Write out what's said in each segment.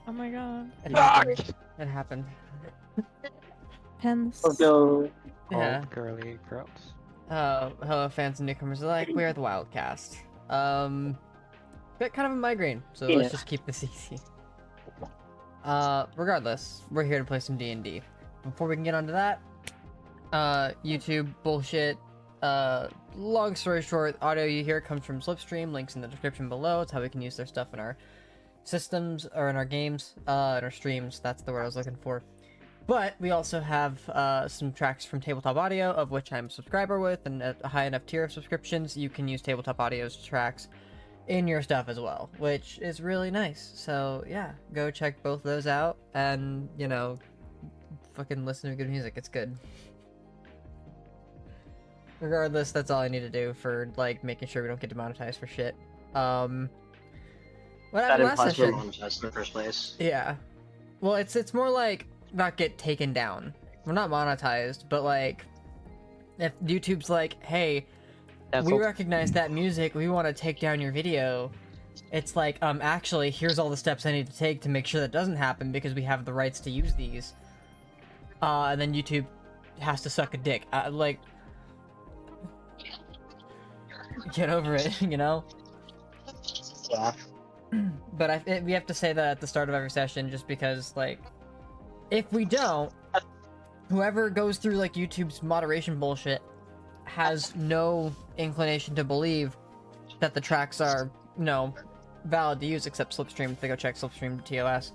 Oh my god. It happened. It happened. Pens. Go. Yeah. Old girly girls. Hello fans and newcomers alike, we are the Wyld Cast. Got kind of a migraine, so Yeah. let's just keep this easy. Regardless, we're here to play some D&D. Before we can get onto that, YouTube bullshit, long story short, audio you hear comes from Slipstream, links in the description below. It's how we can use their stuff in our systems, or in our games, in our streams, that's the word I was looking for. But we also have some tracks from Tabletop Audio, of which I'm a subscriber with, and at a high enough tier of subscriptions, you can use Tabletop Audio's tracks in your stuff as well, which is really nice. So yeah, go check both those out, and, you know, fucking listen to good music, it's good. Regardless, that's all I need to do for, like, making sure we don't get demonetized for shit. What That happened last implies we're session? monetized in the first place. Yeah. Well, it's more like not get taken down. We're not monetized, but like if YouTube's like, hey, we recognize that music, we want to take down your video. It's like, actually, here's all the steps I need to take to make sure that doesn't happen because we have the rights to use these. And then YouTube has to suck a dick. Like, get over it, you know? Yeah. But we have to say that at the start of every session, just because, like, if we don't, whoever goes through, like, YouTube's moderation bullshit has no inclination to believe that the tracks are, you know, valid to use, except Slipstream, if they go check Slipstream TOS.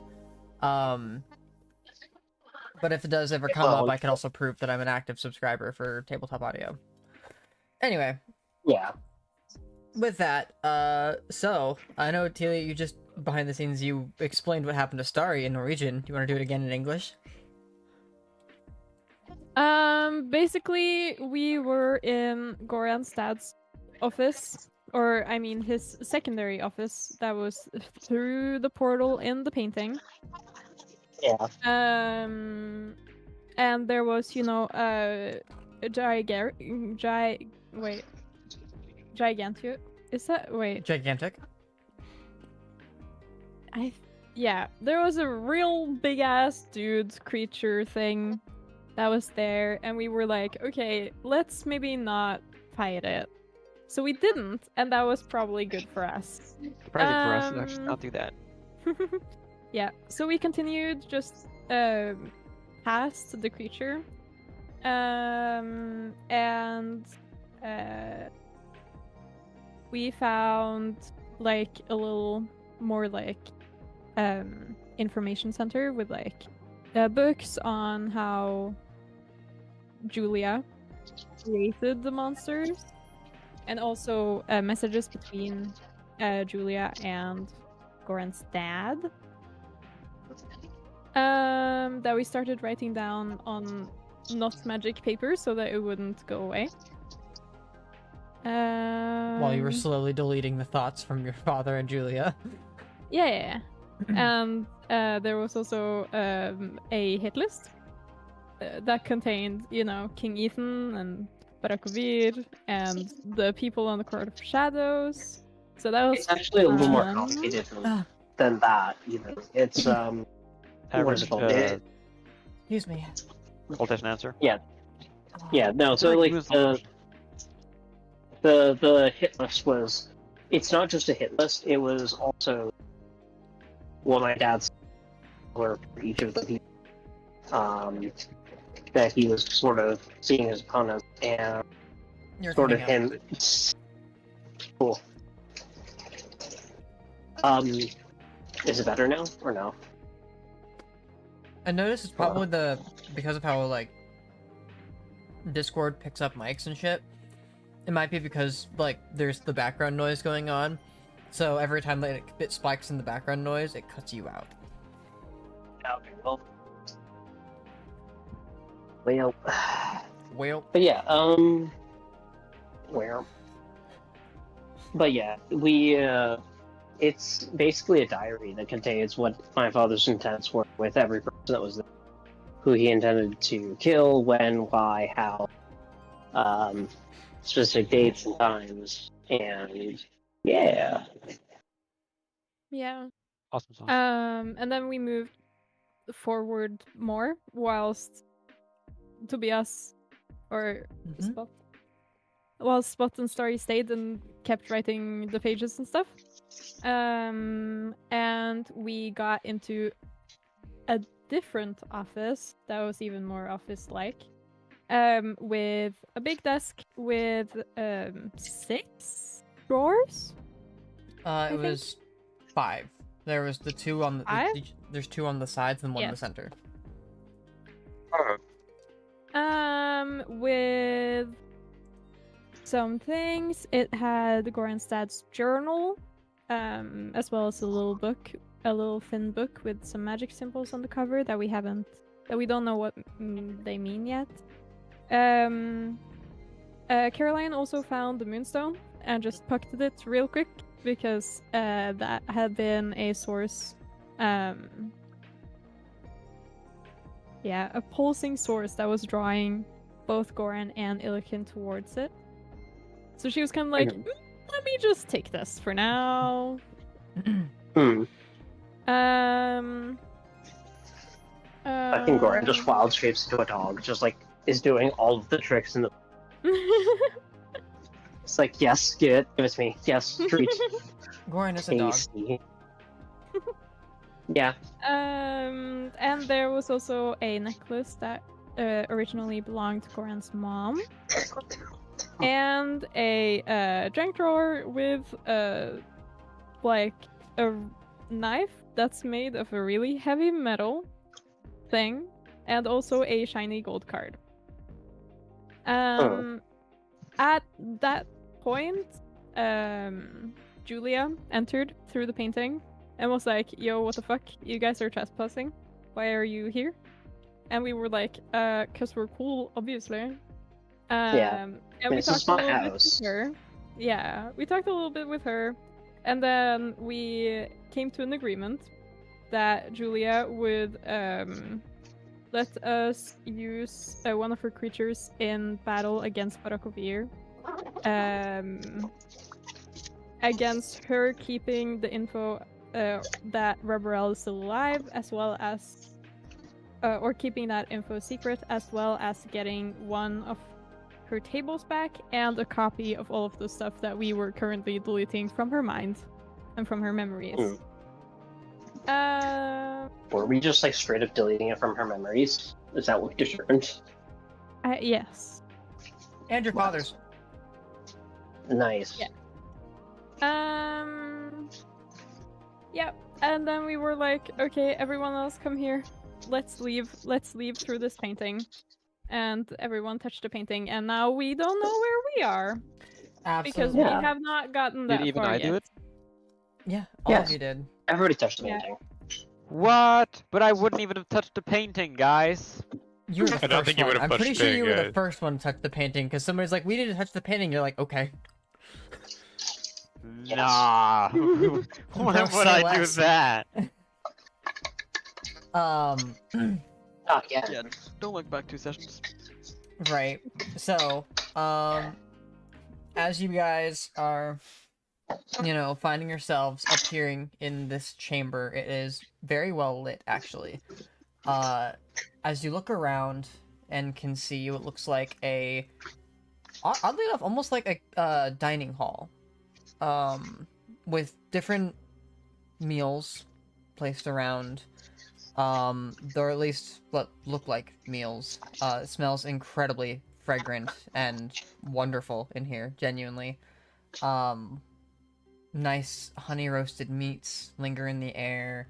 But if it does ever come up, I can also prove that I'm an active subscriber for Tabletop Audio. Anyway. Yeah. With that, so, I know, Telia, you just, behind the scenes, you explained what happened to Starry in Norwegian. Do you want to do it again in English? Basically, we were in Goran's dad's office, or, I mean, his secondary office that was through the portal in the painting. Yeah. And there was, you know, gigantic. Is that wait? Gigantic. Yeah, there was a real big ass dude creature thing that was there, and we were like, okay, let's maybe not fight it. So we didn't, and that was probably good for us. Surprising for us to actually not do that. Yeah, so we continued just past the creature, and we found like a little more like information center with like books on how Julia created the monsters, and also messages between Julia and Goran's dad that we started writing down on not magic paper so that it wouldn't go away. While you were slowly deleting the thoughts from your father and Julia. Yeah. And there was also a hit list that contained, you know, King Ethan and Barakovir and the people on the Court of Shadows. So that was It's actually a little more complicated than that, you know. It's, what is it called? Excuse me. Old-fashioned answer? Yeah, no, so, like, the hit list was... It's not just a hit list, it was also what my dad's were for each of the people that he was sort of seeing as opponents, and You're sort of coming him... Cool. Is it better now, or no? I noticed it's probably because of how, like, Discord picks up mics and shit. It might be because, like, there's the background noise going on, so every time that it spikes in the background noise, it cuts you out. Okay, well... Well. But yeah, But yeah, we, it's basically a diary that contains what my father's intents were with every person that was there. Who he intended to kill, when, why, how, specific dates and times, and yeah. Yeah. Awesome song. And then we moved forward more, whilst Tobias or Mhm. Spot, while Spot and Starry stayed and kept writing the pages and stuff. And we got into a different office that was even more office-like, with a big desk with 6 drawers. It think. was 5. There was the 2 on the. 5? There's 2 on the sides and 1 in the Yes. center. With some things. It had Goran's dad's journal, as well as a little book, a little thin book with some magic symbols on the cover that we don't know what they mean yet. Caroline also found the moonstone and just pocketed it real quick because that had been a source, a pulsing source that was drawing both Goran and Illikin towards it. So she was kind of like, let me just take this for now. Hmm. I I think Goran just wild shapes into a dog, just like is doing all of the tricks in the. It's like, yes, give it to me. Yes, treat. Goran is a dog. Tasty. Yeah. And there was also a necklace that originally belonged to Goran's mom, and a junk drawer with like a knife that's made of a really heavy metal thing, and also a shiny gold card. At that point, Julia entered through the painting and was like, yo, what the fuck? You guys are trespassing. Why are you here? And we were like, 'cause we're cool, obviously. And we This is talked a my little bit house. with her. Yeah, we talked a little bit with her. And then we came to an agreement that Julia would let us use one of her creatures in battle against Barakovir. Against her keeping the info that Reborel is still alive, as well as or keeping that info secret, as well as getting one of her tables back and a copy of all of the stuff that we were currently deleting from her mind and from her memories. Were we just like straight up deleting it from her memories? Is that what we determined? Yes. And your father's. Nice. Yeah. Yep. And then we were like, okay, everyone else come here. Let's leave through this painting. And everyone touched the painting, and now we don't know where we are. Because Absolutely. we have not gotten that Did even far I yet. do it? Yeah, all Yes. of you did. Everybody touched the Yeah. painting. What? But I wouldn't even have touched the painting, guys. You were the I first don't think you one. would have I'm touched pretty sure the you were the guys. first one to touch the painting, because somebody's like, we didn't touch the painting. You're like, okay. Yes. Nah. Why Don't would say I do less. that? Not yet. Yeah, don't look back 2 sessions. Right. So, as you guys are, finding yourselves appearing in this chamber, it is very well lit, actually. As you look around and can see what looks like oddly enough, almost like a dining hall, with different meals placed around. Or at least what look like meals. It smells incredibly fragrant and wonderful in here, genuinely. Nice honey roasted meats linger in the air.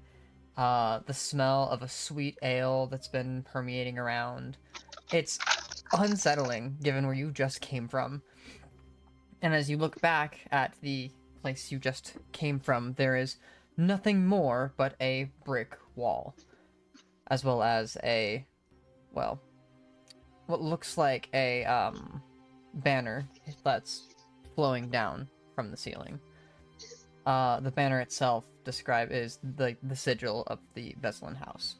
The smell of a sweet ale that's been permeating around. It's unsettling, given where you just came from. And as you look back at the place you just came from, there is nothing more but a brick wall. As well as what looks like a banner that's flowing down from the ceiling. The banner itself is the sigil of the Veslin house.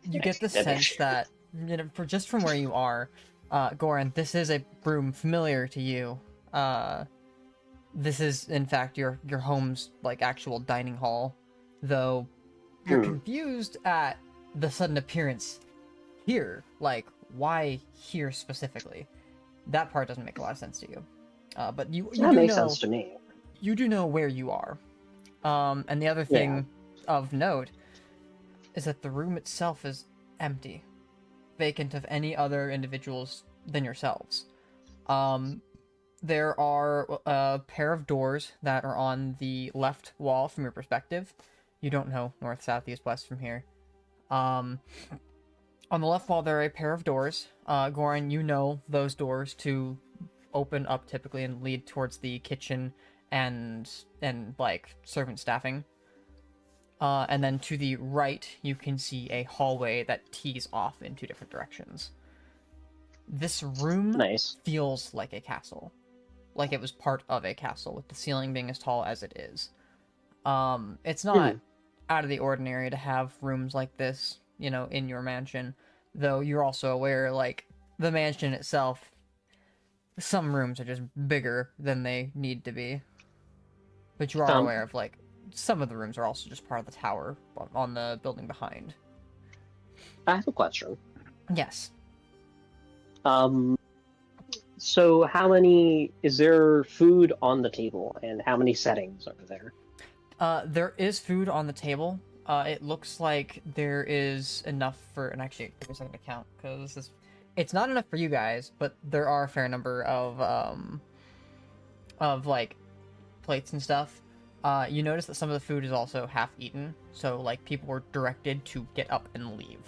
You get the sense that, from where you are, Goran, this is a room familiar to you. this is in fact your home's like actual dining hall, though you're confused at the sudden appearance here. Like, why here specifically? That part doesn't make a lot of sense to you. But you That do makes know, sense to me. you do know where you are. And the other thing of note is that the room itself is empty, vacant of any other individuals than yourselves. There are a pair of doors that are on the left wall from your perspective. You don't know north, south, east, west from here. On the left wall, there are a pair of doors. Goran, you know those doors to open up typically and lead towards the kitchen and like servant staffing. And then to the right, you can see a hallway that tees off in two different directions. This room feels like a castle. Like it was part of a castle, with the ceiling being as tall as it is. It's not out of the ordinary to have rooms like this, you know, in your mansion. Though you're also aware, like, the mansion itself, some rooms are just bigger than they need to be. But you are aware of, like, some of the rooms are also just part of the tower on the building behind. I have a question. Yes. So how many... Is there food on the table, and how many settings are there? There is food on the table. It looks like there is enough for... And actually, give me a second to count, because this is... It's not enough for you guys, but there are a fair number of like, plates and stuff. You notice that some of the food is also half-eaten, so, like, people were directed to get up and leave.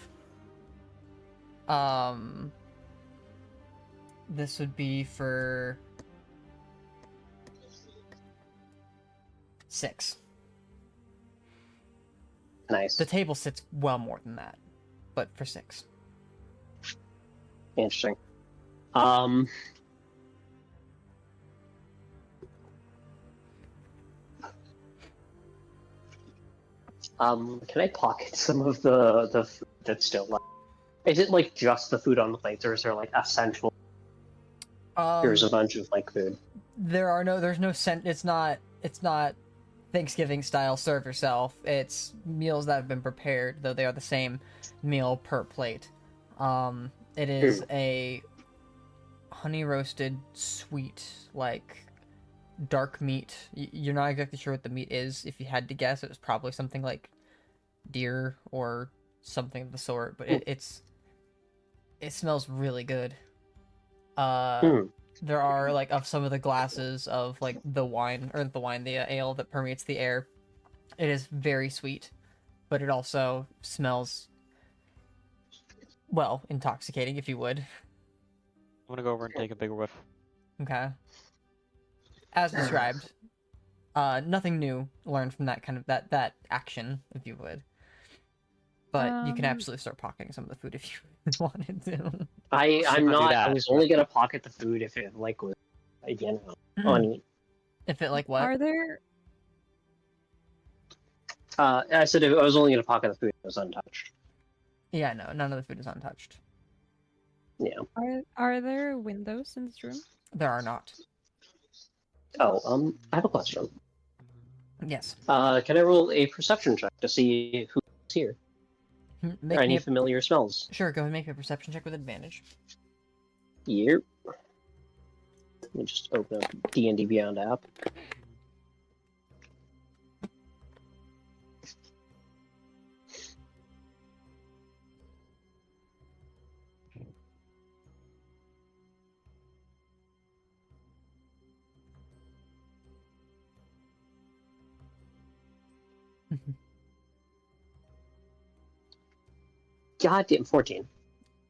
This would be for 6. Nice. The table sits well more than that, but for 6. Interesting. Can I pocket some of the food that's still left? Is it like just the food on the plates, or is there like essential? Here's a bunch of like food. There's no it's not Thanksgiving style serve yourself. It's meals that have been prepared, though they are the same meal per plate. It is a honey roasted sweet, like, dark meat. You're not exactly sure what the meat is. If you had to guess, it was probably something like deer or something of the sort, but it smells really good. There are, like, of some of the glasses of, like, the ale that permeates the air. It is very sweet, but it also smells, well, intoxicating, if you would. I'm gonna go over and take a bigger whiff. Okay. As described. Nothing new learned from that kind of that action, if you would. But you can absolutely start pocketing some of the food if you wanted to. I'm not. I was only gonna pocket the food if it like was, you know, on. If it like what? Are there? I said I was only gonna pocket the food if it was untouched. Yeah, no, none of the food is untouched. Yeah. Are there windows in this room? There are not. Oh, I have a question. Yes. Can I roll a perception check to see who's here? Make or any familiar smells? Sure, go ahead and make a perception check with advantage. Yep. Let me just open up D&D Beyond app. Goddamn, 14.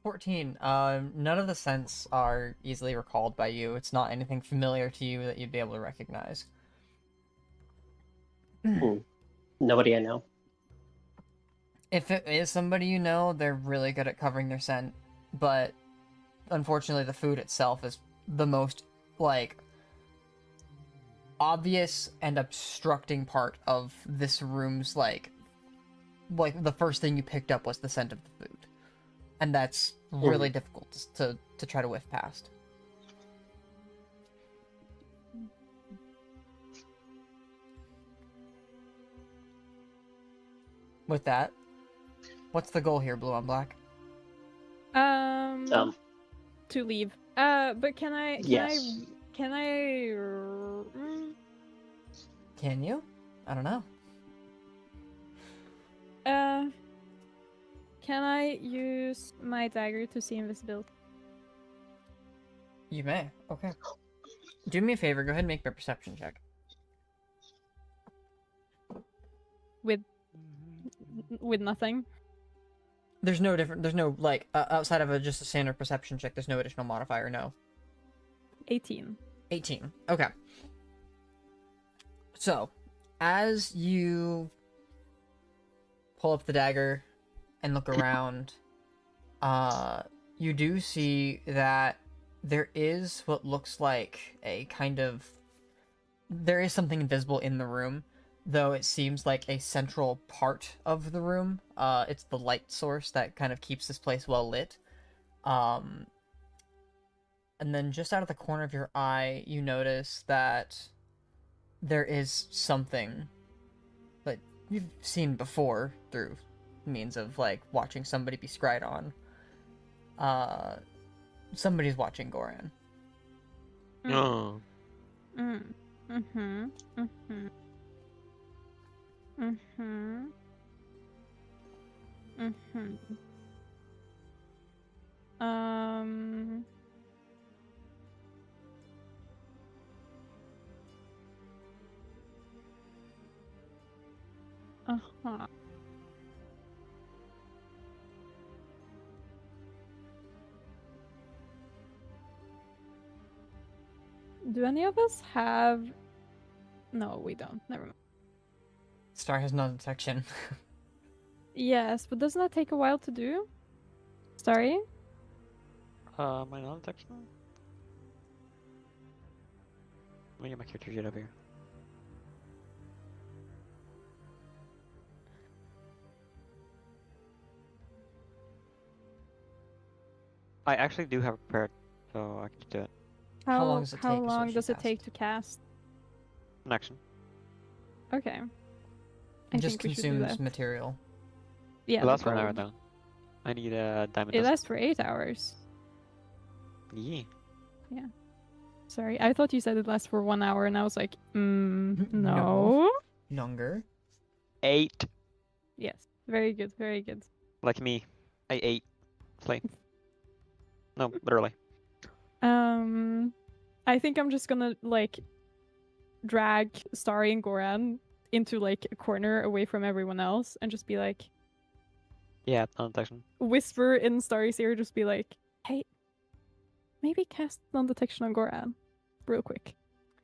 14. None of the scents are easily recalled by you. It's not anything familiar to you that you'd be able to recognize. Nobody I know. If it is somebody you know, they're really good at covering their scent, but unfortunately the food itself is the most, like, obvious and obstructing part of this room's, like the first thing you picked up was the scent of the food. And that's really difficult to try to whiff past. with that, what's the goal here, Blue on Black? Um, To leave. But can I? Yes. Can Can you? I don't know. Can I use my dagger to see invisibility? You may. Okay. Do me a favor. Go ahead and make a perception check. With nothing. There's no different. There's no like outside of just a standard perception check. There's no additional modifier. No. 18. 18. Okay. So, as you pull up the dagger and look around, you do see that there is what looks like a kind of... There is something invisible in the room, though it seems like a central part of the room. It's the light source that kind of keeps this place well lit. And then just out of the corner of your eye, you notice that there is something that you've seen before through means of, like, watching somebody be scryed on. Somebody's watching Goran. Oh. Um. Uh-huh. Do any of us have... No, we don't. Never mind. Star has no detection. Yes, but doesn't that take a while to do? Sorry? My non-detection? Let me get my character sheet up here. I actually do have it prepared, so I can just do it. How long does it How take to long switch does to it take to cast? An action. Okay. It just think we should do consumes that. material. Yeah, It the lasts for an hour gold. though. I need a diamond It dust. lasts for 8 hours. Yeah. Sorry, I thought you said it lasts for 1 hour, and I was like, No. no. Longer. 8. Yes, very good, very good. Like me. I ate. Slay. No, literally. I think I'm just gonna, like, drag Starry and Goran into, like, a corner away from everyone else and just be like, Yeah, non-detection. whisper in Starry's ear, just be like, hey, maybe cast non-detection on Goran real quick.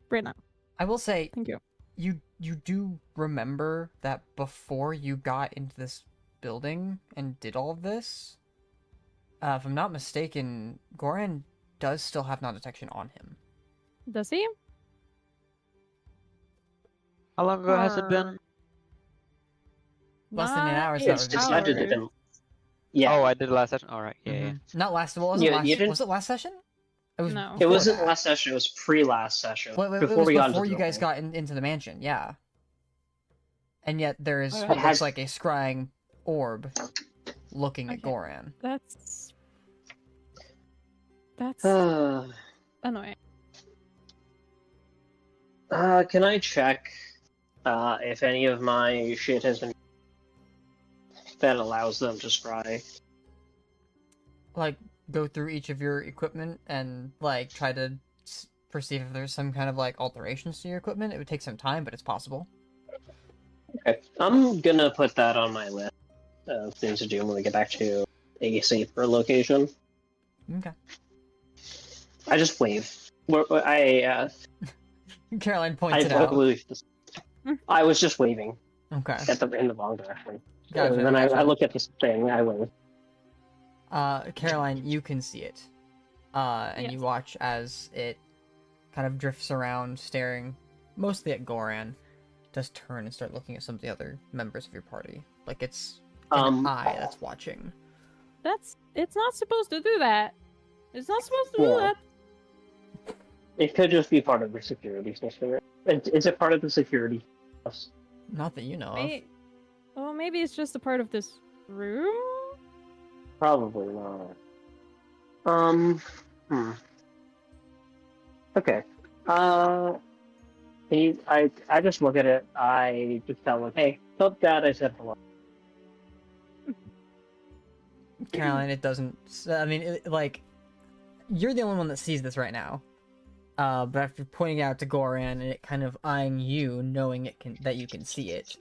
Right now. I will say, Thank you. you do remember that before you got into this building and did all of this, if I'm not mistaken, Goran does still have non-detection on him. Does he? How long ago has it been? Or- Less than an Not hour, so 8 that It's would be decided to hours. been. Yeah. Oh, I did it last session? Alright, yeah, yeah. Not last. Well, wasn't You last. didn't- Was it last session? It was. No. It before wasn't that. last session. It was pre-last session. Well, it before was we got into before the you guys building. got into the mansion. Yeah. And yet there is Alright. what It looks has- like a scrying orb looking at Okay. Goran. That's Uh, annoying. can I check if any of my shit has been that allows them to scry? Like, go through each of your equipment and like try to perceive if there's some kind of like alterations to your equipment. It would take some time, but it's possible. Okay, I'm gonna put that on my list of things to do when we get back to a safer location. Okay. I just wave. Caroline points it I out. believe this. I was just waving Okay. in the wrong direction. Gotcha, And then I gotcha. look at this thing. I wave. Caroline, you can see it. And you Yes. watch as it kind of drifts around, staring mostly at Goran. Does turn and start looking at some of the other members of your party. Like it's an eye that's watching. It's not supposed to do that. It's not supposed to do Yeah. that. It could just be part of the security system. Is it part of the security? Not that you know of. Well, maybe it's just a part of this room? Probably not. Okay. I just look at it. I just tell him, hey, tell Dad I said hello. Caroline, it doesn't. I mean, like, you're the only one that sees this right now. But after pointing it out to Goran and it kind of eyeing you, knowing that you can see it,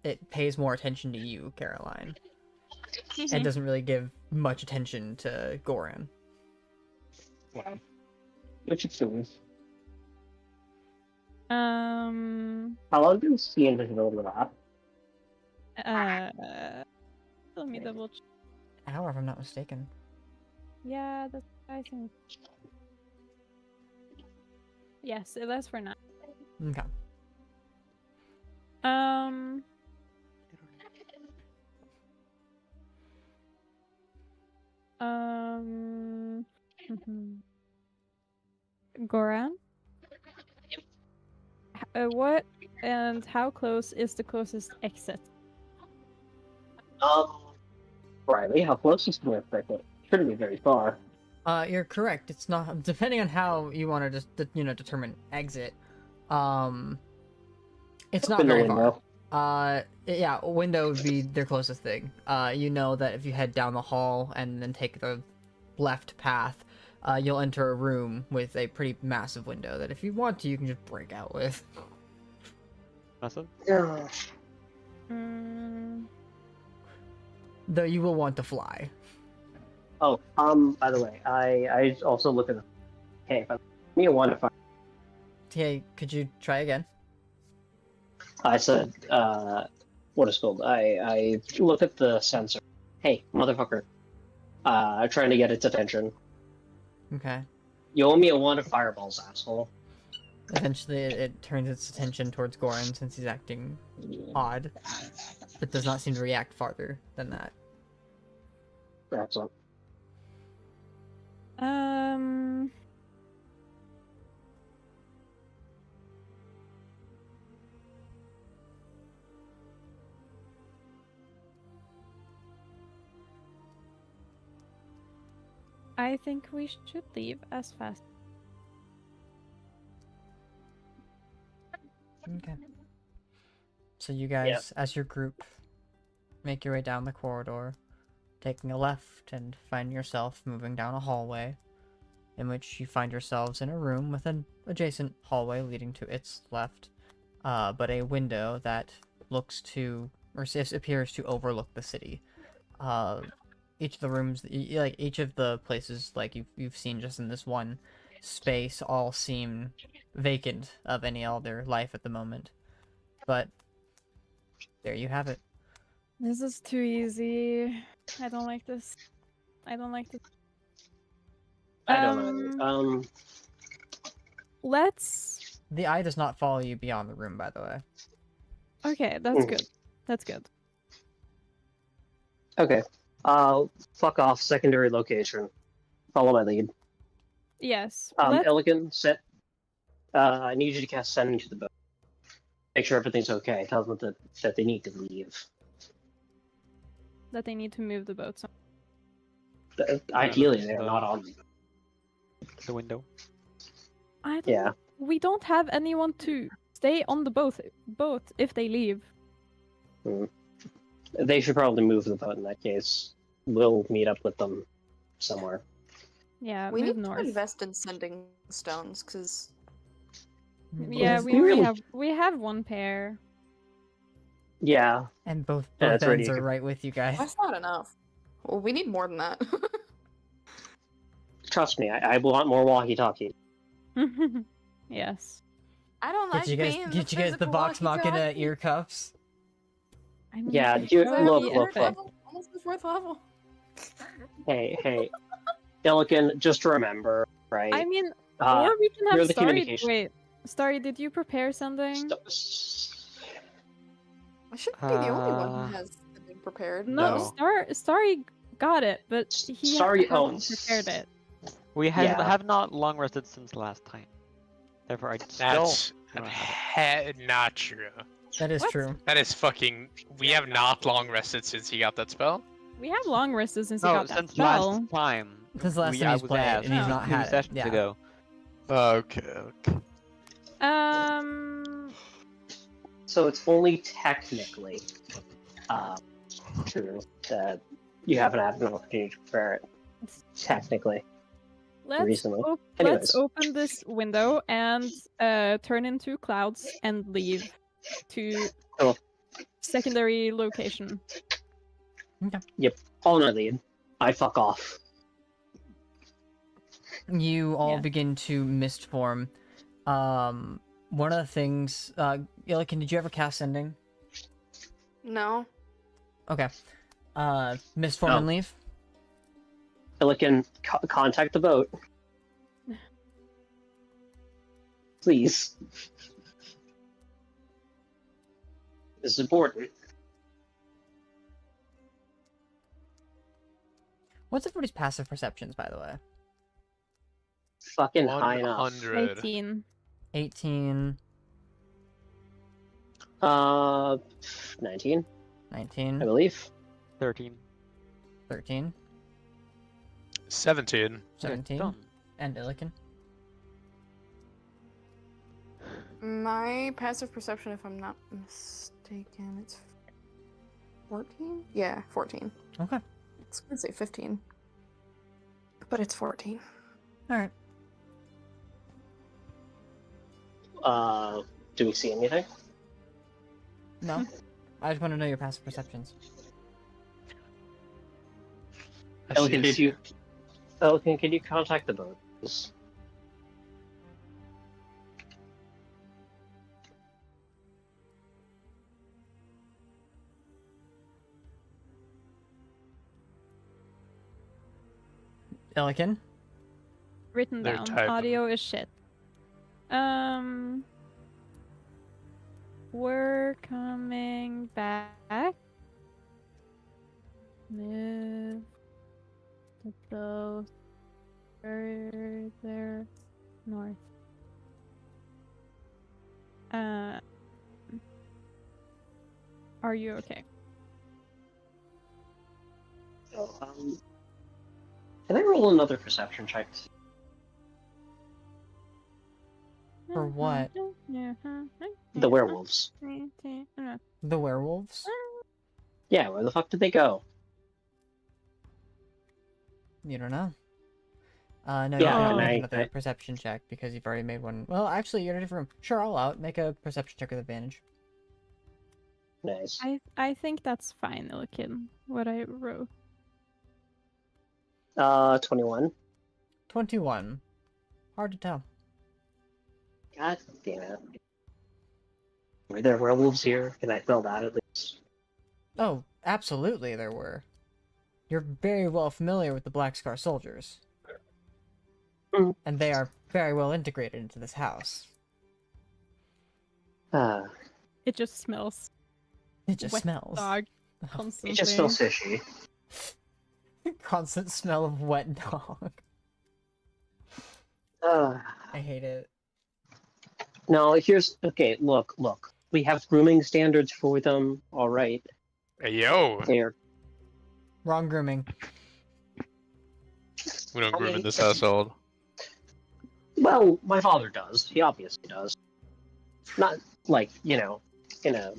it pays more attention to you, Caroline. And doesn't really give much attention to Goran. Wow. Which is soon. How long do you see invisibility last? Let me double check. Hour, if I'm not mistaken. Yeah, that's, I think. Yes, it lasts for now. Okay. Goran? What and how close is the closest exit? Riley, how close is the exit? Shouldn't be very far. You're correct. It's not, depending on how you want to just, determine exit. It's not Open the very window. far. Yeah, a window would be their closest thing. You know that if you head down the hall and then take the left path, you'll enter a room with a pretty massive window that if you want to, you can just break out with. Massive? Yeah. Though you will want to fly. Oh, by the way, I also look at the. Hey, if I me a one if Hey, could you try again? I said, what is called? I look at the sensor. Hey, motherfucker. Trying to get its attention. Okay. You owe me a wand of fireballs, asshole. Eventually, it turns its attention towards Goran since he's acting odd, but does not seem to react farther than that. Excellent. I think we should leave as fast. Okay. So you guys, as your group, make your way down the corridor, taking a left and find yourself moving down a hallway, in which you find yourselves in a room with an adjacent hallway leading to its left, but a window that looks to, or appears to overlook the city. Each of the rooms, like each of the places, like you've seen just in this one space, all seem vacant of any other life at the moment. But there you have it. This is too easy. I don't like this. I don't like this. I don't know. Let's. The eye does not follow you beyond the room, by the way. Okay, that's good. That's good. Okay. Fuck off. Secondary location. Follow my lead. Yes. Elegant, set. I need you to cast Send into the boat. Make sure everything's okay. Tell them that they need to leave. That they need to move the boat. Ideally, they're not on the window. I don't. Yeah. We don't have anyone to stay on the boat if they leave. They should probably move the boat in that case. We'll meet up with them somewhere. Yeah, we move need north. to invest in sending stones, because... Yeah, we have one pair. Yeah. And both that's ends right, are right with you guys. That's not enough. Well, we need more than that. Trust me, I want more walkie-talkie. Yes. I don't like Get you guys the Vox Machina ear cuffs. I mean, Yeah, look. Almost the 4th level. Hey. Delican, just remember, right? I mean, or we can have the Starry. communication. Wait, Starry, did you prepare something? I shouldn't be the only one who has something prepared. No, Starry got it, but he hasn't prepared it. We have not long rested since last time. Therefore, I still That's not true. That is What? true. That is fucking. We have not long rested since he got that spell. We have long rested since he No, got that since spell. last time. Since last time I he's was played, asked and he's No. not 2 had it. sessions Yeah. ago. Okay. So it's only technically true that you haven't had an opportunity to prepare it. Technically. Recently. Let's Anyways. open this window and turn into clouds and leave to Cool. secondary location. Follow my lead. I fuck off. You all Yeah. begin to mist form. One of the things, Illiken, did you ever cast Sending? No. Okay. Mist form and No. leave. Pelican, contact the boat. Please. This is important. What's everybody's passive perceptions, by the way? Fucking high enough. 100. 18. 18, 19, 19, I believe. 13. 13, 17. Okay, 17, done. and Illiken. My passive perception, if I'm not mistaken, it's 14? Yeah, 14. Okay. I was gonna say 15. But it's 14. Alright. Do we see anything? No. I just want to know your passive perceptions. Pelican, did you? Pelican, can you contact the boat? please? Illiken? Written They're down. typing. Audio is shit. We're coming back. Move the boat further north. Are you okay? Oh, can I roll another perception check? For what? The werewolves. The werewolves? Yeah, where the fuck did they go? You don't know. No, Yeah, you cannot and make I- another I- perception check because you've already made one. Well, actually, you're in a different room. Sure, I'll out. Make a perception check with advantage. Nice. I think that's fine, Illiken. What I wrote. 21. 21. Hard to tell. God damn it. Were there werewolves here? Can I spell that at least? Oh, absolutely there were. You're very well familiar with the Black Scar soldiers. Mhm. And they are very well integrated into this house. It just smells It just wet smells. dog Oh, constantly. it just smells fishy. constant smell of wet dog. Uh, I hate it. no, okay, look. We have grooming standards for them, alright. Hey, yo! They're Wrong grooming. We don't I groom in mean, this household. well, my father does. He obviously does. Not like, in a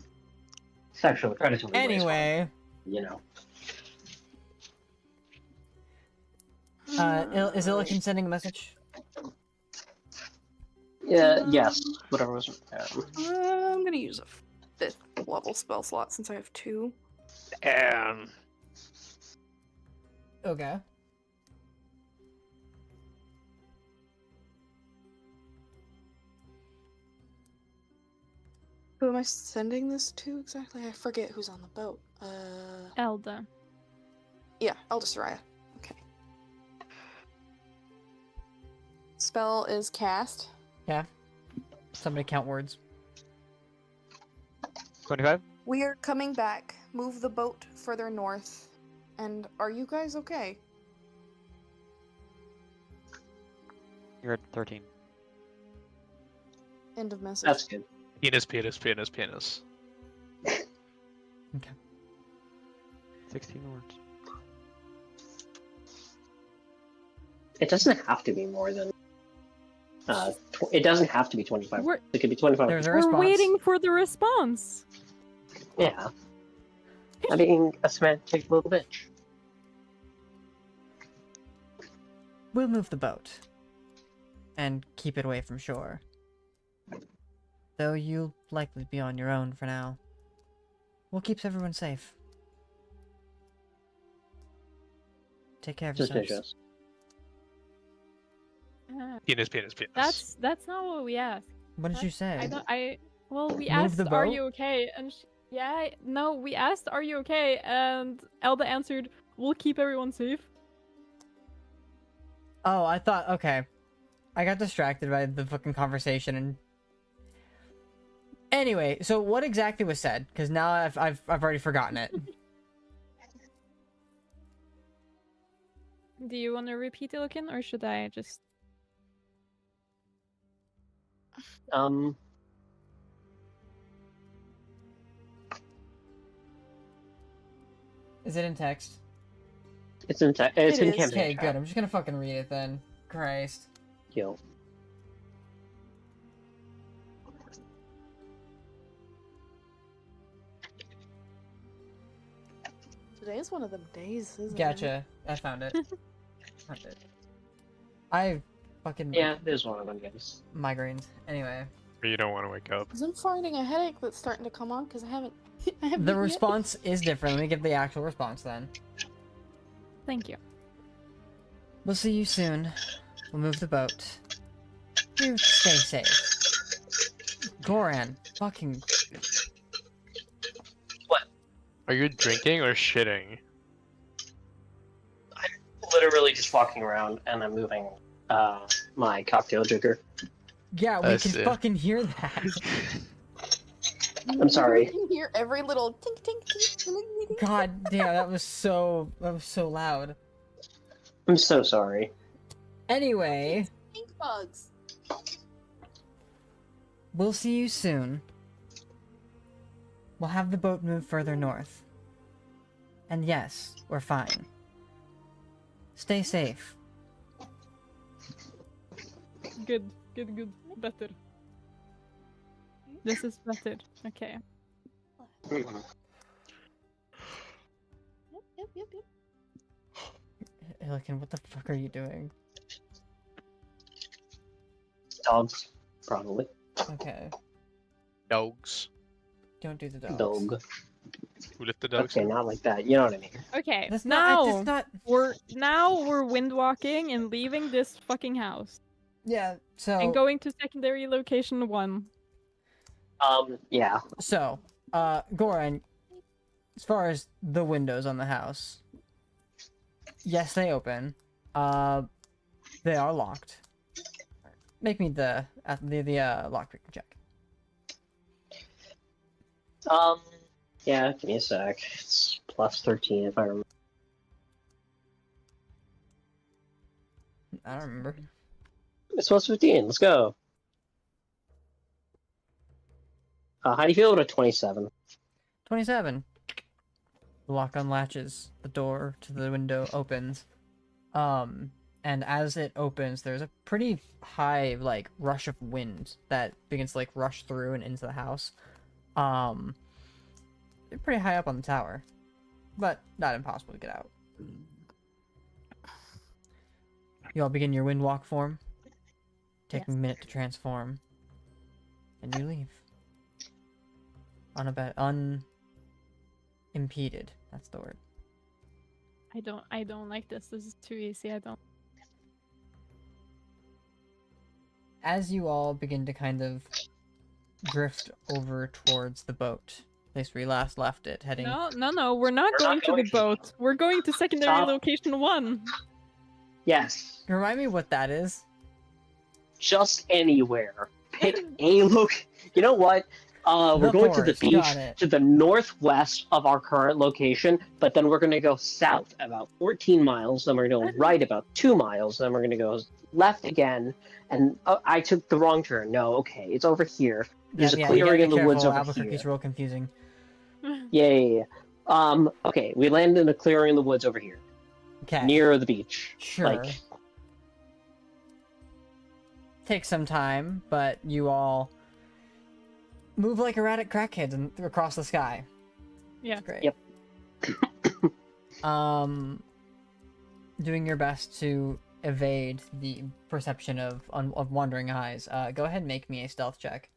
sexual predatory way, Anyway, you know. is Illiken sending a message? Yeah, yes, whatever was. I'm gonna use a 5th level spell slot since I have 2. And Okay. Who am I sending this to exactly? I forget who's on the boat. Elda. Yeah, Elder Soraya. Okay. Spell is cast. Yeah. Somebody count words. 25? We are coming back. Move the boat further north. And are you guys okay? You're at 13. End of message. That's good. penis, penis, penis, penis. Okay. 16 words. It doesn't have to be more than. It doesn't have to be 25. We're- It could be 25. There's a We're response. waiting for the response. Yeah. I'm being a semantic little bitch. We'll move the boat. And keep it away from shore. Though you'll likely be on your own for now. What keeps everyone safe? Take care of yourselves. Suspicious. Penis. That's not what we asked. What did you say? Well, we Move asked, the "Are boat? you okay?" And no, we asked, "Are you okay?" And Elda answered, "We'll keep everyone safe." Oh, I thought, okay. I got distracted by the fucking conversation and... Anyway, so what exactly was said? Because now I've already forgotten it. Do you want to repeat it, Loken, or should I just? Is it in text? It's in It in is. campaign Okay, chat. good. I'm just gonna fucking read it then. Christ. Yo. Today is one of them days, isn't it? Gotcha. I found it. Found it. I fucking... Yeah, there's one of them, guys. Migraines. Anyway. You don't want to wake up. 'Cause I'm finding a headache that's starting to come on because I haven't. I haven't The eaten yet. response is different. Let me give the actual response then. Thank you. We'll see you soon. We'll move the boat. You stay safe. Goran, fucking... Are you drinking or shitting? Literally just walking around and I'm moving my cocktail drinker. Yeah, we I can see. fucking hear that. I'm sorry. You can hear every little tink tink tink. God damn, that was so loud. I'm so sorry. Anyway, Stink bugs. we'll see you soon. We'll have the boat move further north. And yes, we're fine. Stay safe. Good. Better. This is better. Okay. Yep. Hillikin, what the fuck are you doing? Dogs, probably. Okay, Dogs. don't do the dogs. Dog. Who let the dogs Okay, out? not like that. You know what I mean. Okay. That's now not, that's not... we're wind walking and leaving this fucking house Yeah, so... and going to secondary location 1. Yeah. So, Goran, as far as the windows on the house, yes, they open. They are locked. Make me the lockpick check. Yeah, give me a sec. It's plus 13 if I remember. I don't remember. It's plus 15. Let's go. How do you feel about a 27? 27. The lock unlatches. The door to the window opens. And as it opens, there's a pretty high, like, rush of wind that begins to, like, rush through and into the house. Pretty high up on the tower, but not impossible to get out. You all begin your wind walk form, taking a minute to transform, and you leave. Unimpeded. That's the word. I don't like this. This is too easy. I don't. As you all begin to kind of drift over towards the boat, place where you last left it, heading... No, we're not We're going not to going the to- boat. We're going to secondary Stop. location 1. Yes. Remind me what that is? Just anywhere. Pick a look. You know what? We're The going to the forest, beach got it. to the northwest of our current location, but then we're going to go south about 14 miles, then we're going to go right about 2 miles, then we're going to go left again, and I took the wrong turn. No, okay, it's over here. There's a you clearing gotta in be the woods careful, over Albuquerque's here. real confusing. Yay. Okay, we land in a clearing in the woods over here, Okay. near the beach. Sure. Like, Takes some time, but you all move like erratic crackheads across the sky. Yeah. It's great. Yep. Doing your best to evade the perception of wandering eyes. Go ahead and make me a stealth check.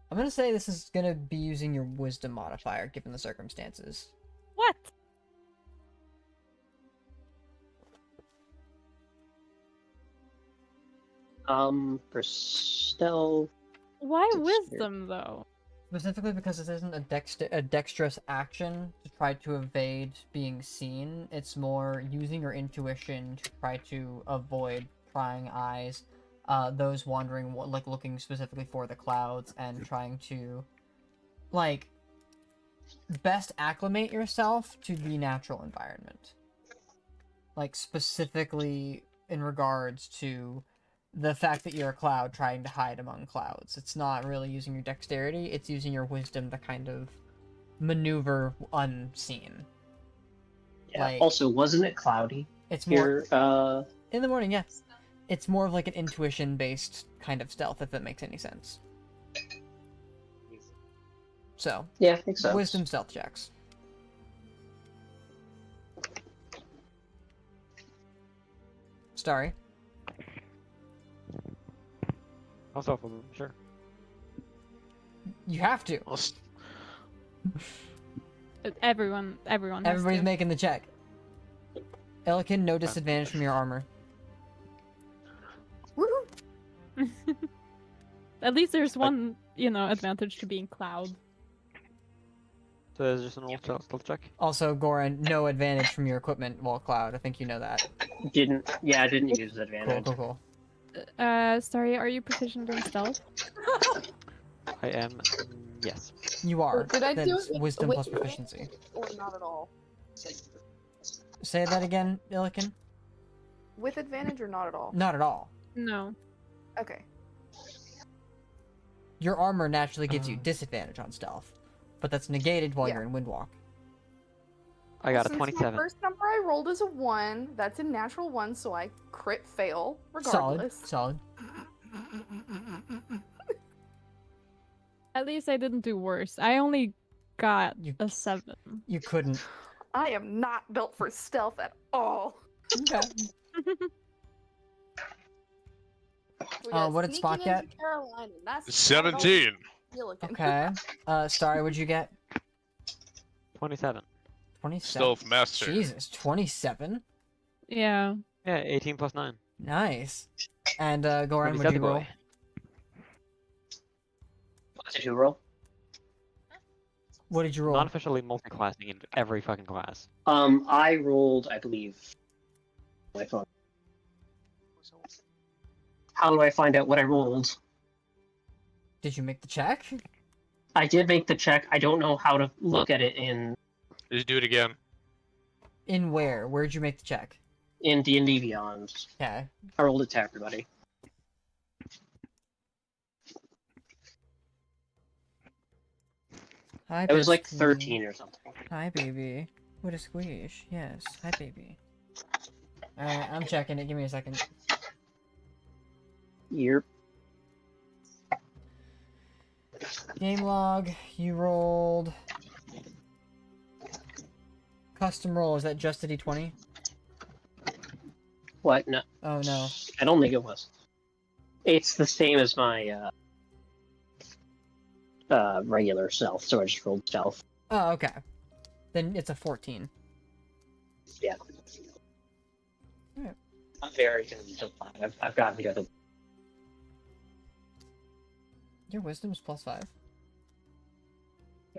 I'm gonna say this is gonna be using your wisdom modifier, given the circumstances. What? for stealth. Why Dexterity. wisdom though? Specifically because this isn't a dexterous action to try to evade being seen. It's more using your intuition to try to avoid prying eyes, those wandering, like looking specifically for the clouds and trying to, like, best acclimate yourself to the natural environment. Like, specifically in regards to the fact that you're a cloud trying to hide among clouds. It's not really using your dexterity, it's using your wisdom to kind of maneuver unseen. Yeah. Like- Also, wasn't it cloudy It's more here? in the morning, yes. It's more of like an intuition-based kind of stealth, if that makes any sense. So, Yeah, makes sense. wisdom stealth checks. Starry. I'll stop with them, sure. You have to. Well, s- Everyone has Everybody's to. making the check. Elikin, no disadvantage from your armor. Woohoo! At least there's one, advantage to being cloud. So there's just an old stealth check. Also, Goran, no advantage from your equipment while cloud. I think you know that. I didn't use Cool, advantage. cool. Sorry, are you proficient in stealth? I am, yes. You are. Did I do That's it wisdom with plus advantage? proficiency. Or not at all? Say that again, Elikin? With advantage or not at all? Not at all. No. Okay. Your armor naturally gives you disadvantage on stealth, but that's negated while Yeah. you're in Windwalk. I got a Since 27. My first number I rolled is a 1. That's a natural 1, so I crit fail regardless. Solid. At least I didn't do worse. I only got You- a 7. You couldn't. I am not built for stealth at all. Okay. We got what did Spock sneaking into get? Carolina, and that's 17. Okay. Starry, what'd you get? 27. 27. Stealth master. Jesus, 27? Yeah. Yeah, 18 plus 9. Nice. And, Goran, what'd 27 you roll? boy. What did you roll? What did you roll? Non-officially multi-classing in every fucking class. I rolled, I believe. My phone. How do I find out what I rolled? Did you make the check? I did make the check. I don't know how to look at it Just do it again. In where? Where'd you make the check? in D&D Beyond. Okay. I rolled it to everybody. Hi, It was like Biscuit. 13 or something. Hi, baby. What a squish. Yes. Hi, baby. Alright, I'm checking it. Give me a second. Year. Game log. You rolled. Custom roll. Is that just a d20? What? No, Oh, no. I don't think it was. It's the same as my regular stealth, so I just rolled stealth. Oh, okay. Then it's a 14. Yeah. Alright. I'm very convinced. I've gotten the other. Your wisdom's +5.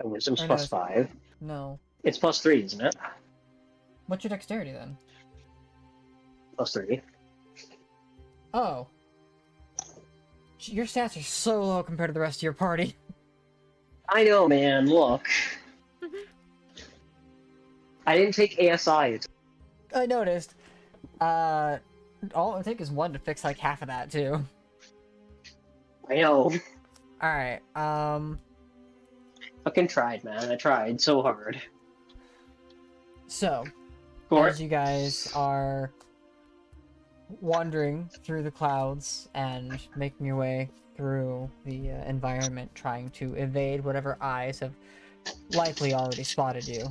Wisdom's Or no, plus it's- 5. No. It's plus 3, isn't it? What's your dexterity then? Plus 3. Oh. Your stats are so low compared to the rest of your party. I know, man. Look. I didn't take ASI. I noticed. All it takes is 1 to fix like half of that too. I know. Alright, Fucking tried, man. I tried so hard. So, Or as you guys are wandering through the clouds and making your way through the environment, trying to evade whatever eyes have likely already spotted you,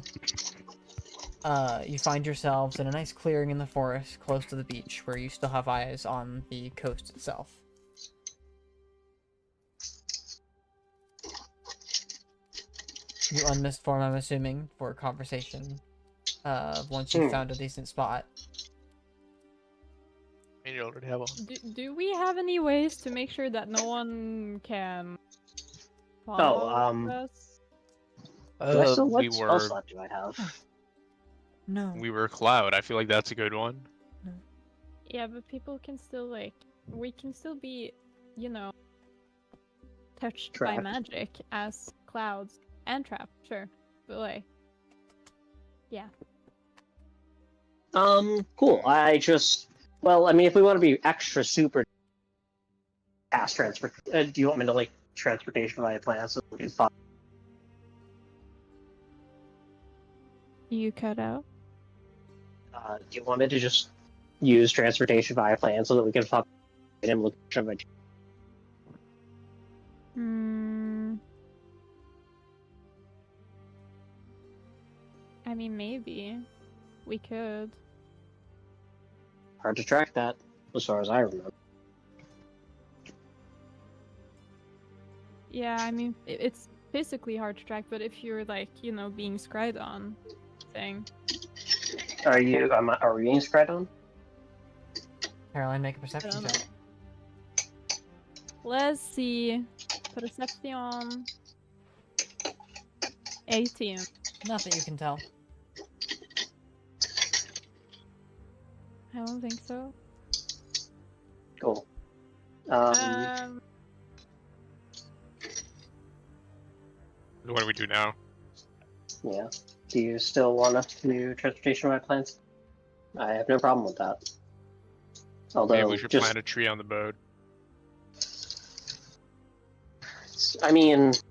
you find yourselves in a nice clearing in the forest close to the beach where you still have eyes on the coast itself. You unmissed form, I'm assuming, for a conversation once you found a decent spot. You already have one. Do we have any ways to make sure that no one can follow us? we what spell were slot do I have? No. we were Cloud. I feel like that's a good one. Yeah, but people can still we can still be, touched by Trapped. magic as clouds and trapped, sure. But yeah. Cool. Well, I mean, if we want to be extra super fast transport, do you want me to transportation via plants so we can follow? You cut out? Do you want me to just use transportation via plan so that we can fuck him location by I mean, maybe we could. Hard to track that, as far as I remember. Yeah, I mean, it's physically hard to track, but if you're being scried on thing. Are we being spread on? Caroline, make a perception check. Let's see. Perception. 18. Not that you can tell. I don't think so. Cool. What do we do now? Yeah. Do you still want us to do transportation by plants? I have no problem with that. Although, Maybe we should plant a tree on the boat. I mean, it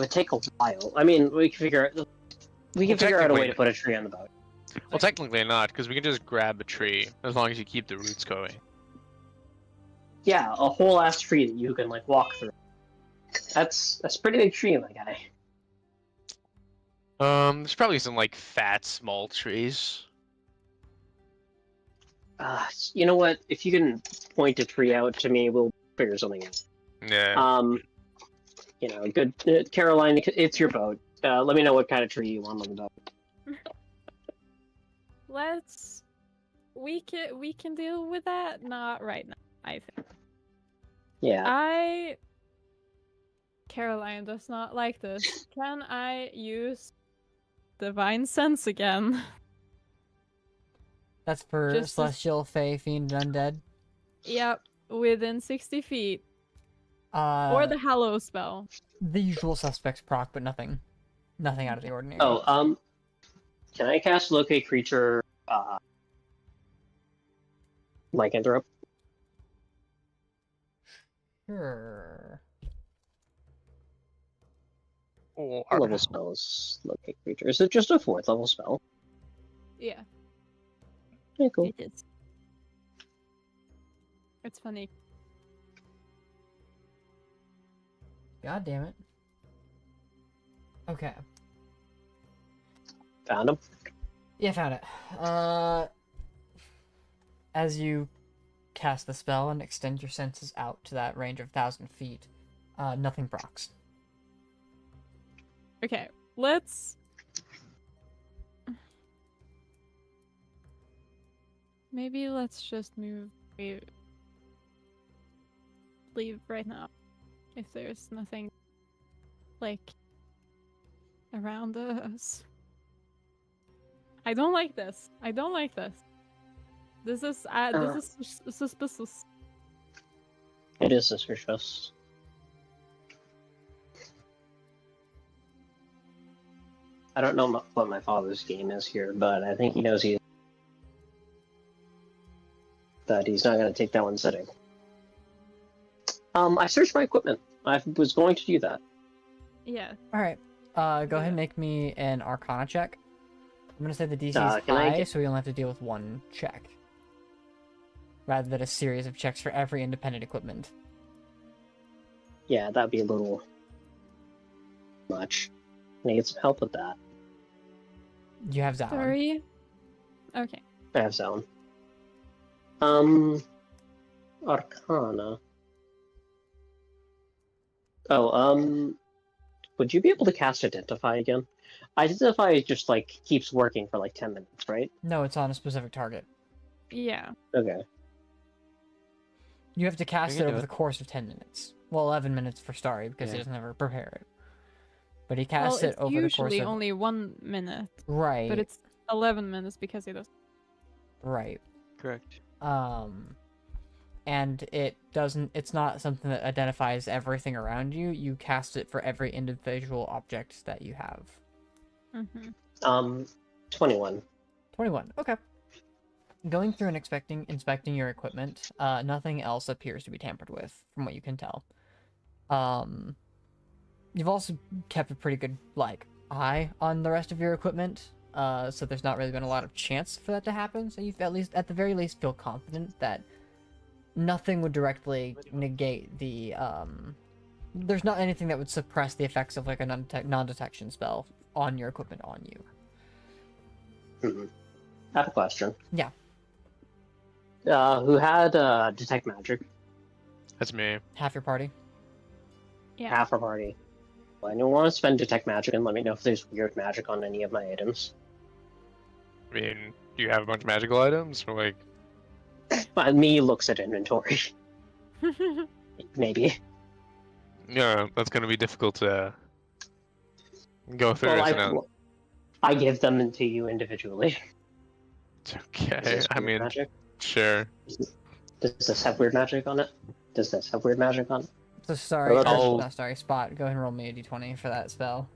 would take a while. I mean, we can figure out a way to put a tree on the boat. Well, technically not, because we can just grab a tree as long as you keep the roots going. Yeah, a whole ass tree that you can walk through. That's a pretty big tree, my guy. There's probably some fat, small trees. You know what? If you can point a tree out to me, we'll figure something out. Yeah. Good. Caroline, it's your boat. Let me know what kind of tree you want on the boat. We can deal with that. Not right now, I think. Yeah. Caroline does not like this. Can I use Divine Sense again? That's for Celestial, Fae, Fiend, and Undead? Yep, within 60 feet. Or the Hallow spell. The usual suspects proc, but nothing out of the ordinary. Oh, can I cast Locate Creature, Lycanthrope? Sure. Or What level spell is Locate Creature? Is it just a 4th level spell? Yeah, Yeah, cool. it is. It's funny. God damn it. Okay. Found him. Yeah, found it. As you cast the spell and extend your senses out to that range of 1,000 feet, nothing procs. Okay, let's... Maybe let's just leave right now. If there's nothing, around us. I don't like this. This is suspicious. It is suspicious. I don't know what my father's game is here, but I think he knows that he's not going to take that one sitting. I searched my equipment. I was going to do that. Yeah. Alright. Go ahead and make me an Arcana check. I'm gonna say the DC is Can I high, get- so we only have to deal with one check. Rather than a series of checks for every independent equipment. Yeah, that'd be a little much. I need some help with that. You have Zalon. Sorry. Okay. I have zone. Arcana. Oh, would you be able to cast Identify again? Identify just, like, keeps working for, like, 10 minutes, right? No, it's on a specific target. Yeah. Okay. You have to cast can it do over it. the course of 10 minutes. Well, 11 minutes for Starry, because he Yeah. doesn't ever prepare it. But he Well, casts it it's over the course usually of... only 1 minute, Right, but it's 11 minutes because he does. right. Correct. And it's not something that identifies everything around you. You cast it for every individual object that you have. Mm-hmm. 21. 21. Okay. Going through and inspecting your equipment, nothing else appears to be tampered with, from what you can tell. You've also kept a pretty good eye on the rest of your equipment, so there's not really been a lot of chance for that to happen. So you at the very least feel confident that nothing would directly negate the There's not anything that would suppress the effects of like a non-detection spell on your equipment on you. Mm-hmm. I have a question. Yeah. Who had detect magic? That's me. Half your party. Yeah. Half our party. Well, anyone want to spend detect magic and let me know if there's weird magic on any of my items? I mean, do you have a bunch of magical items? Or like, Me looks at inventory. Maybe. yeah, that's gonna be difficult to go through. Well, Isn't it? I give them to you individually. It's Is okay. this I weird mean, magic? sure. Does this have weird magic on it? Does this have weird magic on it? So sorry, I'll- no, sorry, Spot. Go ahead and roll me a d20 for that spell.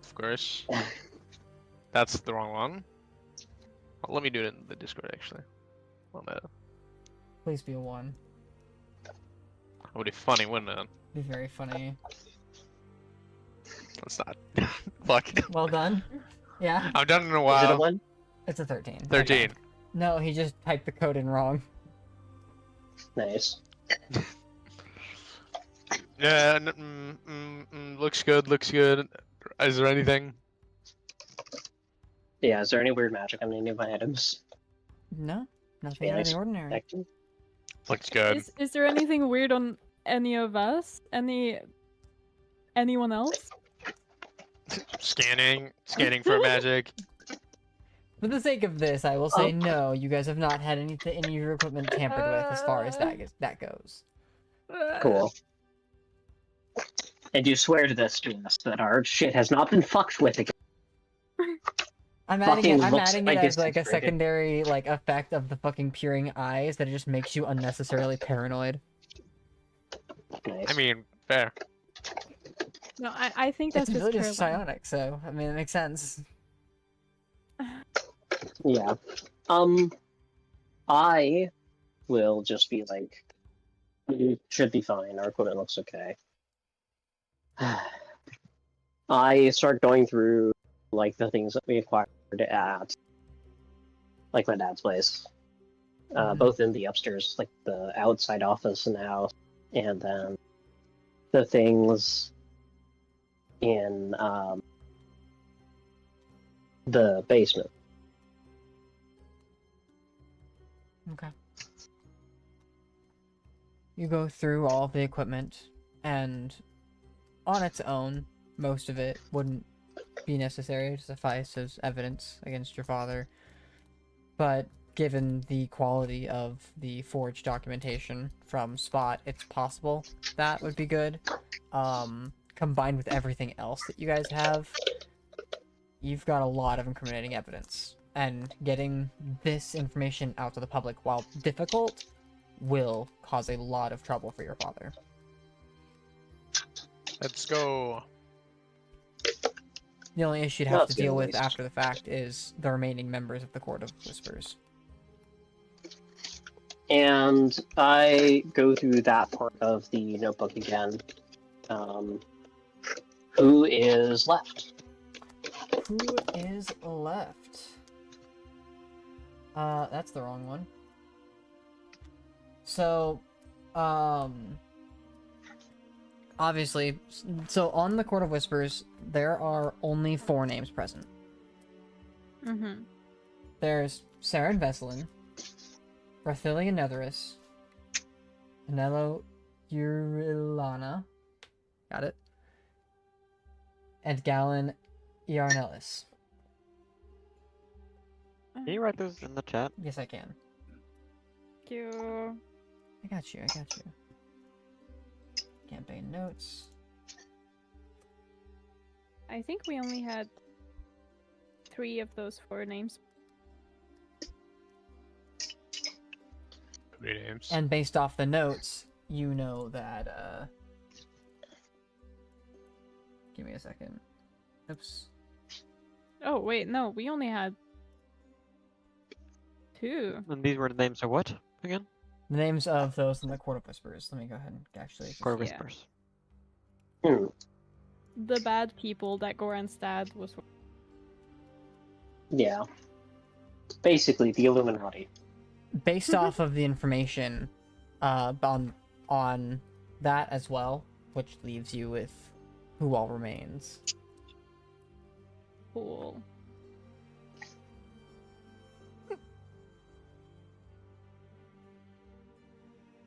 Of course. That's the wrong one. Oh, let me do it in the Discord actually. Well, no. Please be a 1. That would be funny, wouldn't it? Be very funny. That's not. Fuck. Well done. Yeah, I've done it in a Is it a while. one? it's a 13. 13. Okay. No, he just typed the code in wrong. Nice. Yeah, looks good, looks good. Is there anything? Yeah, is there any weird magic on any of my items? No, nothing out of the ordinary. Detecting? Looks good. Is there anything weird on any of us? Anyone else? Scanning for magic. For the sake of this, I will say no. You guys have not had any of your equipment tampered with, as far as that goes. Cool. And you swear to this to us that our shit has not been fucked with again. I'm Fucking adding looks it like as like a it's secondary effect of the fucking peering eyes that it just makes you unnecessarily paranoid. Nice. I mean, fair. No, I think that's It's just really just Caroline. psionic, so I mean it makes sense. Yeah. I will just be like, it should be fine. Our equipment looks okay. I start going through like the things that we acquired at like my dad's place. Both in the upstairs, like the outside office in the house, and then the things in the basement. Okay. You go through all of the equipment, and on its own, most of it wouldn't be necessary to suffice as evidence against your father. But given the quality of the forged documentation from Spot, it's possible that would be good. Combined with everything else that you guys have, you've got a lot of incriminating evidence. And getting this information out to the public, while difficult, will cause a lot of trouble for your father. Let's go. The only issue you'd have That's to deal good, at with least. after the fact is the remaining members of the Court of Whispers. And I go through that part of the notebook again. Who is left? Who is left? That's the wrong one. So, obviously, so on the Court of Whispers, there are only 4 names present. Mm-hmm. There's Saren Veselin, Rathilia Netheris, Anello Urilana, got it, and Galen Iarnelis. Can you write those in the chat? Yes, I can. Thank you. I got you. Campaign notes. I think we only had 3 of those 4 names. 3 names. And based off the notes, you know that, give me a second. Oops. Oh, wait, no, we only had 2. And these were the names of what again? The names of those in the Court of Whispers. Let me go ahead and actually just... Court of Yeah. Whispers. Hmm. The bad people that Goran's dad was. Yeah. Basically, the Illuminati. Based off of the information on that as well, which leaves you with who all remains. Cool.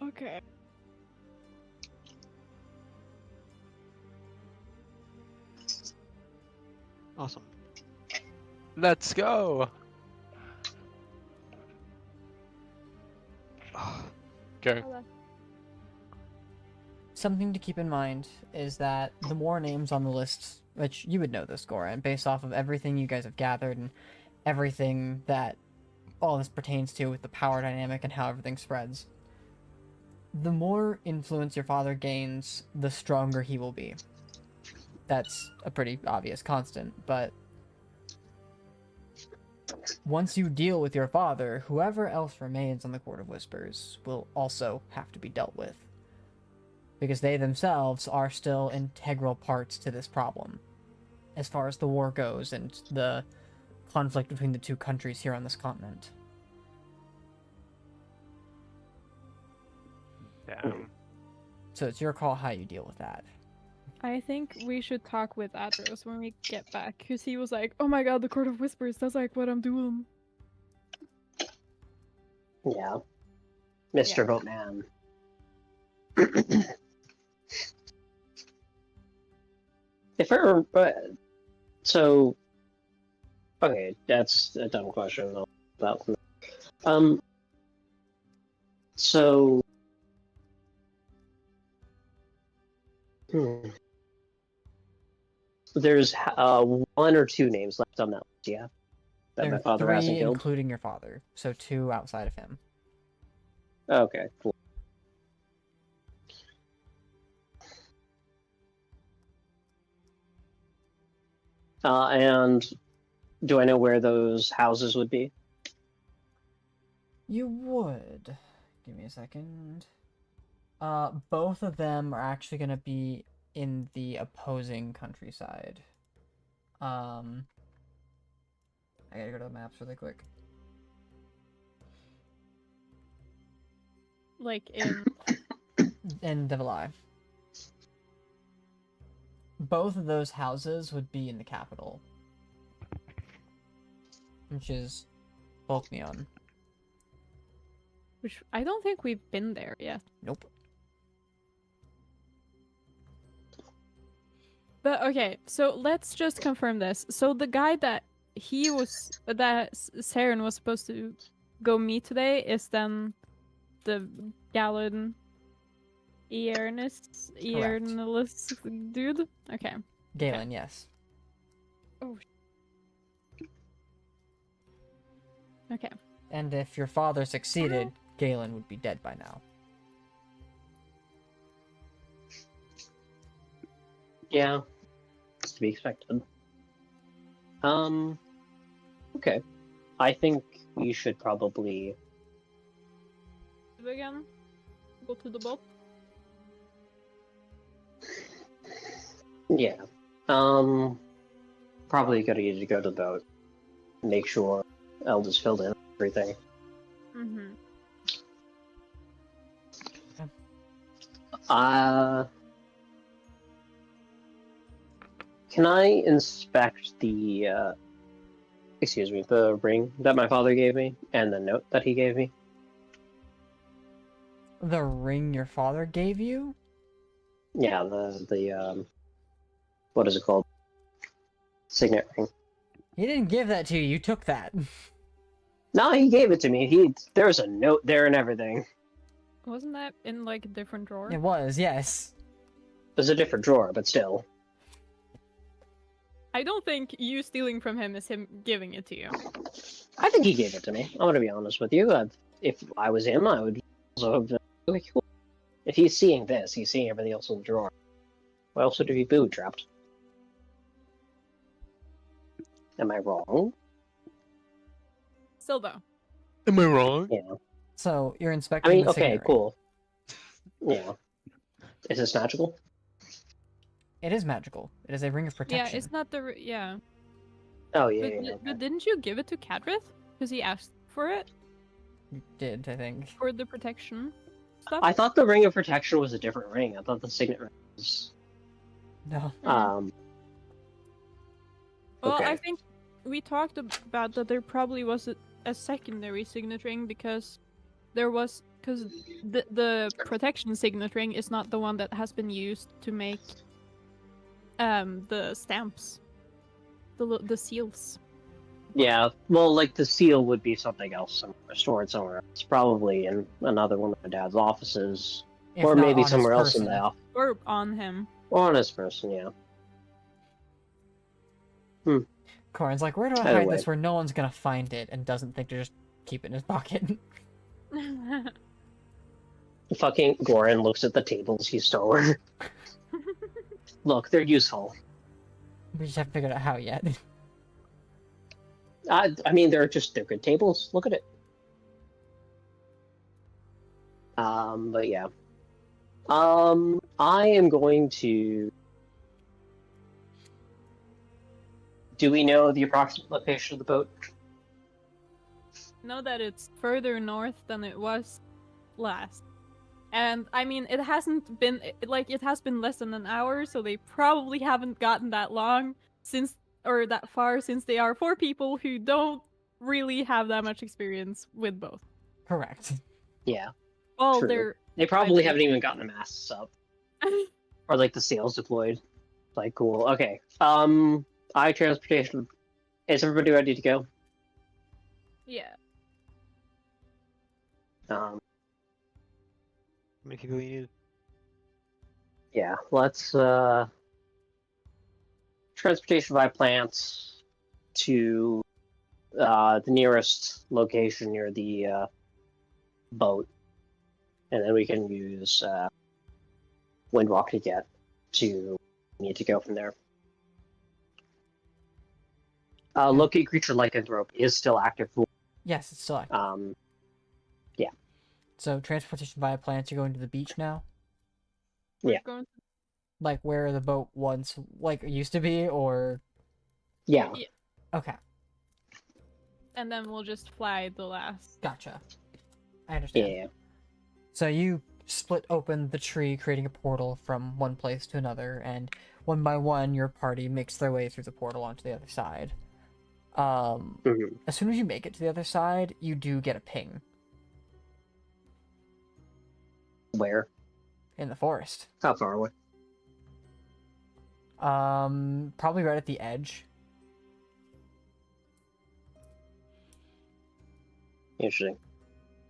Okay. Awesome. Let's go. Okay. Something to keep in mind is that the more names on the list, which you would know this, Goran, based off of everything you guys have gathered and everything that all this pertains to with the power dynamic and how everything spreads, the more influence your father gains, the stronger he will be. That's a pretty obvious constant, but once you deal with your father, whoever else remains on the Court of Whispers will also have to be dealt with, because they themselves are still integral parts to this problem, as far as the war goes and the conflict between the 2 countries here on this continent. Damn. So it's your call how you deal with that. I think we should talk with Adros when we get back, because he was like, oh my god, the Court of Whispers, that's like what I'm doing. Yeah. Mr. Yeah. Boatman. If I remember, so, okay, that's a dumb question about. So, there's 1 or 2 names left on that list, yeah, that There my are father 3, hasn't killed. including your father, so 2 outside of him. Okay, cool. And do I know where those houses would be? You would. Give me a second. Both of them are actually going to be in the opposing countryside. I gotta go to the maps really quick. Like in. In Devilai. Both of those houses would be in the capital, which is Volkneon. Which I don't think we've been there yet. Nope. But okay, so let's just confirm this. So the guy that Saren was supposed to go meet today is then the Galen Earnest dude? Okay. Galen, yes. Okay. And if your father succeeded, Galen would be dead by now. Yeah, it's to be expected. Okay. I think we should probably... Again, go to the boat. Yeah. Probably gonna need to go to the boat. Make sure Elda's filled in everything. Mm-hmm. Can I inspect the ring that my father gave me and the note that he gave me? The ring your father gave you? Yeah, the what is it called? Signet ring. He didn't give that to you. You took that. No, he gave it to me. There's a note there and everything. Wasn't that in like a different drawer? It was, yes. There's a different drawer, but still. I don't think you stealing from him is him giving it to you. I think he gave it to me. I'm gonna be honest with you. If I was him, I would also have been really cool. If he's seeing this, he's seeing everything else in the drawer. Why else would he be booby trapped? Am I wrong? Still though. Am I wrong? Yeah. So you're I inspecting mean, the okay, signet ring. cool. Yeah. Is this magical? It is magical. It is a ring of protection. Yeah, it's not the yeah. Oh yeah. But, Yeah, okay. but didn't you give it to Cadrith? Because he asked for it You did, I think. for the protection stuff. I thought the ring of protection was a different ring. I thought the signet ring was. No. Well, okay. I think we talked about that there probably was a secondary signet ring because the protection signet ring is not the one that has been used to make the stamps, the seals. Yeah, well, like the seal would be something else, stored somewhere else. Probably in another one of my dad's offices, If or not maybe on his somewhere else in person. the office. Or on him. Or on his person, yeah. Corin's like, where do I Either hide way. this where no one's gonna find it and doesn't think to just keep it in his pocket? Fucking Goran looks at the tables he stole. Look, they're useful. We just haven't figured out how yet. I mean, they're good tables. Look at it. But yeah. I am going to. Do we know the approximate location of the boat? Know that it's further north than it was last. And I mean, it hasn't been it has been less than an hour, so they probably haven't gotten that long that far since they are 4 people who don't really have that much experience with both. Correct. Yeah. Well, True. They probably I- haven't even gotten the masts up. Or like the sails deployed. Like, cool. Okay. Eye transportation. Is everybody ready to go? yeah. How many people you need? Yeah, let's transportation by plants to the nearest location near the boat, and then we can use Windwalk to get to need to go from there. Locate creature lycanthrope is still active. Yes, it's still active. Yeah. So transportation via plants, you're going to the beach now? We're Yeah. going Like where the boat once used to be, or Yeah. okay. and then we'll just fly the last. Gotcha. I understand. Yeah. So you split open the tree, creating a portal from one place to another, and one by one, your party makes their way through the portal onto the other side. Mhm. As soon as you make it to the other side, you do get a ping Where? in the forest. How far away? Probably right at the edge. Interesting.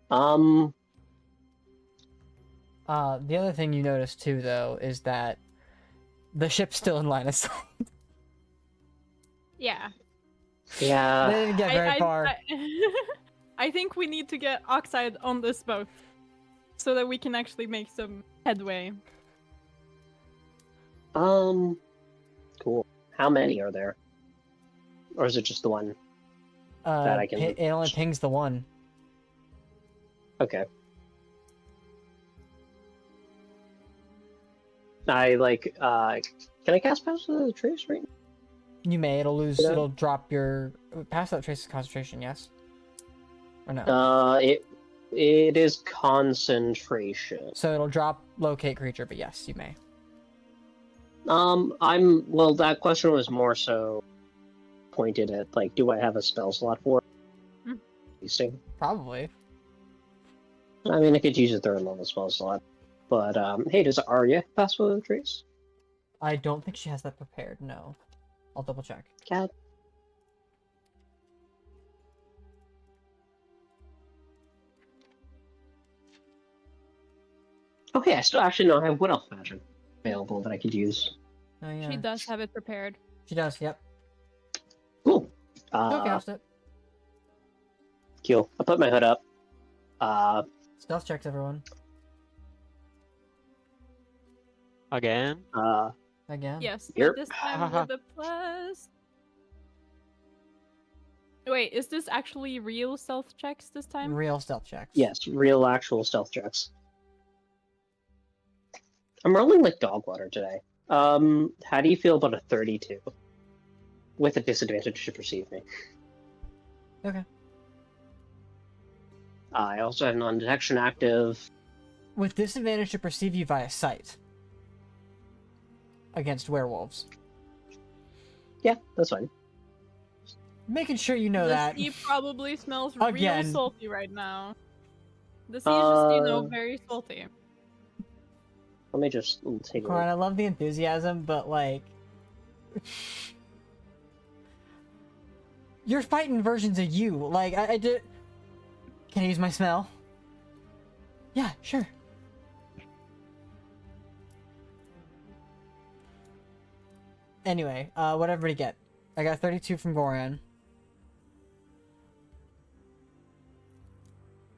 The other thing you notice too, though, is that the ship's still in line of sight. Yeah. Yeah. They didn't get very far. I think we need to get Oxide on this boat so that we can actually make some headway. Cool. How many are there? Or is it just the one? that I can- It only pings the one. Okay. I can I cast Pass Without a Trace right now? You may. It'll lose. Yeah. It'll drop your pass that traces concentration. Yes. Or no? It is concentration. So it'll drop locate creature, but yes, you may. Well, that question was more so pointed at, like, do I have a spell slot for Hmm. it? Probably. I mean, I could use a third level spell slot. But, hey, does Arya pass Without a Trace? I don't think she has that prepared. No. I'll double check. Cat. Oh, hey, I still actually know I have Wood Elf Magic available that I could use. Oh yeah. She does have it prepared. She does. Yep. Cool. Go cast it. Cool. I'll put my hood up. Stealth checks, everyone. Again? Again. Yes, Yep. but this time with a plus. Wait, is this actually real stealth checks this time? Real stealth checks. Yes, real actual stealth checks. I'm rolling like dog water today. How do you feel about a 32? With a disadvantage to perceive me. Okay. I also have non-detection active. With disadvantage to perceive you via sight. Against werewolves. Yeah, that's fine. Making sure you know the that. sea probably smells Again. real salty right now. The sea is just, you know, Uh, very salty. Let me just take a Corin, look. I love the enthusiasm, but like... You're fighting versions of you. Like, I did... Can I use my smell? Yeah, sure. Anyway, what did everybody get? I got 32 from Goran.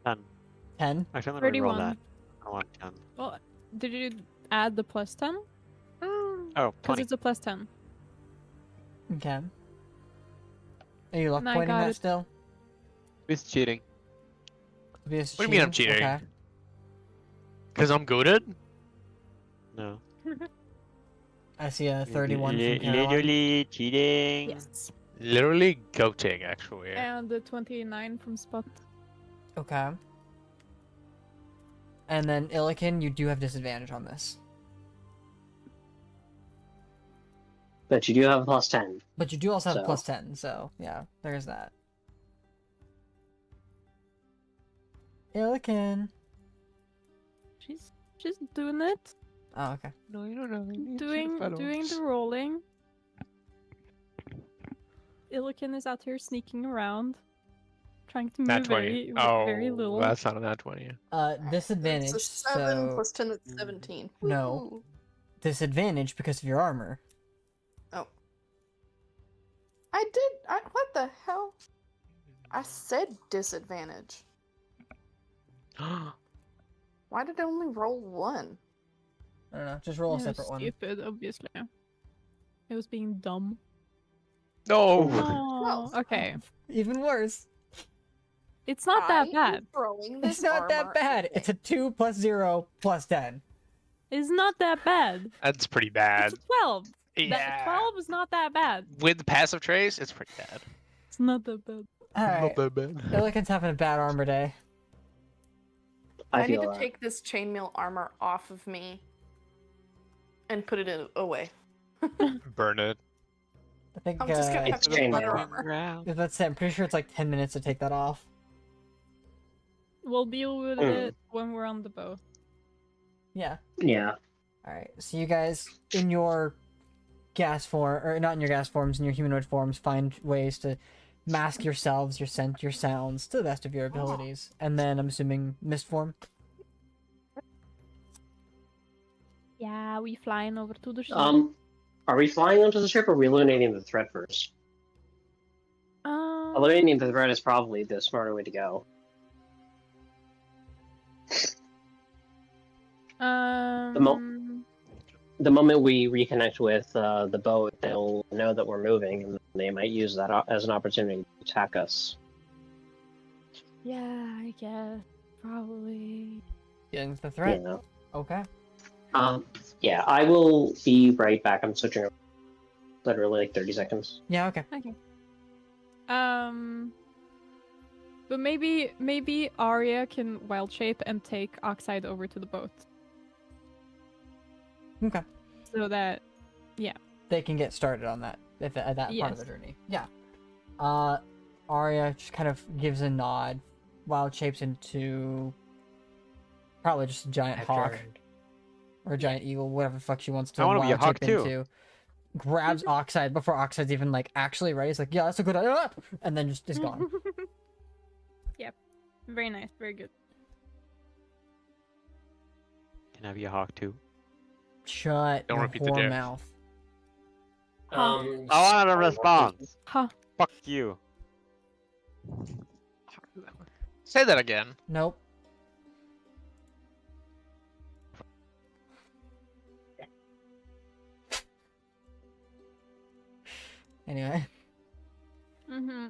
10. 10? Actually, let me roll 31. that. I want 10. Well, did you add the plus 10? Oh, Because 20. it's a plus 10. Okay. Are you luck And I pointing got that it. still? Who's cheating? What do you mean I'm cheating? Okay. Because I'm goaded? No. I see a 31 from Caroline. Literally cheating. Yes. Literally goating, actually. And the 29 from Spot. Okay. And then Illiken, you do have disadvantage on this. But you do have a plus 10. But you do also have So- plus 10, so yeah, there's that. Illiken. She's doing it. Oh, okay. No, you don't know. Doing the rolling. Illiken is out here sneaking around. Trying to Nat move 20. very Oh, little. that's not a nat 20. Disadvantage, It's a 7 so... plus 10 is 17. No. Woo. Disadvantage because of your armor. Oh. What the hell? I said disadvantage. Why did I only roll 1? I don't know, just roll a It was separate one. stupid, obviously. It was being dumb. No! Oh, okay. Even worse. It's not that I bad. am throwing It's this not that armor bad. away. It's a 2 plus 0 plus 10. It's not that bad. That's pretty bad. It's a 12. That Yeah. 12 is not that bad. With the passive trace, it's pretty bad. It's not that bad. Alright. that bad. Illiken's having a bad armor day. I need feel to that. take this chainmail armor off of me and put it away. Burn it. I think, I'm just gonna have It's to get better chainmail. armor. that's it. I'm pretty sure it's like 10 minutes to take that off. We'll deal with it when we're on the boat. Yeah. Yeah. Alright, so you guys, in your gas form, or not in your gas forms, in your humanoid forms, find ways to mask yourselves, your scent, your sounds, to the best of your abilities. And then, I'm assuming, mist form? Yeah, we flying over to the ship. Are we flying onto the ship or are we eliminating the threat first? Eliminating the threat is probably the smarter way to go. The moment we reconnect with the boat, they'll know that we're moving, and they might use that as an opportunity to attack us. Yeah, I guess. Probably. Getting the You threat? know? Okay. Yeah, I will be right back. I'm switching over. Literally like 30 seconds. Yeah, okay. Okay. But maybe Arya can wild shape and take Oxide over to the boat. Okay. So that, They can get started on that at that part of Yes. the journey. Yeah. Arya just kind of gives a nod, wild shapes into probably just a giant hawk or a giant eagle, whatever the fuck she wants to I wanna be a wild hawk shape too. into. Grabs Oxide before Oxide's even like actually ready. He's like, yeah, that's a good idea, and then just is gone. Yep. Very nice. Very good. Can I be a hawk too? Shut Don't your repeat the whore dare. mouth. Um, I wanted a response. Huh. Fuck you. Say that again. Nope. Anyway. Mm-hmm.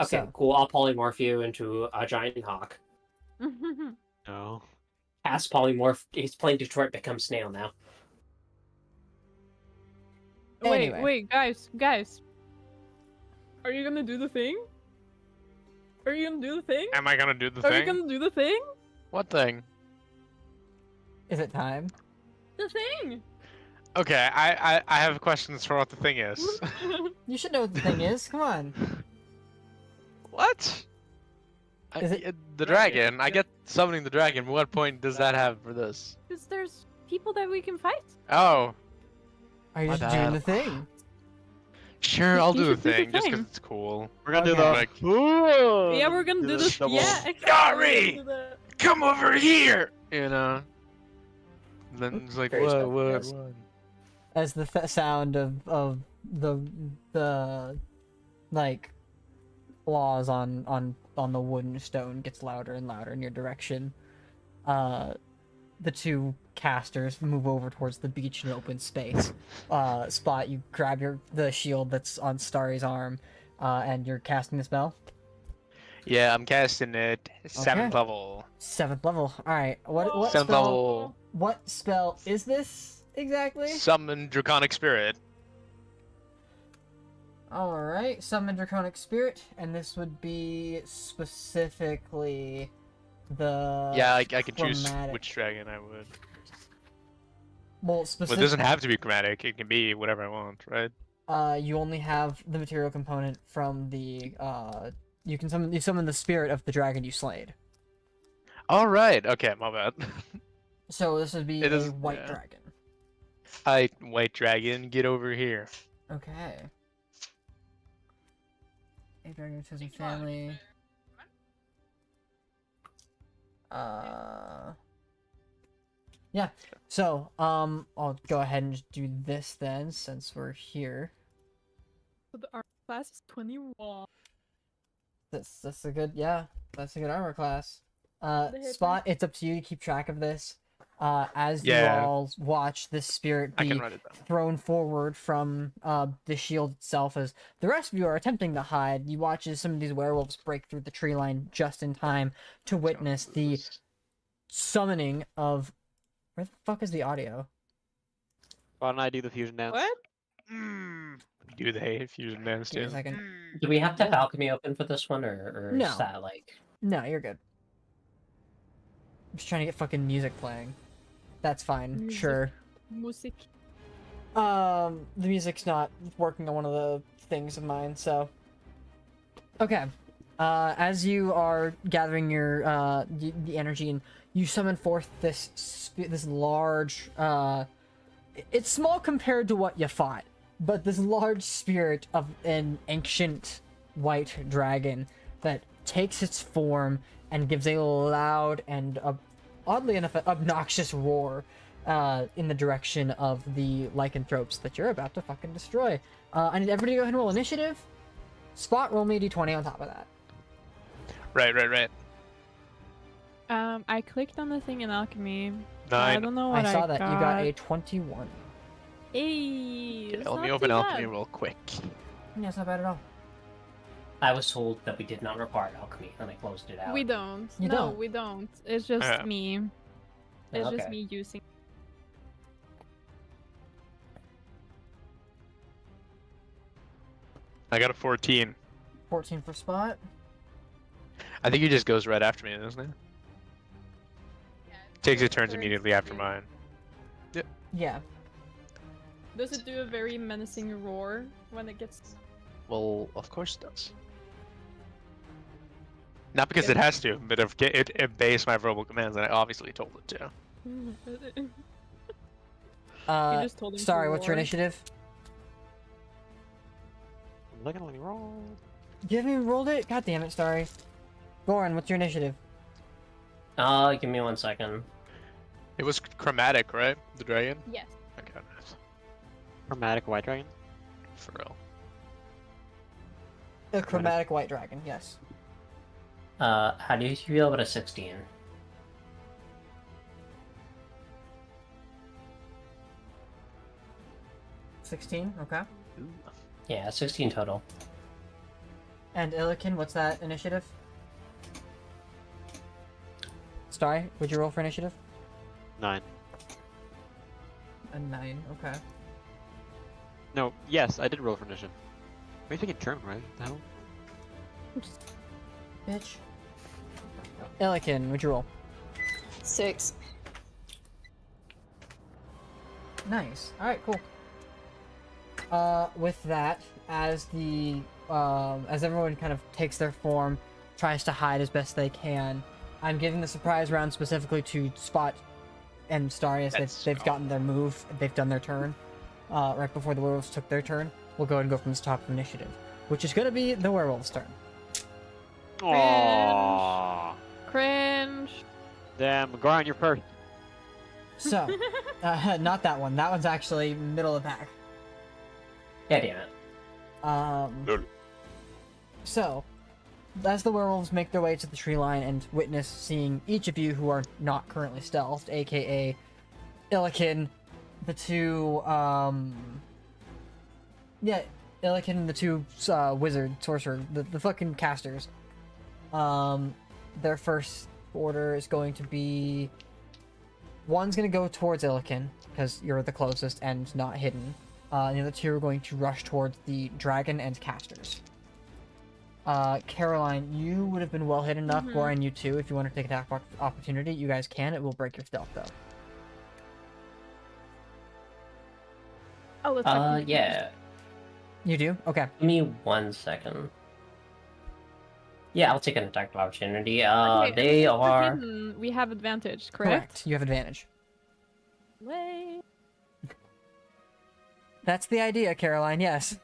Okay, So. cool. I'll polymorph you into a giant hawk. No. Cast polymorph. He's playing Detroit Become Snail now. Anyway. Wait, guys. Are you gonna do the thing? Are you gonna do the thing? Am I gonna do the Are you thing? gonna do the thing? What thing? Is it time? The thing! Okay, I have questions for what the thing is. You should know what the thing is. Come on. What? Is it- The dragon? I get summoning the dragon, but what point does that have for this? Because there's people that we can fight. Oh, Are you My just doing bad. the thing? sure, I'll You do the should do the thing, just thing. because it's cool. We're gonna do Okay. the. Like, Yeah, we're gonna do this. double- Yeah, exactly. Gary! We're gonna do that. Come over here! You know? And then it's like, Very what, special, what, yes. what? As the sound of the like claws on the wooden stone gets louder and louder in your direction, the two casters move over towards the beach and open space. Spot, you grab the shield that's on Starry's arm, and you're casting the spell. Yeah, I'm casting it 7th Okay. level. 7th level. All right. What 7th spell? level. What spell is this exactly? Summon Draconic Spirit. All right. Summon Draconic Spirit, and this would be specifically the. Yeah, I can choose chromatic. which dragon I would. Well, But it specific. doesn't have to be chromatic, it can be whatever I want, right? You only have the material component from the. You summon the spirit of the dragon you slayed. Alright, okay, my bad. So this would be It a is- white yeah. dragon. Hi, white dragon, get over here. Okay. A dragon chosen family. Yeah. So, I'll go ahead and just do this then, since we're here. So the armor class is 21. That's a good, yeah, that's a good armor class. hit Spot, it's up to you to keep track of this. As you Yeah. all watch this spirit I be can write it down. thrown forward from the shield itself, as the rest of you are attempting to hide. You watch as some of these werewolves break through the tree line just in time to witness the summoning of. Where the fuck is the audio? Why don't I do the fusion dance? What? Do they fusion dance Give me too? a second. Do we have to have alchemy open for this one, or No. is that like? No, you're good. I'm just trying to get fucking music playing. That's fine. Music. Sure. Music. The music's not working on one of the things of mine, so. Okay. As you are gathering your the energy, and you summon forth this large it's small compared to what you fought, but this large spirit of an ancient white dragon that takes its form and gives a loud and oddly enough obnoxious roar in the direction of the lycanthropes that you're about to fucking destroy. I need everybody to go ahead and roll initiative. Spot, roll me a d20 on top of that. Right. I clicked on the thing in alchemy. I 9. don't know what I I saw that. got. You got a 21. Hey, Okay, it's let me not open too alchemy bad. real quick. Yeah, it's not bad at all. I was told that we did not require alchemy, and I closed it out. We don't. You no, don't. we don't. It's just Yeah. me. It's just Okay. me using. I got a 14. 14 for Spot. I think he just goes right after me, doesn't he? Takes his turns Turns immediately after to- mine. Yeah. Does it do a very menacing roar when it gets? Well, of course it does. Not because Good. it has to, but if it obeys my verbal commands, and I obviously told it to. You Uh, just told him. to sorry, what's your roar. initiative? I'm looking, let me roll. You haven't even rolled it? God damn it, Starry. Goran, what's your initiative? Give me 1 second. It was chromatic, right? The dragon? Yes. Okay, nice. Chromatic white dragon. For real. A chromatic white dragon, yes. How do you feel about a 16? $16, okay. Ooh. Yeah, 16 total. And Illikin, what's that initiative? Starry, would you roll for initiative? 9. A 9, okay. No, yes, I did roll for initiative. Are you thinking German, right? The hell? Bitch. Illikin, would you roll? 6. Nice. Alright, cool. With that, as the, as everyone kind of takes their form, tries to hide as best they can, I'm giving the surprise round specifically to Spot and Starry as they've gotten their move, they've done their turn, right before the werewolves took their turn. We'll go ahead and go from the top of initiative, which is gonna be the werewolves' turn. Aww. Cringe. Damn, Goran, you're first. So, not that one. That one's actually middle of the pack. Yeah, damn it. Lol. So, as the werewolves make their way to the tree line and witness seeing each of you who are not currently stealthed, aka Illikin, the two, yeah, Illikin and the two wizard, sorcerer, the fucking casters, their first order is going to be, one's going to go towards Illikin, because you're the closest and not hidden. And the other two are going to rush towards the dragon and casters. Caroline, you would have been well hit enough. Goran, you too. If you want to take attack opportunity, you guys can. It will break your stealth, though. I'll attack you Yeah. You do? Okay. Give me 1 second. Yeah, I'll take an attack of opportunity. Okay, and They since we're are. hidden, we have advantage, correct? You have advantage. Way. That's the idea, Caroline. Yes.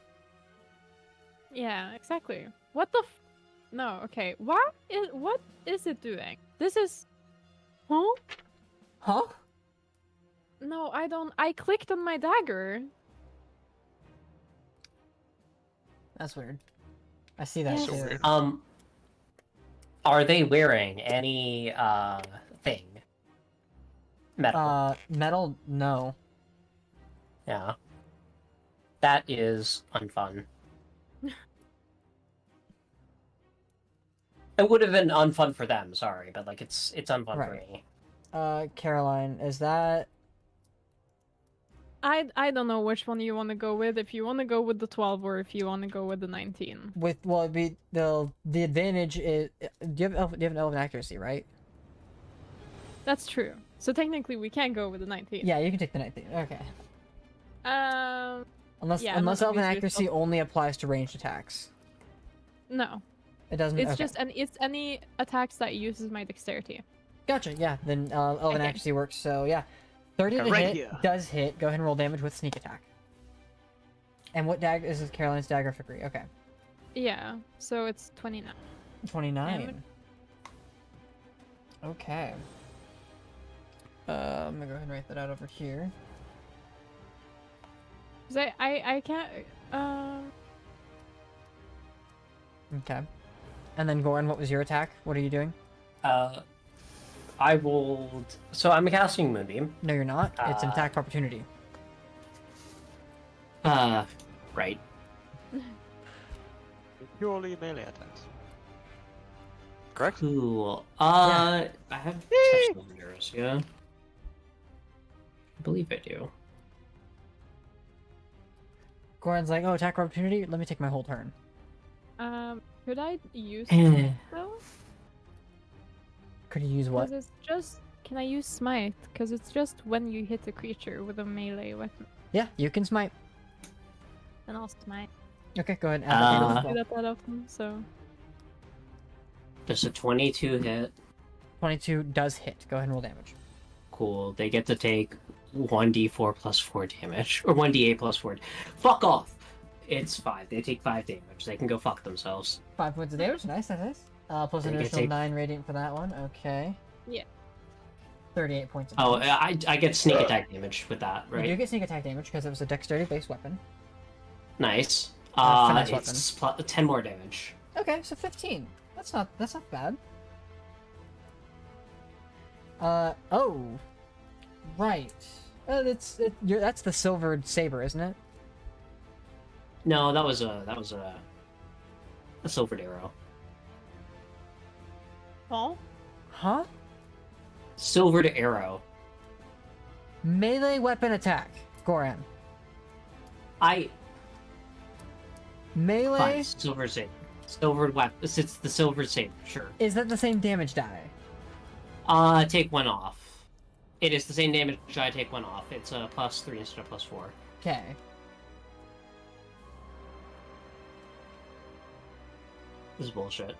Yeah, exactly. What the? No. Okay. What is it doing? This is. Huh? Huh? No, I don't. I clicked on my dagger. That's weird. I see that Yes. too. So weird. Are they wearing any thing? Metal. Metal? No. Yeah. That is unfun. It would have been unfun for them, sorry, but like it's unfun for Right. me. Caroline, is that... I don't know which one you want to go with. If you want to go with the 12 or if you want to go with the 19. With, well, it'd be the advantage is... Do you have an elven accuracy, right? That's true. So technically we can go with the 19. Yeah, you can take the 19. Okay. Unless Yeah, unless not elven obviously accuracy only applies to ranged attacks. No. It doesn't. It's okay. just it's any attacks that uses my dexterity. Gotcha. Yeah. Then elven Okay. accuracy works. So yeah, 30 to Right hit here. does hit. Go ahead and roll damage with sneak attack. And what dagger is this? Caroline's dagger of trickery. Okay. Yeah. So it's 29. 29. Damage. Okay. I'm gonna go ahead and write that out over here. 'Cause I can't. Okay. And then Goran, what was your attack? What are you doing? I rolled. So I'm casting Moonbeam. No, you're not. It's an attack of opportunity. Right. Purely melee attacks. Correct? Cool. Yeah. I have touch numbers, yeah. I believe I do. Goran's like, oh, attack opportunity? Let me take my whole turn. Could I use Eh. though? Could you use what? Because it's just. Can I use smite? Because it's just when you hit a creature with a melee weapon. Yeah, you can smite. And I'll smite. Okay, go ahead and I add that don't as do well. that often, so. Does a 22 hit? 22 does hit. Go ahead and roll damage. Cool. They get to take 1d4 plus 4 damage. Or 1d8 plus 4. Fuck off! It's 5. They take 5 damage. They can go fuck themselves. 5 points of damage. Nice, nice, nice. Plus an They get additional take- 9 radiant for that one. Okay. Yeah. 38 points of Oh, damage. I get sneak attack damage with that, You do right? get sneak attack damage because it was a dexterity-based weapon. Nice. Finesse It's 10 more damage. Okay, so 15. That's not bad. Oh, right. That's the silvered saber, isn't it? No, that was a silvered arrow. Oh? Huh? Silvered arrow. Melee weapon attack, Goran. Melee. Fine, silver saber. Silvered weapon. It's the silver saber, sure. Is that the same damage die? Take 1 off. It is the same damage I take 1 off. It's a +3 instead of +4. Okay. This is bullshit.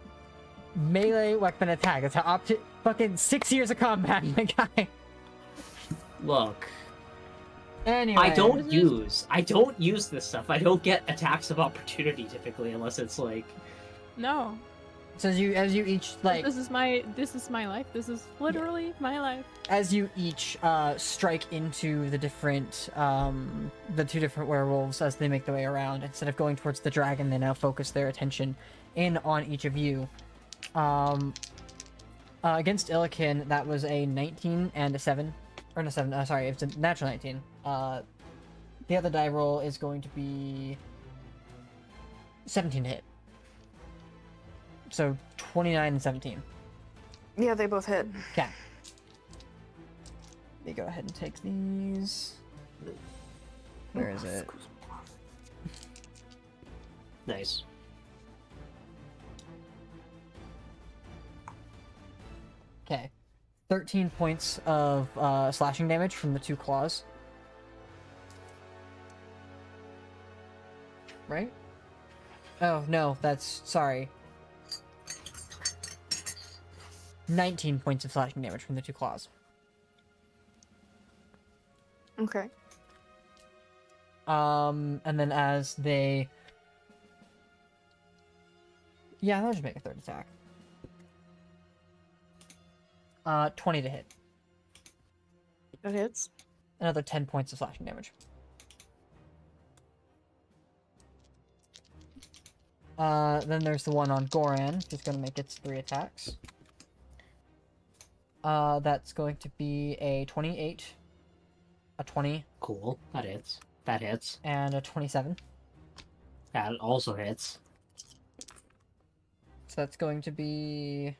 Melee weapon attack. That's how fucking 6 years of combat, my guy. Look, Anyway. I don't use this stuff. I don't get attacks of opportunity typically unless it's like No. So as you each like This is my life. This is literally my life. as you each strike into the two different werewolves as they make their way around, instead of going towards the dragon, they now focus their attention in on each of you. Against Illikin, that was a 19 and a 7. Or no, 7, sorry, it's a natural 19. The other die roll is going to be 17 to hit. So 29 and 17. Yeah, they both hit. Okay. Let me go ahead and take these. Where is it? nice. Okay. 13 points of slashing damage from the 2 claws. Right? Oh, no, that's... Sorry. 19 points of slashing damage from the 2 claws. Okay. And then as they... Yeah, that'll just make a third attack. 20 to hit. That hits. Another 10 points of slashing damage. Then there's the one on Goran, who's going to make its 3 attacks. That's going to be a 28, a 20, Cool. That hits. That hits. and a 27. That also hits. So that's going to be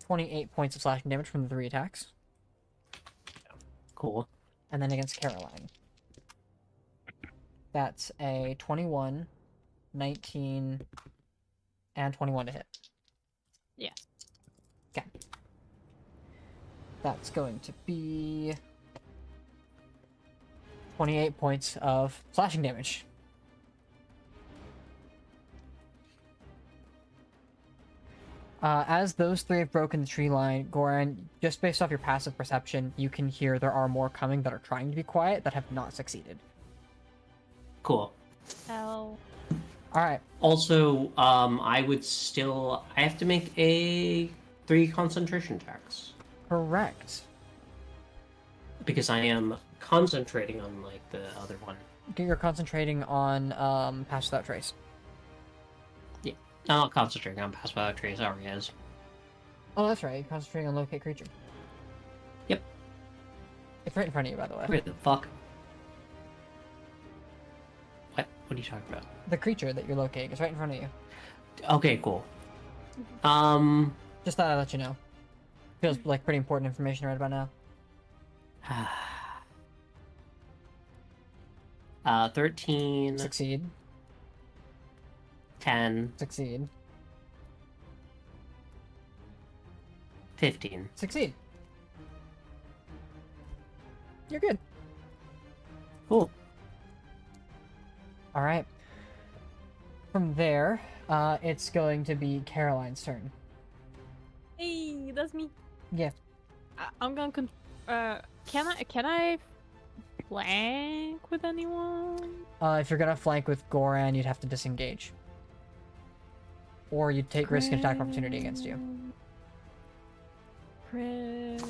28 points of slashing damage from the 3 attacks. Cool. And then against Caroline, that's a 21, 19, and 21 to hit. Yeah. Okay. That's going to be 28 points of slashing damage. As those 3 have broken the tree line, Goran, just based off your passive perception, you can hear there are more coming that are trying to be quiet that have not succeeded. Cool. Hell. Alright, Also, I have to make a 3 concentration checks correct. because I am concentrating on like the other one. You're concentrating on Pass Without Trace. I'm not concentrating on Pass Without Trace. Already is. Oh, that's right, you're concentrating on Locate Creature. Yep. It's right in front of you, by the way. Wait, the fuck? What? What are you talking about? The creature that you're locating is right in front of you. Okay, cool. Just thought I'd let you know. Feels like pretty important information right about now. 13, Succeed. 10, Succeed. 15. Succeed. You're good. Cool. All right. From there, it's going to be Caroline's turn. Hey, that's me. Yeah. I'm gonna can I flank with anyone? If you're gonna flank with Goran, you'd have to disengage. Or you'd take risk and attack opportunity against you. Crit.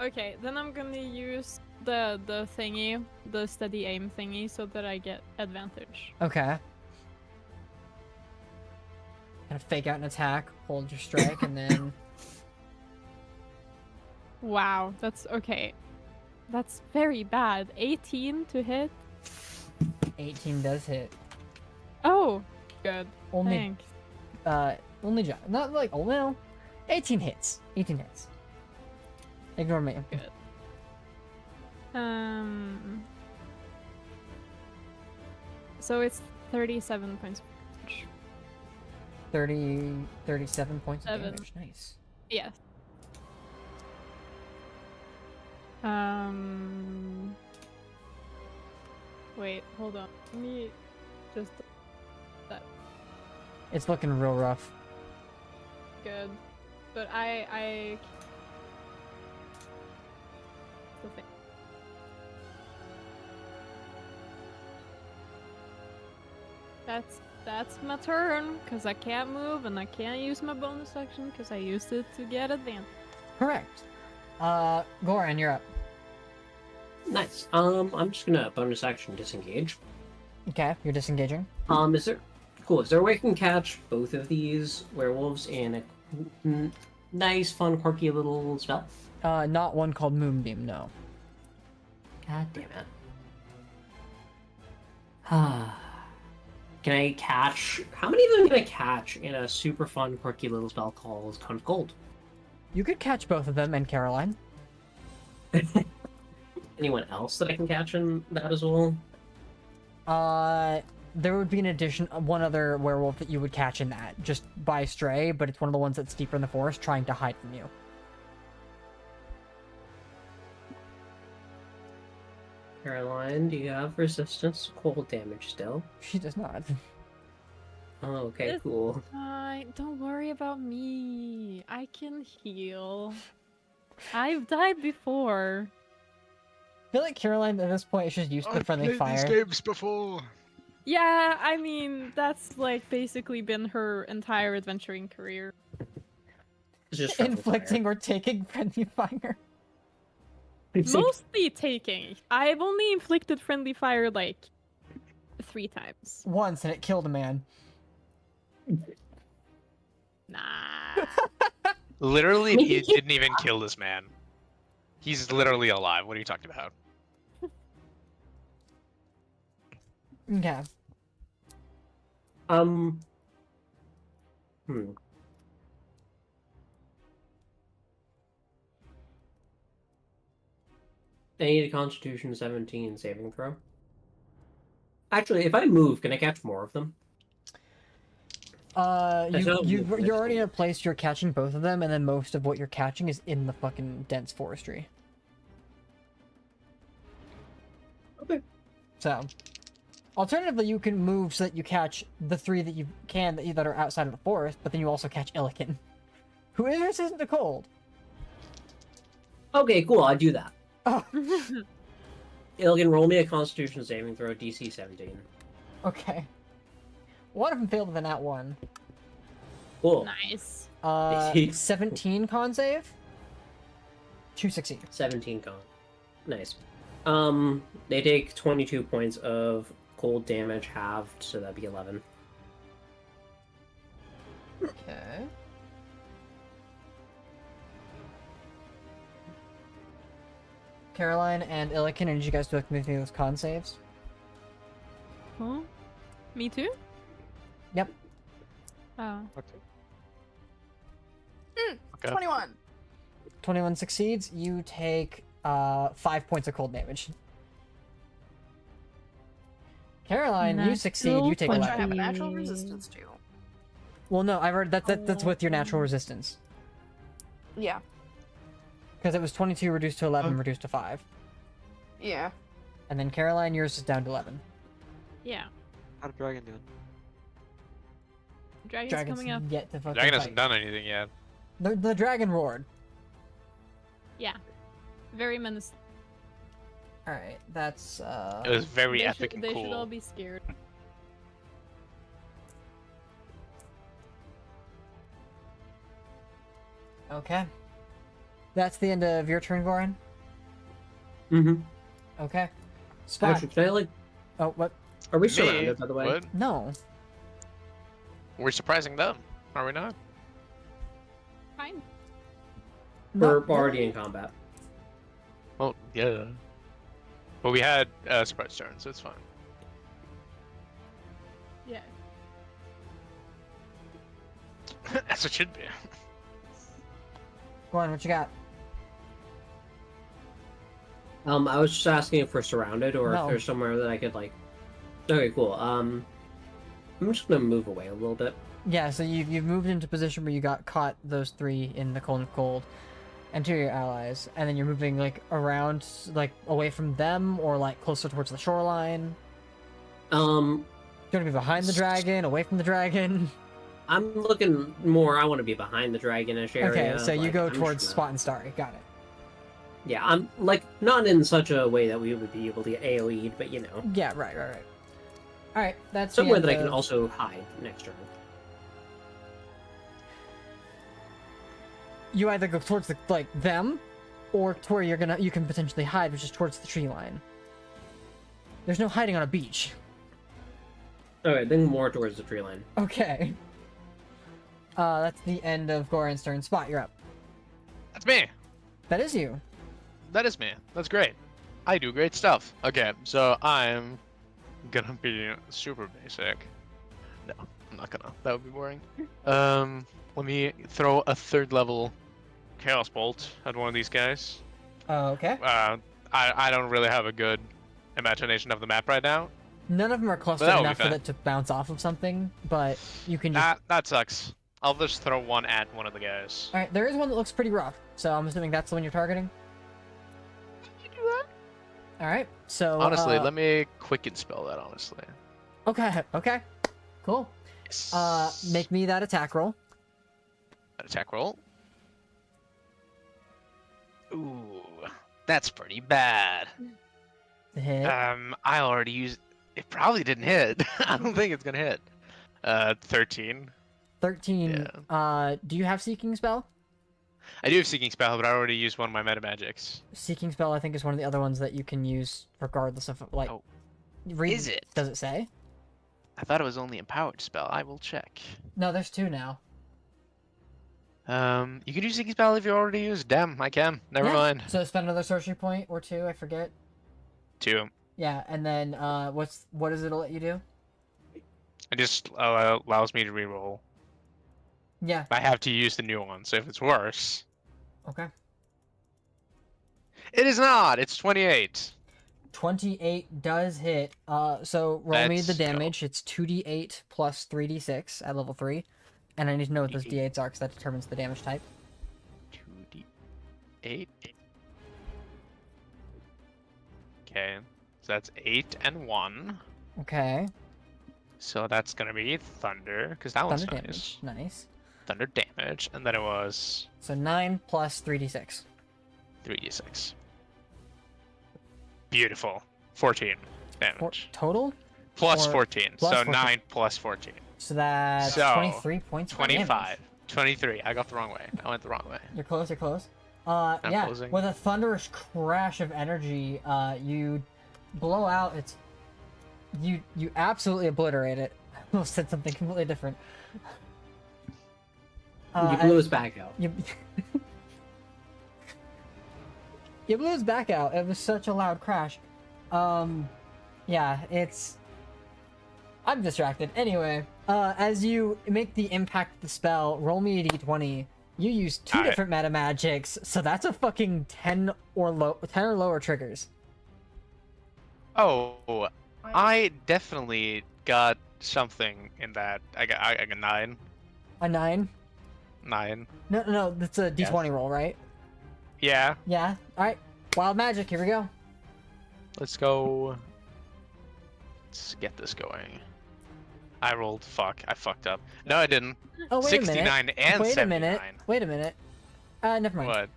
Okay, then I'm gonna use the thingy, the steady aim thingy, so that I get advantage. Okay. Kind of fake out an attack, hold your strike, and then... Wow, that's okay. That's very bad. 18 to hit. 18 does hit. Oh, good. Only, Thanks. only job. Not like, oh well. 18 hits. 18 hits. Ignore me. Good. So it's 37 points of damage. 37 points of Seven. damage. Nice. Yes. Wait, hold on. Let me just that It's looking real rough. good. But I the thing. That's my turn, because I can't move and I can't use my bonus action because I used it to get advantage. Correct. Goran, you're up. Nice. I'm just gonna bonus action disengage. Okay, you're disengaging. Is there a way I can catch both of these werewolves in a nice, fun, quirky little spell? Not one called Moonbeam, no. God damn it. Can I catch... How many of them can I catch in a super fun, quirky little spell called Cone of Cold? You could catch both of them and Caroline. Anyone else that I can catch in that as well? There would be one other werewolf that you would catch in that, just by stray, but it's one of the ones that's deeper in the forest trying to hide from you. Caroline, do you have resistance to cold damage still? She does not. Oh, okay, It's cool. fine. Don't worry about me. I can heal. I've died before. I feel like Caroline at this point is just used to the friendly fire. these games before. Yeah, I mean, that's like basically been her entire adventuring career. It's just friendly Inflicting fire. or taking friendly fire. It's like- Mostly taking. I've only inflicted friendly fire like 3 times. Once, and it killed a man. Nah. Literally, he didn't even kill this man. He's literally alive. What are you talking about? Okay. I need a Constitution 17 saving throw. Actually, if I move, can I catch more of them? You're already in a place you're catching both of them, and then most of what you're catching is in the fucking dense forestry. Okay. So, alternatively, you can move so that you catch the 3 that you can that are outside of the forest, but then you also catch Illikin, who is resistant to cold. Okay, cool, I'll do that. Oh, Illigan, roll me a Constitution saving throw, DC 17. okay. One of them failed with a nat 1. Cool. Nice. 17 con save. 2 succeed. 17 con. Nice. They take 22 points of cold damage halved, so that'd be 11. Okay. Caroline and Illikin, I need you guys to make me those con saves. Huh? Me too? Yep. Oh. Okay. Okay. 21. 21 succeeds. You take 5 points of cold damage. Caroline, you succeed. You take Which 11. I have a natural resistance to. Well, no, I've heard that's with your natural resistance. Yeah. Because it was 22 reduced to 11, reduced to 5. Yeah. And then Caroline, yours is down to 11. Yeah. How'd Dragon do? Dragon's coming up. Yet to fucking Dragon fight. hasn't done anything yet. The dragon roared. Yeah. Very menacing. Alright, that's It was very They epic should, and they cool. should all be scared. okay. That's the end of your turn, Goran? Mm-hmm. Okay. Spot. Actually, can I, like... Oh, what? Are we Me? surrounded, by the way? What? No. We're surprising them, are we not? Fine. We're No. already in combat. Well, yeah. But we had surprise turn, so it's fine. Yeah. As it should be. Goran, what you got? I was just asking if we're surrounded or No. if there's somewhere that I could, like... Okay, cool. I'm just gonna move away a little bit. Yeah, so you've moved into a position where you got caught those 3 in the cold, and 2 of your allies, and then you're moving like around, like away from them, or like closer towards the shoreline. Um, Do you want to be behind the dragon, away from the dragon? I'm looking more... I want to be behind the dragonish area. Okay, so you like, go I'm towards just Spot and Starry. Got it. Yeah, I'm, like, not in such a way that we would be able to get AoE'd, but, you know. Yeah, right. All right, that's the Somewhere end that I can of- also hide next turn. You either go towards the them, or to where you can potentially hide, which is towards the tree line. There's no hiding on a beach. Okay, then more towards the tree line. Okay. That's the end of Goran's turn. Spot, you're up. That's me. That is you. That is me. That's great. I do great stuff. Okay, so I'm gonna be super basic. No, I'm not gonna. That would be boring. Let me throw a 3rd level Chaos Bolt at one of these guys. Okay. I don't really have a good imagination of the map right now. None of them are clustered that would be enough for fine. it to bounce off of something, but you can just... That sucks. I'll just throw one at one of the guys. Alright, there is one that looks pretty rough, so I'm assuming that's the one you're targeting? You do that? Alright, so... Honestly, let me quicken spell that, honestly. Okay. Cool. Yes. Make me that attack roll. An attack roll. Ooh, that's pretty bad. Hit. I already used... It probably didn't hit. I don't think it's gonna hit. 13. 13. Do you have Seeking Spell? I do have Seeking Spell, but I already used one of my meta magics. Seeking Spell, I think, is one of the other ones that you can use regardless of, like... Oh. Read, Is it? Does it say? I thought it was only empowered spell. I will check. No, there's 2 now. You can use Seeking Spell if you already used. Damn, I can. Never Yeah. mind. So spend another sorcery point or 2, I forget. 2. Yeah, and then, what does it let you do? It just allows me to reroll. Yeah, I have to use the new one, so if it's worse... okay. It is not! It's 28! 28 does hit. So roll me the Let's go. damage. It's 2d8 plus 3d6 at level 3. And I need to know what those d8s are because that determines the damage type. 2d8. Okay, so that's 8 and 1. Okay. So that's gonna be Thunder, because that one's Thunder nice. damage. Nice. Thunder damage, and then it was So 9 plus 3d6. 3d6. Beautiful. 14 damage. Total? Plus or 14, plus so 14. 9 plus 14. So that's So, 23 points of damage. 25. 23. I got the wrong way. I went the wrong way. You're close, you're close. I'm Yeah, closing. with a thunderous crash of energy, you blow out its... You absolutely obliterate it. I almost said something completely different. You blew his back out. You... you blew his back out. It was such a loud crash. Yeah, it's... I'm distracted. Anyway, as you make the impact of the spell, roll me a d20 You use 2 Alright. different meta magics, so that's a fucking 10 or lower triggers. Oh, I definitely got something in that. I got 9. A 9? 9. No, that's a d20 roll, right? Yeah. Yeah. All right. Wild magic. Here we go. Let's go. Let's get this going. I rolled. Fuck. I fucked up. No, I didn't. Oh, wait 69 a minute. and Wait 79. Wait a minute. Never mind. What?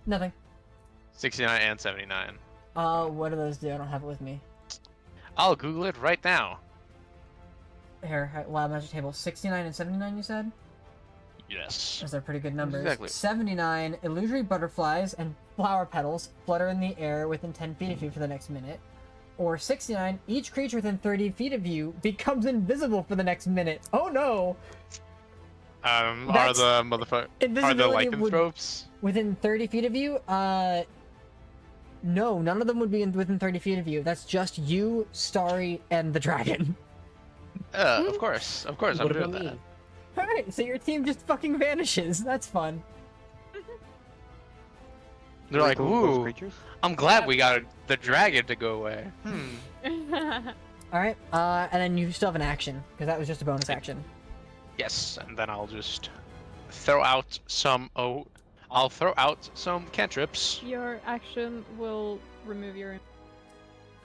Nothing. 69 and 79. What do those do? I don't have it with me. I'll Google it right now. Here, wild magic table. 69 and 79, you said? Yes. Those are pretty good numbers. Exactly. 79, illusory butterflies and flower petals flutter in the air within 10 feet of you for the next minute. Or 69, each creature within 30 feet of you becomes invisible for the next minute. Oh no! Are That's- the motherfucker? Are the Invisibility would- lycanthropes? Within 30 feet of you? No, none of them would be within 30 feet of you. That's just you, Starry, and the dragon. Of course. Of course, I'm What doing about that. me? Alright, so your team just fucking vanishes. That's fun. They're like, Both ooh, creatures? I'm glad we got the dragon to go away. Alright, and then you still have an action, because that was just a bonus action. Yes, and then I'll just throw out some. Oh, I'll throw out some cantrips. Your action will remove your.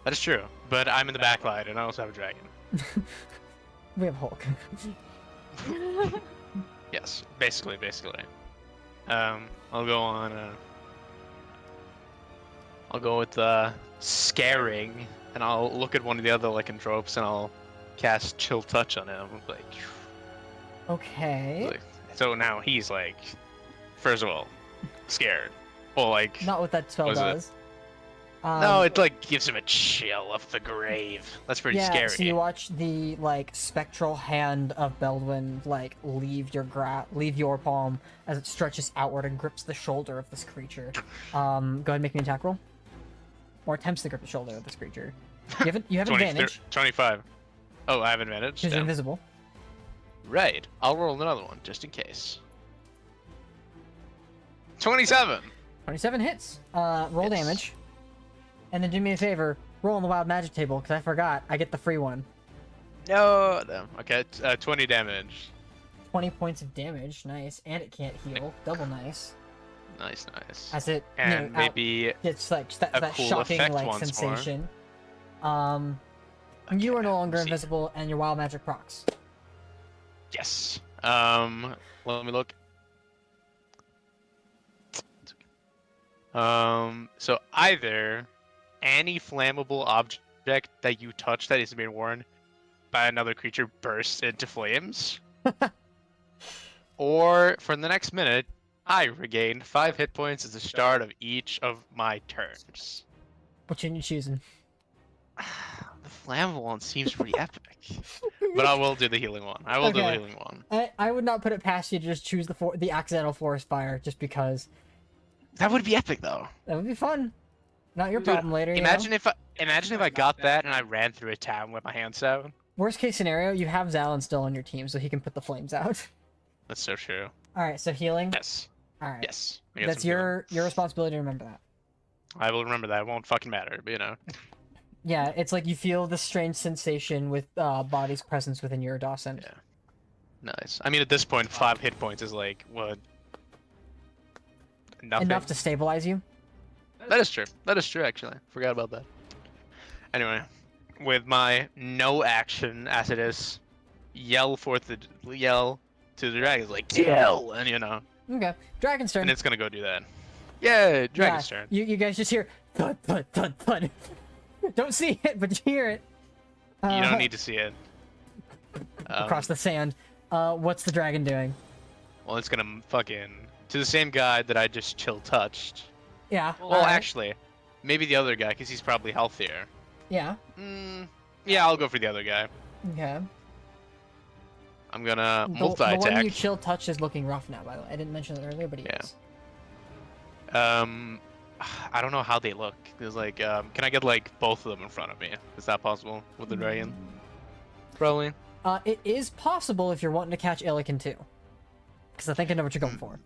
That is true, but I'm in the backline, and I also have a dragon. We have Hulk. Yes, basically. I'll go on. I'll go with scaring, and I'll look at one of the other lycanthropes, and I'll cast Chill Touch on him. Okay. So now he's like, first of all, scared. Well, like, Not what that spell Was it? does. no, it like gives him a chill of the grave. That's pretty yeah, scary. so you watch the like spectral hand of Beldwin like leave your palm as it stretches outward and grips the shoulder of this creature. Go ahead and make me an attack roll. Or attempts to grip the shoulder of this creature. You have 20, advantage 25. Oh, I have advantage. because you're Damn. invisible. Right. I'll roll another one just in case. 27. 27 hits. Roll Yes. damage. And then do me a favor, roll on the wild magic table, because I forgot. I get the free one. No. Okay. 20 damage. 20 points of damage. Nice. And it can't heal. Double nice. Nice. As it, And maybe it's like that a cool shocking effect like once more. sensation. You are no longer let's see. invisible, and your wild magic procs. yes. Let me look. So either any flammable object that you touch that is being worn by another creature bursts into flames, or for the next minute, I regain 5 hit points at the start of each of my turns. Which one you choosing? The flammable one seems pretty epic, but I will do the healing one. I will do the Okay. healing one. I would not put it past you to just choose the accidental forest fire, just because That would be epic, though. that would be fun. Not your Dude, problem later. you know? Imagine if I got that and I ran through a town with my hands out. Worst case scenario, you have Zalin still on your team, so he can put the flames out. That's so true. All right, so healing. Yes. All right. Yes. I got That's some healing. your responsibility to remember that. I will remember that. It won't fucking matter, but you know. Yeah, it's like you feel this strange sensation with body's presence within your Dawson. Yeah. Nice. I mean, at this point, 5 hit points is like, what? Nothing. Enough to stabilize you. That is true. That is true, actually. Forgot about that. Anyway, with my no action as it is, yell to the dragons, like, kill! And you know, Okay, Dragon's turn. and it's gonna go do that. Yeah, dragon's turn. You guys just hear thud thud thud thud. Don't see it, but you hear it. You don't need to see it. Across the sand. What's the dragon doing? Well, it's gonna fucking to the same guy that I just chill touched. Yeah. Well, alright. actually, maybe the other guy, because he's probably healthier. Yeah. Yeah, I'll go for the other guy. Okay. I'm gonna The one multi-attack. you chill touch is looking rough now, by the way. I didn't mention that earlier, but he Yeah. is. I don't know how they look. There's like, can I get like both of them in front of me? Is that possible with the dragon? Probably. It is possible if you're wanting to catch Illican too. Because I think I know what you're going for.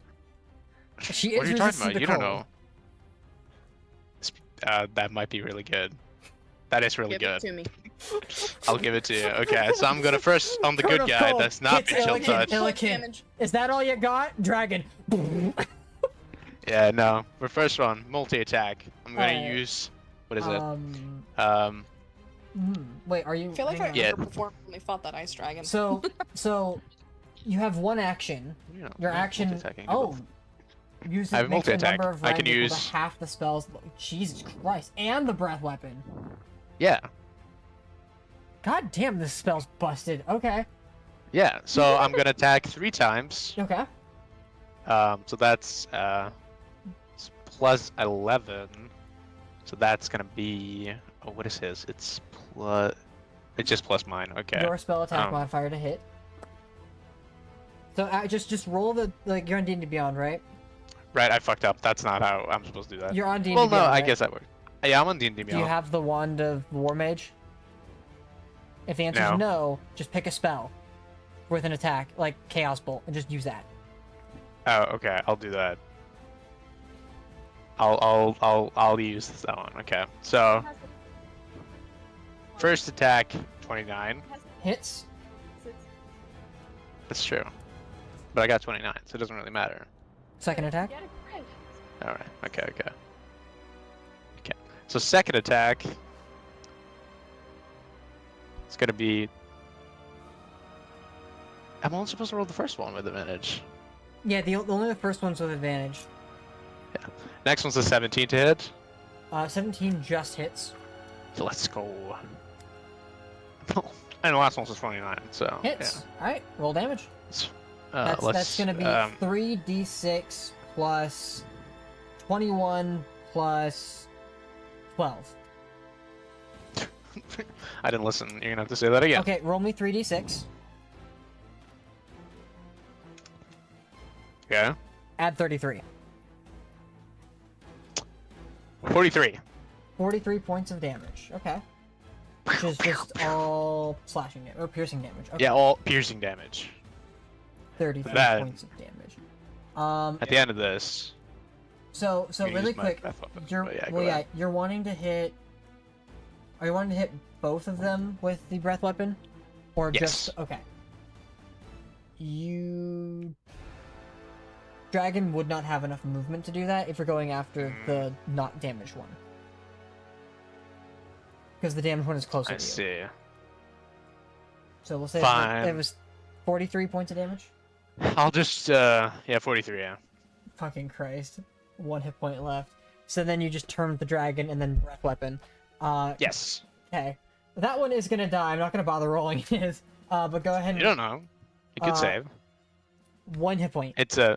She What is are you talking resistant about? to You don't cold. know. That might be really good. That is really Give it good. to me. I'll give it to you. Okay, so I'm gonna first on the Cone good of guy. cold That's not hits the chill Illiken. touch. Illiken. Damage. Is that all you got? Dragon. Yeah, no. For first one, multi-attack. I'm gonna Alright. use. What is it? Um, wait, are you? I feel like I hang on. Yeah. underperformed when they fought that ice dragon. So you have one action. You know, Your yeah, action. multi-attacking, do Oh, both. use I have it makes a multi-attack. number of I can rank equal to use- half the spells. Jesus Christ! And the breath weapon. Yeah, God damn, this spell's busted. Okay. yeah. So I'm gonna attack 3 times. Okay. So that's it's plus 11. So that's gonna be. Oh, what is his? It's plus. It's just plus mine. Okay. Your spell attack Um, modifier to hit. So just roll the you're on D&D Beyond, right? Right. I fucked up. That's not how I'm supposed to do that. You're on D&D Well, no. Beyond, I right? guess that worked. Yeah, I'm on D&D Do you Beyond. have the wand of War Mage? If the answer No. is no, just pick a spell with an attack, like Chaos Bolt, and just use that. Oh, okay. I'll do that. I'll use that one. Okay. So first attack, 29. Hits. That's true. But I got 29, so it doesn't really matter. Second attack. All right. Okay. Okay. Okay. So second attack. It's gonna be. I'm only supposed to roll the first one with advantage. Yeah, only the first one's with advantage. Next one's a 17 to hit. 17 just hits. So let's go. And the last one's a 29. So Hits. All right, roll damage. yeah. That's gonna be 3d6 plus 21 plus 12. I didn't listen. You're gonna have to say that again. Okay, roll me 3d6. Yeah. Add 33. 43. 43 points of damage. Okay. Which is just all slashing damage or piercing damage. Okay. Yeah, all piercing damage. 33 That- points of damage. At the end of this. So I'm gonna really use my quick, breath weapons, you're but yeah, go well, yeah, ahead. you're wanting to hit. Are you wanting to hit both of them with the breath weapon, or Yes. just okay? You dragon would not have enough movement to do that if you're going after the not damaged one, because the damaged one is closer I to you. see. So we'll say Fine. it was 43 points of damage. I'll just 43. Yeah. Fucking Christ. 1 hit point left. So then you just turn the dragon and then breath weapon. Yes. Okay. That one is gonna die. I'm not gonna bother rolling his. But go ahead and You don't know. You could save. 1 hit point. It's a.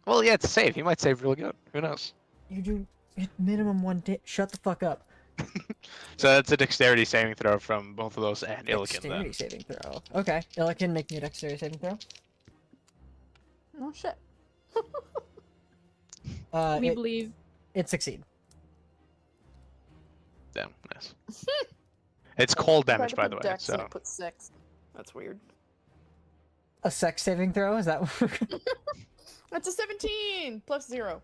Well, yeah, it's a save. He might save real good. Who knows? You do minimum 1 Shut the fuck up. So that's a dexterity saving throw from both of those and Illiken Dexterity then. saving throw. Okay. Illiken, make me a dexterity saving throw. Oh shit. We It, believe. it succeed. Damn, nice. It's cold Tried damage, to by put the way. dex and So it put 6. That's weird. A sex saving throw? Is that That's a 17 plus 0.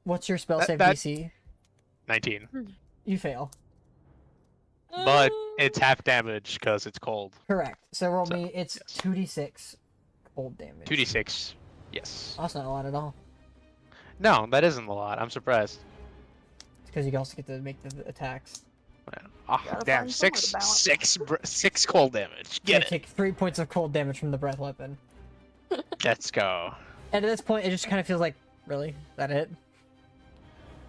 what's your spell save That- DC? 19, You fail. but it's half damage because it's cold. Correct. So roll So, me. It's yes. 2d6 cold damage. 2d6. Yes. That's not a lot at all. No, that isn't a lot. I'm surprised. Because you also get to make the attacks. Oh, Gotta damn, find somewhere to balance. six cold damage. You Get it. take 3 points of cold damage from the breath weapon. Let's go. And at this point, it just kind of feels like, really? That it?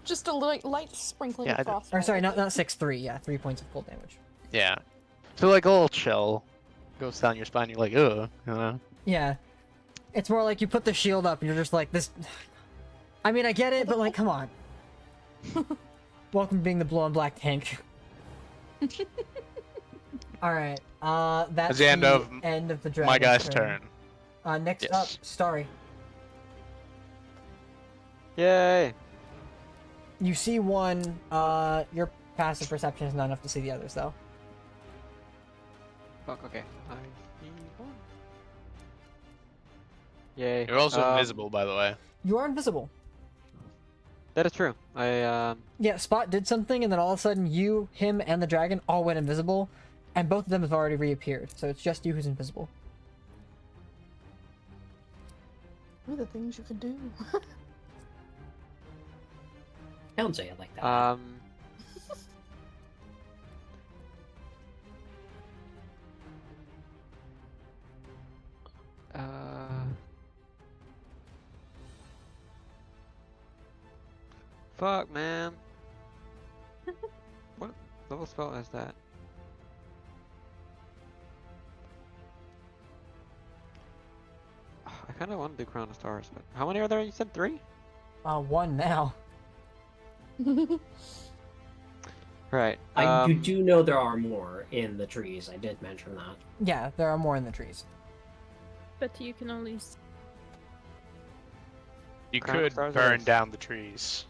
Just a light sprinkling Yeah, I of did- frost. Or sorry, not 6, 3. Yeah, 3 points of cold damage. Yeah. So like a little chill goes down your spine. You're like, ugh. You know? Yeah. It's more like you put the shield up and you're just like, this... I mean, I get it, but like, come on. Welcome to being the blue and black tank. Alright, that's the end of end of the dragon's My guy's turn. Next Yes. up, Starry. Yay! You see one, your passive perception is not enough to see the others, though. Fuck, okay. I need one. Yay. You're also invisible, by the way. You are invisible. That is true. I Yeah, Spot did something, and then all of a sudden, you, him, and the dragon all went invisible, and both of them have already reappeared. So it's just you who's invisible. What are the things you could do? Don't say it like that. Fuck, man. What level spell is that? I kind of want to do Crown of Stars, but how many are there? You said 3? One now. Right. You do know there are more in the trees. I did mention that. Yeah, there are more in the trees. But you can only. You Crown of could Stars burn is- down the trees.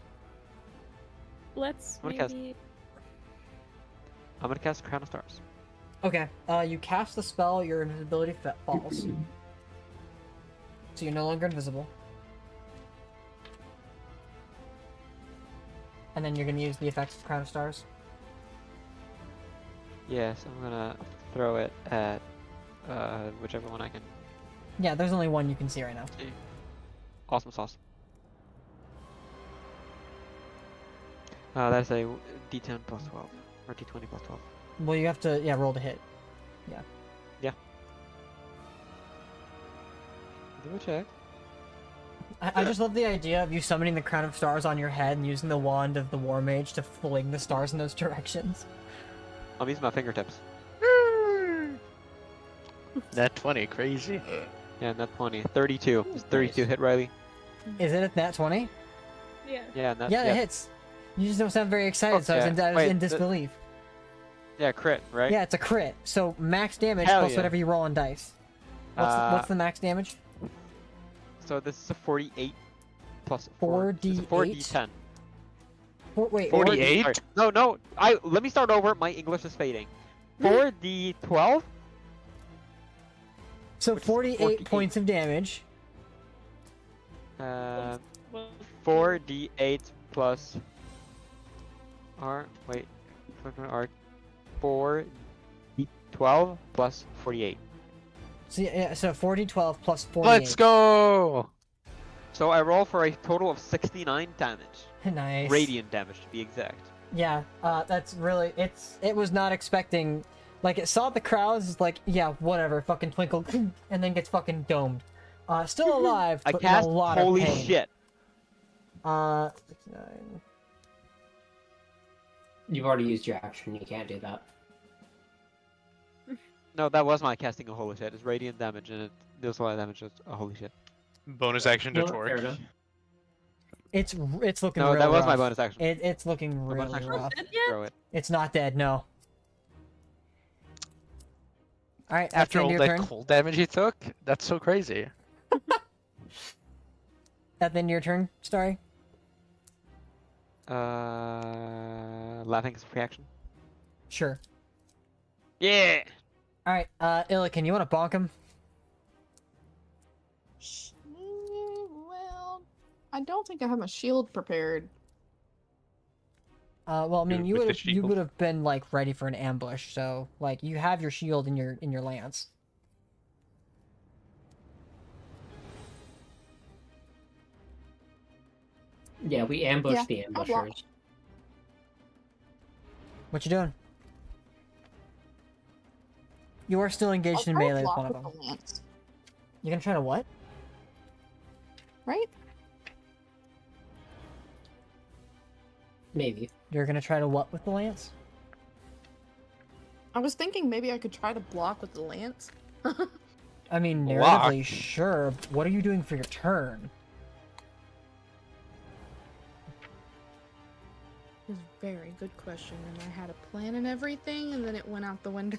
Let's I'm gonna maybe. I'm gonna cast Crown of Stars. Okay, you cast the spell, your invisibility falls. So you're no longer invisible. And then you're gonna use the effects of Crown of Stars. Yes, I'm gonna throw it at whichever one I can. Yeah, there's only one you can see right now. Awesome sauce. That's a D10 plus 12 or D20 plus 12. Well, you have to, roll to hit. Do a check. I just love the idea of you summoning the Crown of Stars on your head and using the wand of the War Mage to fling the stars in those directions. I'm using my fingertips. That 20, crazy. Yeah, not 20. 32. Is 32 hit Riley? Is it a nat 20? Yeah. Yeah, and that, Yeah, it hits. You just don't sound very excited, so I was Okay. in Wait, disbelief. Yeah, crit, right? Yeah, it's a crit. So max damage Hell plus yeah. whatever you roll on dice. What's the max damage? So this is a 48 plus 4d8? It's a 4d10. Wait, 48? Sorry. No. Let me start over. My English is fading. 4d12. so which is 48 48. points of damage. 4d8 plus R. Wait. R. 4d12 plus 48. So yeah, so 40, 12 plus 48. Let's go! So I roll for a total of 69 damage. Nice. Radiant damage to be exact. Yeah, that's really, it was not expecting, like, it saw the crowds, it's like, yeah, whatever, fucking twinkle, and then gets fucking domed. Still alive, I but cast in a lot holy of pain. shit. 69. You've already used your action. You can't do that. No, that was my casting a holy shit. It's radiant damage and it deals a lot of damage. It's a holy shit. Bonus action to Well, fair torque. enough. It's looking No, real that was my rough. bonus action. It's looking My bonus really action rough. was Dead to yet? throw it. It's not dead, no. Alright, After after all your that turn. cold damage he took? That's so crazy. At the end of your turn, Starry. Laughing is a reaction. Sure. Yeah! Alright, Illican, you want to bonk him? Well, I don't think I have my shield prepared. Well, I mean, With you the would have shield. been like ready for an ambush, so like you have your shield in your lance. Yeah, we ambushed Yeah, the I'll block. ambushers. What you doing? You are still engaged I'll in try to melee with block one of with them. the lance, You gonna try to what? right? Maybe. You're gonna try to what with the lance? I was thinking maybe I could try to block with the lance. I mean, Block? narratively, sure. But what are you doing for your turn? It was a very good question, and I had a plan and everything, and then it went out the window.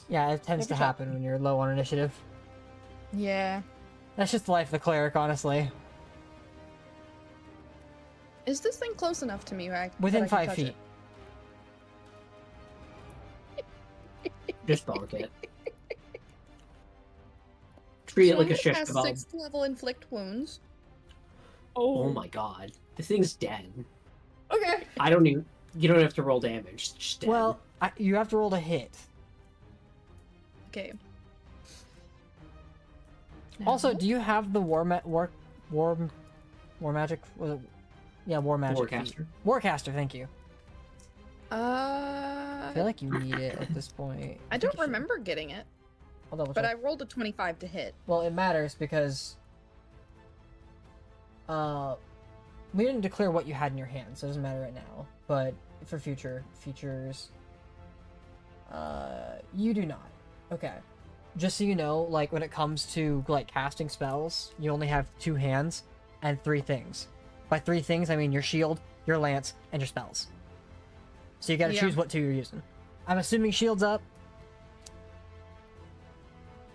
Yeah, it tends to Never shot. happen when you're low on initiative. Yeah. That's just the life of the cleric, honestly. Is this thing close enough to me where I Within that I can 5 touch feet. it? Just bonk it. Treat it So like a I'm shish gonna cast kebab. 6th level inflict wounds. Oh my god. This thing's dead. Okay. I don't even... You don't have to roll damage. It's just dead. Well, you have to roll to hit. Okay. Also, do you have the war magic? Was it? Yeah, war magic. Warcaster. Warcaster. Thank you. I feel I like you need it at this point. don't think you should. remember getting it, I'll double but check. I rolled a 25 to hit. Well, it matters because we didn't declare what you had in your hand, so it doesn't matter right now. But for future features, you do not. Okay. Just so you know, like when it comes to like casting spells, you only have 2 hands and 3 things. By 3 things, I mean your shield, your lance, and your spells. So you gotta Yeah. choose what 2 you're using. I'm assuming shield's up.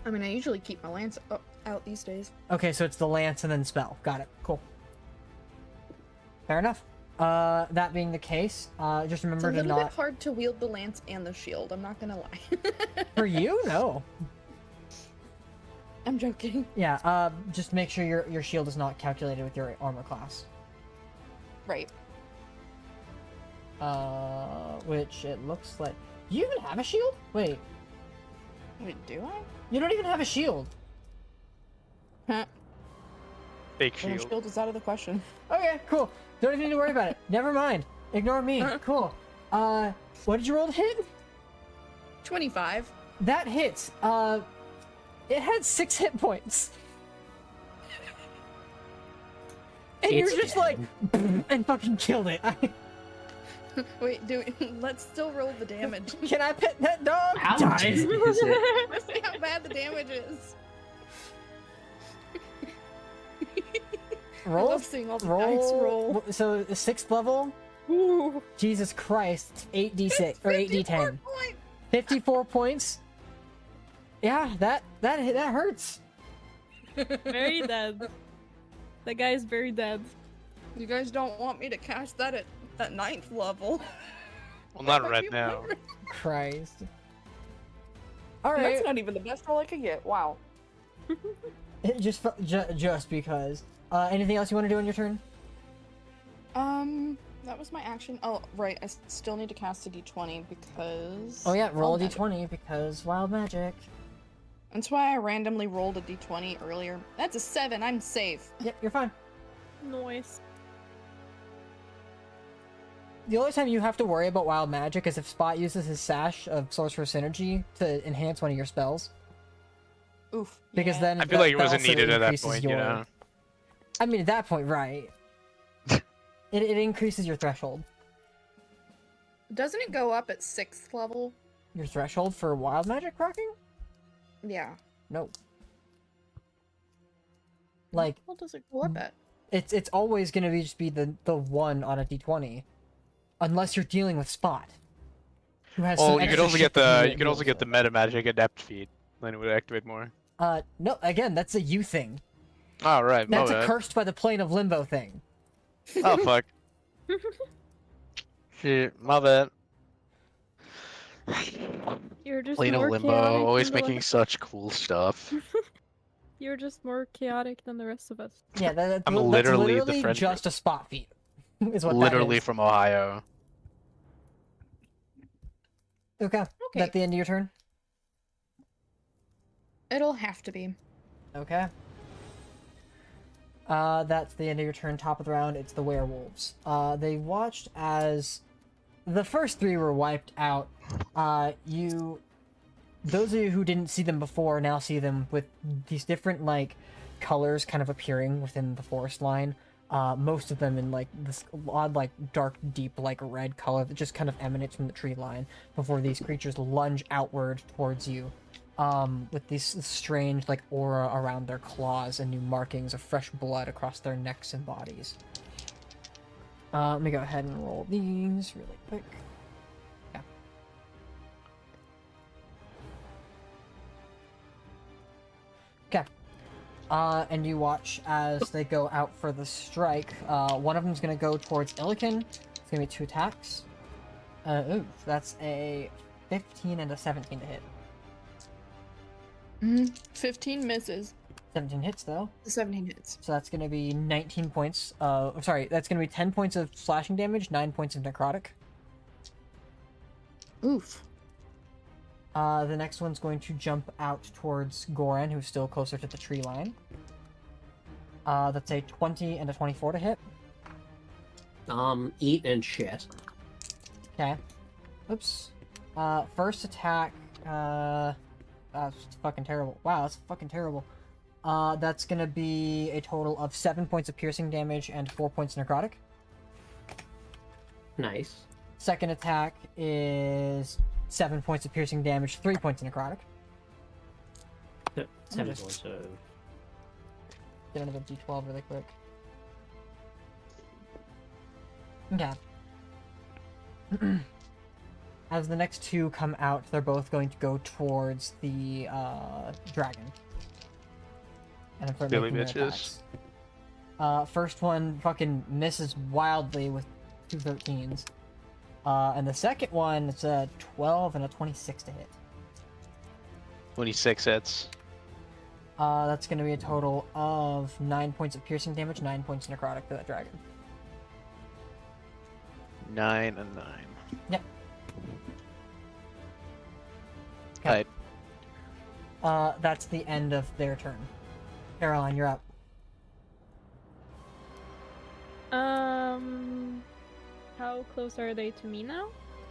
I mean, I usually keep my lance out these days. Okay, so it's the lance and then spell. Got it. Cool. Fair enough. That being the case, just It's remember a to little bit not. hard to wield the lance and the shield. I'm not gonna lie. For you, no. I'm joking. Yeah. Just make sure your shield is not calculated with your armor class. Right. Which it looks like. Do you even have a shield? Wait, Wait, do I? you don't even have a shield. Huh. Fake Well, shield. shield is out of the question. Okay, cool. Don't even need to worry about it. Never mind. Ignore me. Cool. What did you roll to hit? 25. That hits. It had 6 hit points. And It's you're just dead. like, and fucking killed it. Wait, let's still roll the damage. Can I pet that dog? How Dies. dead is it? Let's see how bad the damage is. I Roll. love seeing all the dice roll. So the 6th level. Ooh. Jesus Christ. 8d6 or 54 8d10. points. 54 points. Yeah, that hurts. Very dead. That guy is very dead. You guys don't want me to cast that at 9th level. Well, not Might right be now. wondering. Christ. All That's right. not even the best roll I could get. Wow. Just because. Anything else you want to do on your turn? That was my action. Oh, right. I still need to cast a d20 because. Oh yeah, roll a Wild magic. d20 because wild magic. That's why I randomly rolled a d20 earlier. That's a 7. I'm safe. Yep, you're fine. Noise. The only time you have to worry about wild magic is if Spot uses his sash of sorcerer synergy to enhance one of your spells. Oof. Because yeah. then I feel like it that wasn't also needed at that increases point, your... you know. I mean, at that point, right. it increases your threshold. Doesn't it go up at 6th level? Your threshold for wild magic rocking? Yeah. No. Like, What does it go up at? it's always gonna just be the 1 on a d20. Unless you're dealing with Spot. Who has Oh, some you could extra also shit get that the he you could also get the deals meta magic adept feat. Then it would activate more. with. No, again, that's a you thing. Oh right, my That's a bad. cursed by the plane of limbo thing. Oh fuck. Shit, my bad. You're just Plane of more limbo, chaotic always than the making such cool stuff. You're just more chaotic than the rest of us. Yeah, that's I'm that's literally the literally friend just a spot feat. Is what Literally that is. from Ohio. Okay. Okay. That's the end of your turn? It'll have to be. Okay. That's the end of your turn. Top of the round, it's the werewolves. They watched as the first 3 were wiped out. Those of you who didn't see them before now see them with these different, like, colors kind of appearing within the forest line. Most of them in, like, this odd, like, dark, deep, like, red color that just kind of emanates from the tree line before these creatures lunge outward towards you. With these strange, like, aura around their claws and new markings of fresh blood across their necks and bodies. Let me go ahead and roll these really quick. Yeah. Okay. And you watch as they go out for the strike. One of them's gonna go towards Illiken. It's gonna be 2 attacks. Ooh, that's a 15 and a 17 to hit. 15 misses. 17 hits though. The 17 hits. So that's gonna be 19 points. Sorry, that's gonna be 10 points of slashing damage, 9 points of necrotic. Oof. The next one's going to jump out towards Goran, who's still closer to the tree line. That's a 20 and a 24 to hit. Eat and shit. Okay. Oops. First attack, that's fucking terrible. Wow, that's fucking terrible. That's gonna be a total of 7 points of piercing damage and 4 points of necrotic. Nice. Second attack is 7 points of piercing damage, 3 points of necrotic. 7 just- points of... Get another d12 really quick. Okay. As the next two come out, they're both going to go towards the dragon. And start Billy making their bitches. attacks. First one fucking misses wildly with 2 13s. And the second one, it's a 12 and a 26 to hit. 26 hits. That's going to be a total of 9 points of piercing damage, 9 points of necrotic to that dragon. 9 and 9. Yep. Okay. That's the end of their turn. Caroline, you're up. How close are they to me now?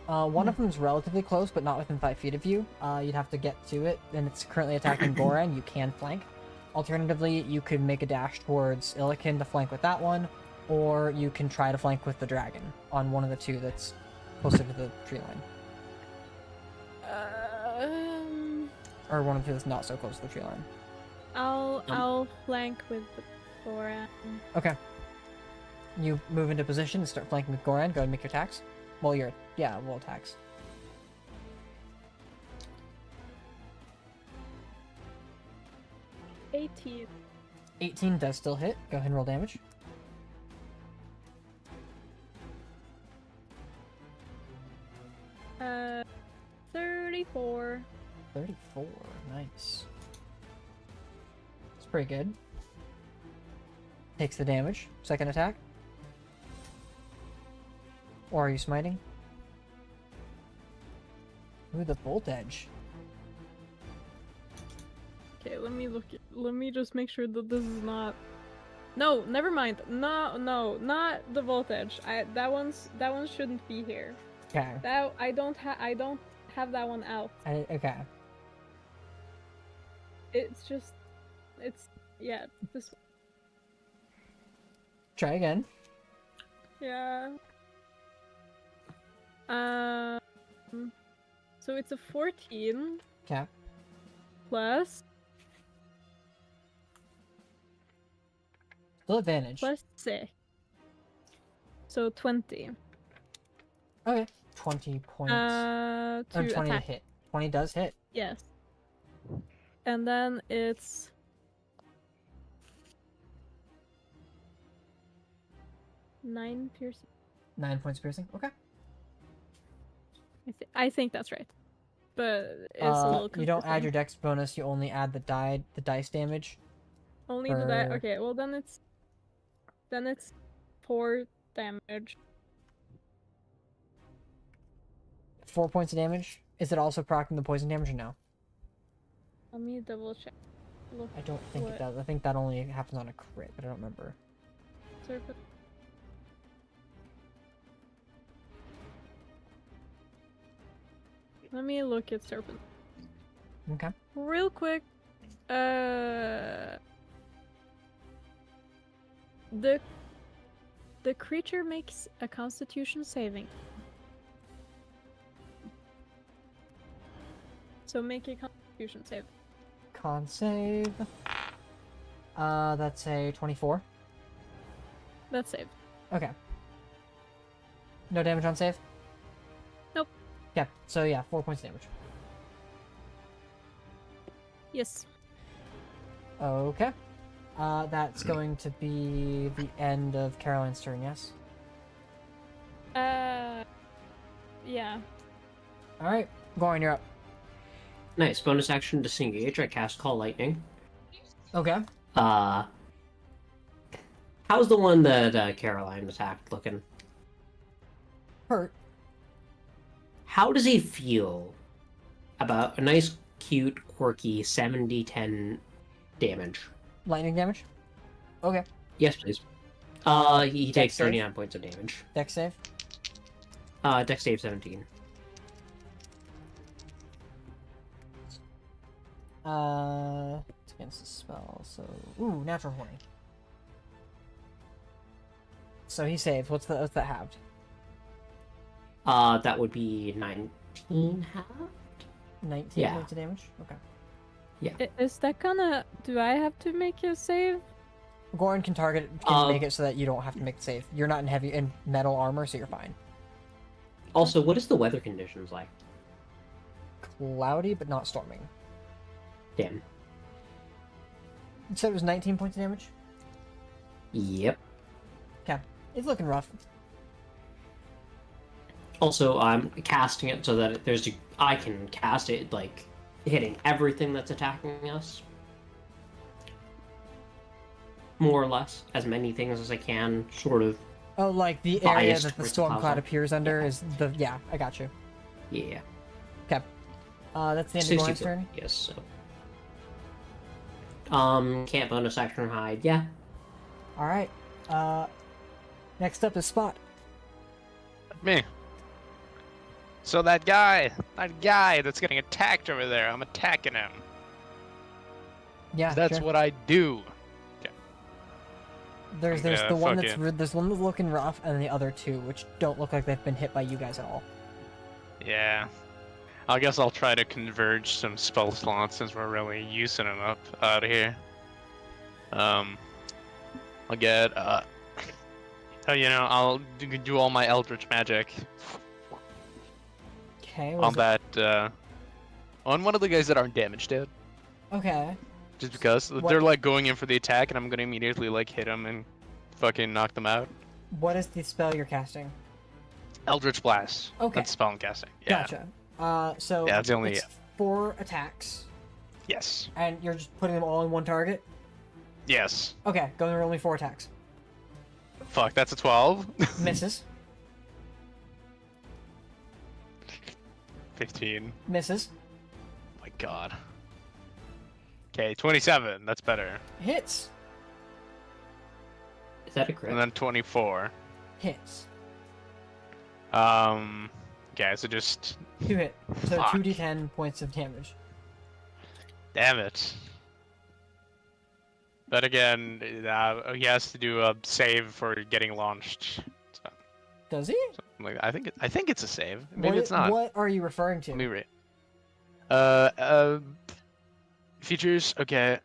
One of them's relatively close, but not within 5 feet of you. You'd have to get to it, and it's currently attacking Goran. You can flank. Alternatively, you could make a dash towards Illikin to flank with that one, or you can try to flank with the dragon on one of the two that's closer to the tree line. Or one of the two that's not so close to the tree line. I'll flank with the Goran. Okay. You move into position and start flanking with Goran. Go ahead and make your attacks. Well, roll attacks. 18. 18 does still hit. Go ahead and roll damage. Uh, 34. 34. Nice. It's pretty good. Takes the damage. Second attack. Or are you smiting? Ooh, the bolt edge. Okay, let me just make sure that this is not. No, never mind. No, not the voltage. That one shouldn't be here. Okay. I don't have that one out. Okay. It's yeah, this one. Try again. Yeah. So it's a 14 Okay. plus Still advantage. 6. So 20. Okay. 20 points. To or 20 to attack. hit. 20 does hit. Yes. And then it's 9 piercing. 9 points piercing. Okay. I think that's right. But it's a little you don't add confusing. your dex bonus, you only add the dice damage. Only the die. for- Okay, well then it's 4 damage. 4 points of damage. Is it also proccing the poison damage or no? Let me double check. Look, I don't think it what- does. I think that only happens on a crit, but I don't remember. Serpent. Let me look at serpent Okay. real quick. The creature makes a Constitution saving. So make a Constitution save. Con save. That's a 24. That's saved. Okay. No damage on save? Nope. Yeah, so yeah, 4 points of damage. Yes. Okay. That's going to be the end of Caroline's turn, yes? Yeah. Alright, Goran, you're up. Nice. Bonus action disengage. I cast Call Lightning. Okay. How's the one that Caroline attacked looking? Hurt. How does he feel about a nice, cute, quirky 7d10 damage? Lightning damage. Okay. Yes, please. He Dex takes save? 39 points of damage. Dex save. Dex save 17. It's against the spell, so ooh, natural 20. So he saved. What's that halved? That would be 19 half? 19 Yeah. points of damage. Okay. Is that gonna? Do I have to make a save? Goran can make it so that you don't have to make the save. You're not in metal armor, so you're fine. Also, what is the weather conditions like? Cloudy, but not storming. Damn. You said it was 19 points of damage? Yep. Okay. It's looking rough. Also, I'm casting it so that I can cast it, like, hitting everything that's attacking us. More or less. As many things as I can, sort of. Oh, like the area Biased that the towards storm the cloud puzzle. appears under is the... Yeah, I got you. Yeah. Okay. That's the end of Goran's turn. Yes, so. Can't bonus action hide. Yeah. Alright. Next up is Spot. Me. So that guy that's getting attacked over there, I'm attacking him. Yeah, That's sure. what I do. There's Yeah, the one fuck that's it. there's one that's looking rough, and the other two, which don't look like they've been hit by you guys at all. Yeah. I guess I'll try to converge some spell slots since we're really using them up out of here. I'll get I'll do all my eldritch magic Okay. on that on one of the guys that aren't damaged yet. Okay. Just because What- they're like going in for the attack and I'm gonna immediately like hit them and fucking knock them out. What is the spell you're casting? Eldritch Blast. Okay. That's spell and casting. Yeah. Gotcha. So Yeah, that's the only- it's 4 attacks, Yes. and you're just putting them all in one target. Yes. Okay, go and roll me 4 attacks. Fuck, that's a 12. Misses. 15. Misses. Oh my god. Okay, 27. That's better. Hits. Is that a crit? And then 24. Hits. Okay, so just 2 hit. So Fuck. 2d10 points of damage. damn it. But again, he has to do a save for getting launched. So, Does he? like, I think it's a save. Maybe it's not. What are you referring to? Let me read. Features. Okay.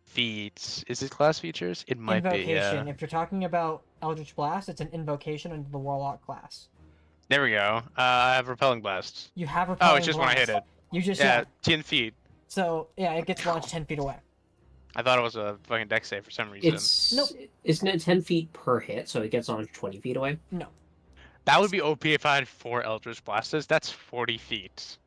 Feats. Is it class features? It might be. Invocation. Yeah. If you're talking about Eldritch Blast, it's an invocation under the Warlock class. There we go. I have repelling blast. You have repelling Oh, it's just when I hit blast. it. You just Yeah, 10 feet. So yeah, it gets launched 10 feet away. I thought it was a fucking dex save for some reason. Nope. Isn't it 10 feet per hit, so it gets on 20 feet away? No. That would be OP if I had 4 Eldritch Blasters. That's 40 feet.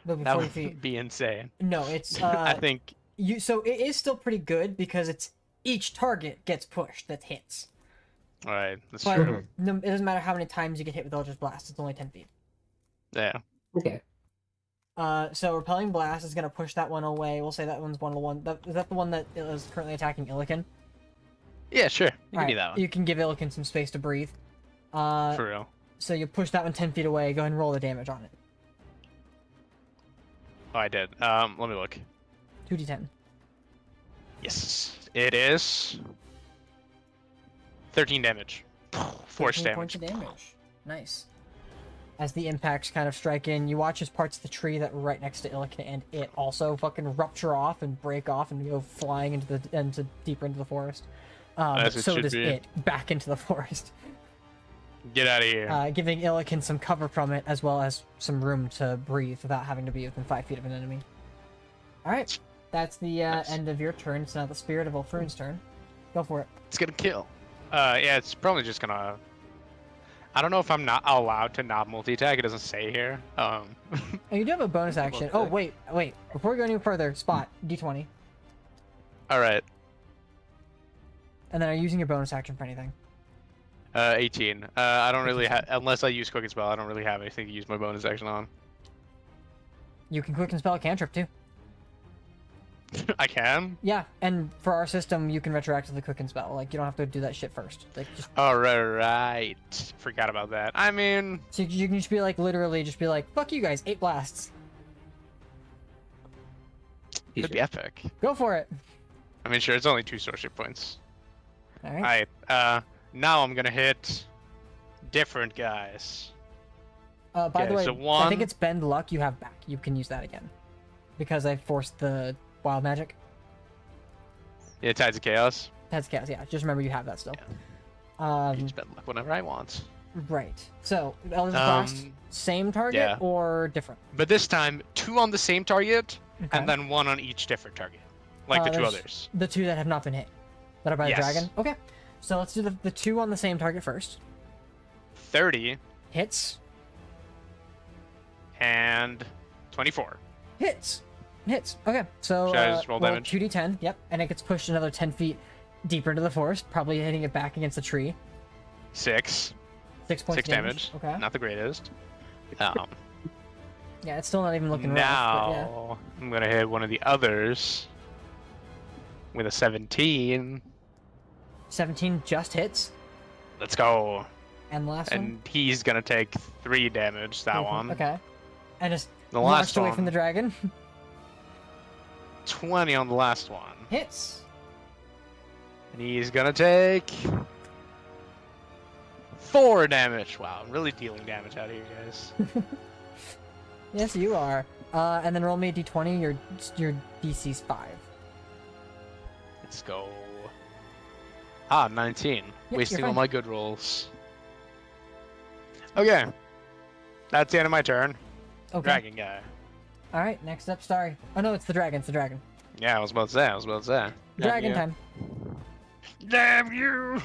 That'll be That 40 would feet. be insane. No, it's I think. so it is still pretty good because it's each target gets pushed that hits. Alright, that's But true. no, it doesn't matter how many times you get hit with Eldritch Blast. It's only 10 feet. Yeah. Okay. So repelling blast is gonna push that one away. We'll say that one's one of the one. Is that the one that is currently attacking Illican? Yeah, sure. You can do Alright, that one. You can give Illican some space to breathe. For real. So you push that one 10 feet away. Go ahead and roll the damage on it. Oh, I did. Let me look. 2d10. Yes. It is 13 damage. Force 13 damage. points of damage. Nice. As the impacts kind of strike in, you watch as parts of the tree that were right next to Illican and it also fucking rupture off and break off and go flying into deeper into the forest. As it So should does be. it back into the forest, Get out of here. giving Illican some cover from it as well as some room to breathe without having to be within 5 feet of an enemy. All right, that's the Nice. end of your turn. It's now the spirit of Ulfrun's turn. Go for it. It's gonna kill. Yeah, it's probably just gonna. I don't know if I'm not allowed to not multi-attack. It doesn't say here. And you do have a bonus action. Oh Okay. wait. Before we go any further, Spot D20. All right. And then are you using your bonus action for anything? 18. I don't really have, unless I use quick and spell. I don't really have anything to use my bonus action on. You can quick and spell a cantrip too. I can. Yeah, and for our system, you can retroactively quick and spell. Like you don't have to do that shit first. Like just. All right. Forgot about that. I mean, So you can just be like, literally, just be like, "Fuck you guys, 8 blasts." could be epic. Go for it. I mean, sure, it's only 2 sorcery points. All right. Alright, now I'm gonna hit different guys. By the okay, way, so I think one- it's bend luck you have back. You can use that again, because I forced the wild magic. Yeah, Tides of Chaos. That's chaos. Yeah, just remember you have that still. I can spend luck whenever I want. Right. So Eldritch Blast, same target yeah. or different? But this time, 2 on the same target, Okay. and then 1 on each different target. Like the 2 there's others. The 2 that have not been hit, that are by Yes. the dragon. Okay. So let's do the 2 on the same target first. 30 Hits. and 24. Hits. Okay. So Should I just roll damage? 2d10. Yep. And it gets pushed another 10 feet deeper into the forest, probably hitting it back against the tree. 6. 6 points 6 damage. Okay. Not the greatest. Yeah, it's still not even looking rough. But yeah. Now, I'm gonna hit one of the others with a 17. 17 just hits. Let's go. And the last one. And he's gonna take 3 damage, that one. Okay. And just The launched last away one, from the dragon. 20 on the last one. Hits. And he's gonna take 4 damage. Wow, I'm really dealing damage out here, guys. Yes, you are. And then roll me a d20. Your DC's 5. Let's go. Ah, 19. you're Wasting all fine. my good rolls. Okay. That's the end of my turn. Okay. Dragon guy. All right. Next up, Starry. Oh no, it's the dragon. It's the dragon. Yeah, I was about to say. Dragon you. time. Damn you!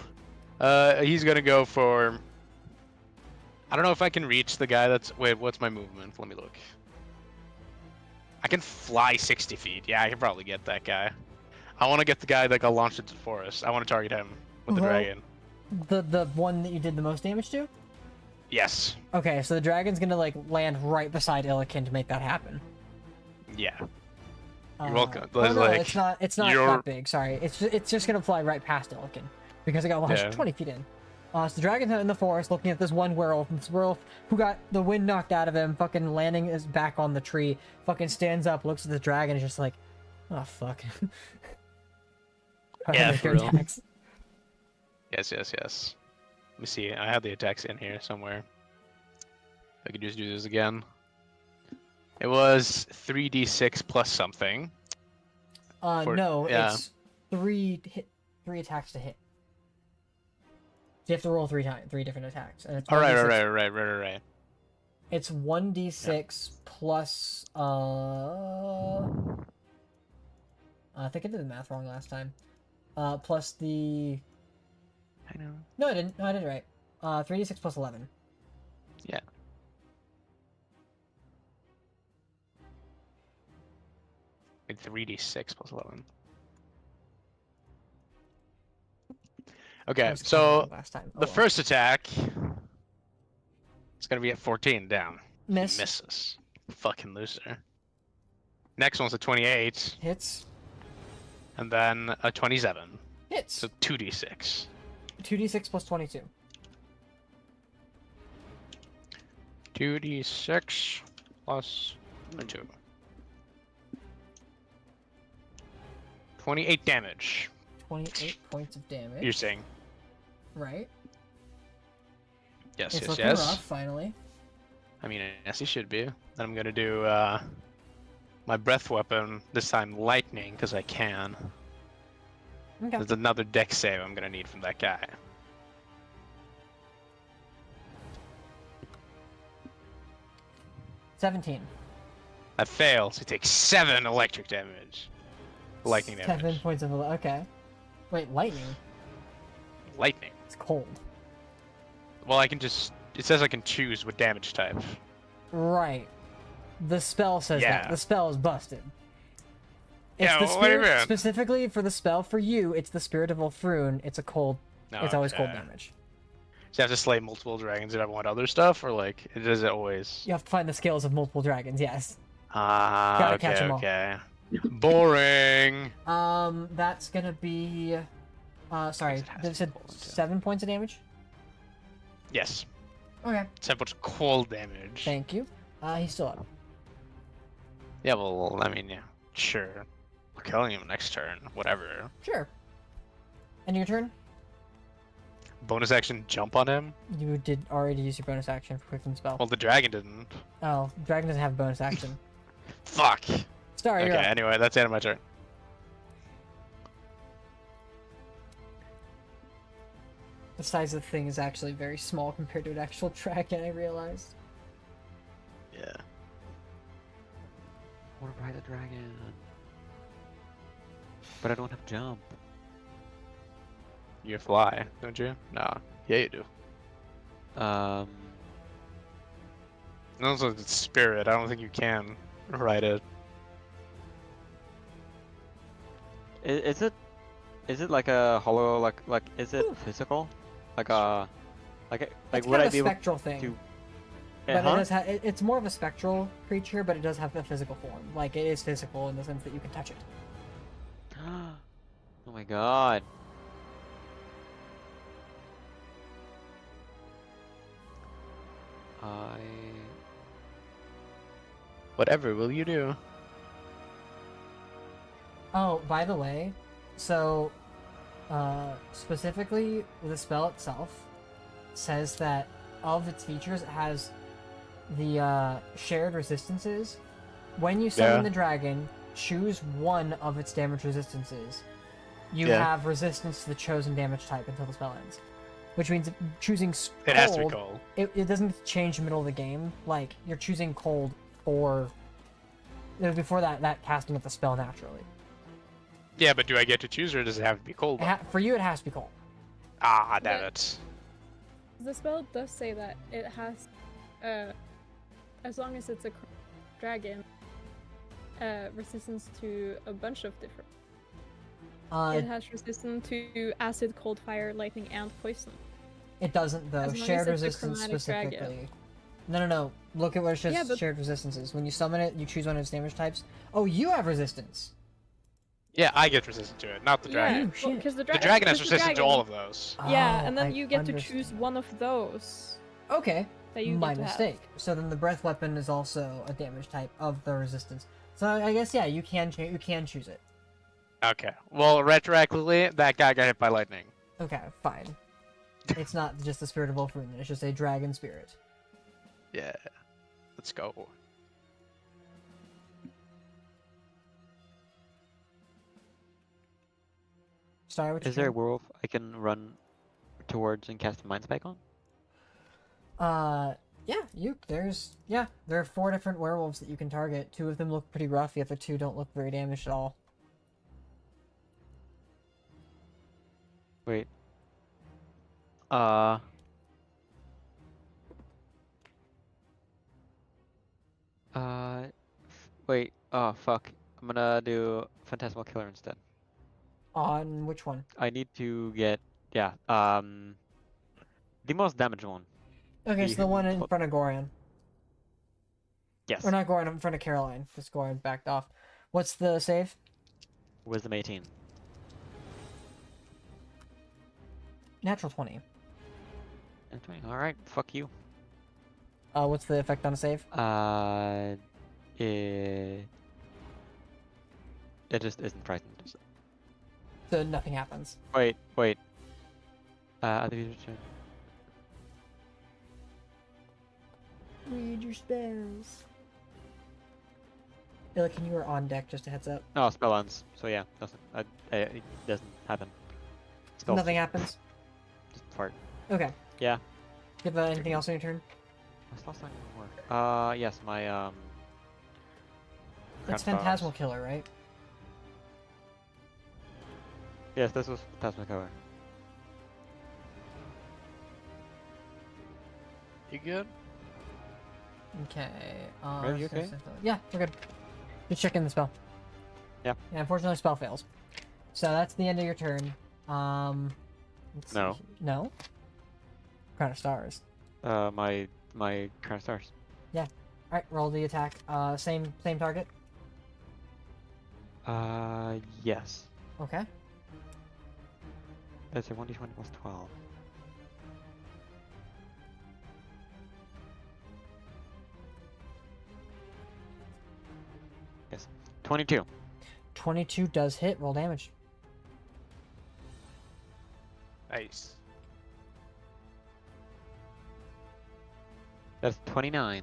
He's gonna go for... I don't know if I can reach the guy that's... Wait, what's my movement? Let me look. I can fly 60 feet. Yeah, I can probably get that guy. I want to get the guy that got launched into the forest. I want to target him with the Well- dragon. The one that you did the most damage to. Yes. Okay, so the dragon's gonna like land right beside Illikin to make that happen. Yeah. You're welcome. Oh, There's, no, like, it's not you're- that big. Sorry, it's just gonna fly right past Illikin because it got launched Yeah. 20 feet in. So the dragon's out in the forest looking at this one werewolf, and this werewolf who got the wind knocked out of him, fucking landing his back on the tree, fucking stands up, looks at the dragon, and is just like, oh fuck. Yeah, Make for your real. attacks. Yes. Let me see. I have the attacks in here somewhere. I could just do this again. It was 3d6 plus something. No, yeah. it's three attacks to hit. So you have to roll 3 different attacks, and it's All right, 1d6. right. It's 1d6 plus I think I did the math wrong last time. Plus the I know. no, I didn't. No, I did it right. 3d6 plus 11. Yeah. Wait, 3d6 plus 11. Okay, I was so counting last time. Oh, the well. first attack is gonna be at 14 down. He Miss misses. Fucking loser. Next one's a 28, hits. and then a 27. Hits. So 2d6. 2d6 plus 22. 2d6 plus 2. 28 damage. 28 points of damage. You're saying? Right. Yes, It's yes, looking yes. rough, finally. I mean, yes, he should be. Then I'm gonna do my breath weapon, this time lightning, because I can. Okay. There's another dex save I'm gonna need from that guy. $17. That fails. He takes 7 electric damage. Lightning 7 damage. points of okay. Wait, lightning. Lightning. It's cold. Well, I can just... It says I can choose what damage type. Right. The spell says Yeah. that. The spell is busted. It's Yeah, the what do you spirit, mean? specifically for the spell for you. It's the spirit of Ulfrun. It's a cold. It's always cold Okay. damage. So you have to slay multiple dragons if I want other stuff, or like, does it always? You have to find the scales of multiple dragons. Yes. Ah, Gotta okay, catch 'em all. okay. Boring. That's gonna be. Sorry. It has Did to it said be cold, too. 7 points of damage? Yes. Okay. 10 points of cold damage. Thank you. He's still up. Yeah, well, I mean, yeah, sure. We're killing him next turn. Whatever. Sure. And your turn? Bonus action, jump on him. You did already use your bonus action for quicken spell. Well, the dragon didn't. Oh, dragon doesn't have bonus action. Fuck. Sorry. Okay. You're up. Anyway, that's the end of my turn. The size of the thing is actually very small compared to an actual dragon. I realized. Yeah. I want to ride a dragon. But I don't have jump. You fly, don't you? No. Yeah, you do. Um, No, it's spirit. I don't think you can ride it. is it like a hollow, like is it physical? Like a, like It's would kind I of be a able spectral thing. to? But Huh? it does it's more of a spectral creature, but it does have a physical form. Like, it is physical in the sense that you can touch it. Oh my god. I Whatever will you do? Oh, by the way, so, specifically, the spell itself says that of its features, it has the, shared resistances. When you summon Yeah. the dragon, choose one of its damage resistances. You Yeah. have resistance to the chosen damage type until the spell ends. Which means choosing It has to be cold, cold. it doesn't change in the middle of the game. Like, you're choosing cold for... before that casting of the spell naturally. Yeah, but do I get to choose, or does it have to be cold? For you, it has to be cold. Ah, damn Yeah. it. The spell does say that it has, as long as it's a dragon, resistance to a bunch of different. It has resistance to acid, cold, fire, lightning, and poison. It doesn't, though. As long Shared as it's a resistance chromatic dragon. specifically. No. Look at what it says Yeah, but- shared resistances. When you summon it, you choose one of its damage types. Oh, you have resistance! Yeah, I get resistant to it, not the dragon. Oh, shit. because the The dragon has 'cause the resistance to dragon- all of those. Yeah, Oh, and then I you get to understand. choose one of those Okay, that you my get to have. mistake. So then the breath weapon is also a damage type of the resistance. So I guess, yeah, you can choose it. Okay. Well, retroactively, that guy got hit by lightning. Okay, fine. It's not just the spirit of Ulfrun, it's just a dragon spirit. Yeah. Let's go. Sorry, what is there a werewolf I can run towards and cast a mind spike on? Yeah, there are 4 different werewolves that you can target. 2 of them look pretty rough, the other 2 don't look very damaged at all. Wait. Wait. Oh fuck. I'm gonna do Phantasmal Killer instead. On which one? I need to get the most damaged one. Okay, so the one in Pl- front of Goran. Yes. Or not Goran, in front of Caroline, because Goran backed off. What's the save? Wisdom 18. Natural 20. And 20. All right. Fuck you. What's the effect on a save? It just isn't frightened. So nothing happens. Wait. Other user turn. Read your spells. Illican, you are on deck, just a heads up. No, spell ends. So yeah, it doesn't happen. Spell Nothing happens. Just fart. Okay. Yeah. You have anything else on your turn? My spell's not gonna work. Yes, my That's Crown Powers. Phantasmal Killer, right? Yes, this was Phantasmal Killer. You good? Okay. Are you okay? Yeah, we're good. Just checking the spell. Yeah, unfortunately, spell fails. So that's the end of your turn. Let's No. see. No? Crown of Stars. My Crown of Stars. Alright, roll the attack. Same target? Yes. Okay. That's a 1d20 plus 12. Yes. 22. 22 does hit. Roll damage. Nice. That's 29.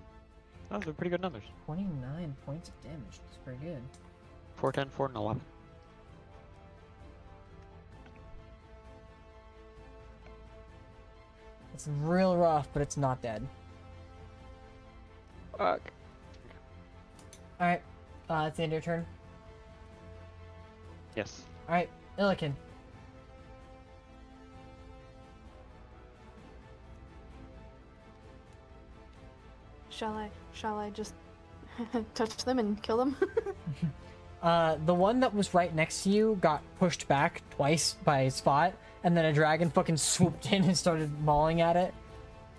Those are pretty good numbers. 29 points of damage. That's pretty good. 4, 10, 4, and 11. It's real rough, but it's not dead. Fuck. Alright, it's the end of your turn. Yes. Alright, Illikin. Shall I just touch them and kill them? The one that was right next to you got pushed back twice by a spot, and then a dragon fucking swooped in and started mauling at it.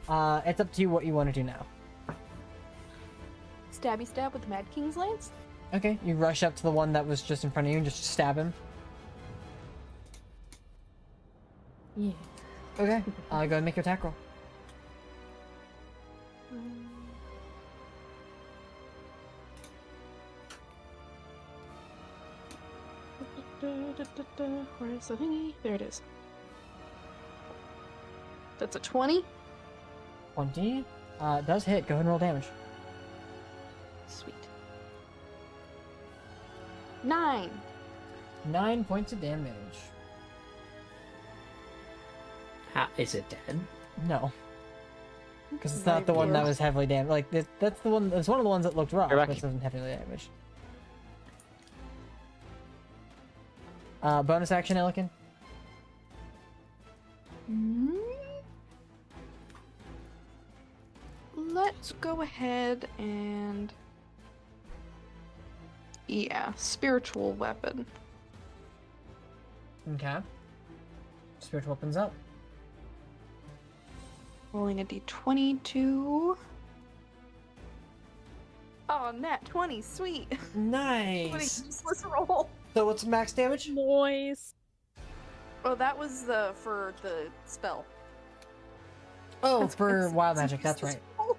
It's up to you what you want to do now. Stabby stab with the Mad King's Lance? Okay, you rush up to the one that was just in front of you and just stab him. Yeah. Okay, go ahead and make your attack roll. Where is the thingy? There it is. That's a 20. 20 does hit. Go ahead and roll damage. Sweet. 9. 9 points of damage. Is it dead? No. Because it's not the one that was heavily damaged. Like, that's the one. It's one of the ones that looked rough, You're but back. it doesn't heavily damaged. Bonus action, Illikin. Let's go ahead and... Yeah, spiritual weapon. Okay. Spiritual weapons up. Rolling a d20 to... Oh, nat 20, sweet. What a Nice. useless roll. So what's max damage? Noise. Oh, that was for the spell. Oh, That's for what's- wild it's a magic. That's useless right. roll.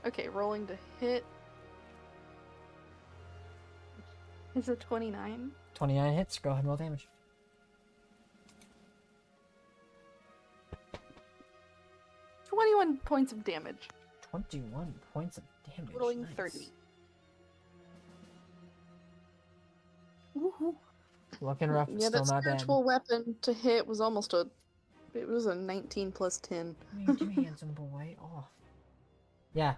Okay, rolling to hit. Is it 29? 29 hits. Go ahead and roll damage. 21 points of damage. 21 points of damage. Rolling Nice. 30. Woohoo. Looking rough, but Yeah, still that not dead. spiritual weapon to hit was almost a... It was a 19 plus 10. What are you doing, handsome boy? Oh. Yeah.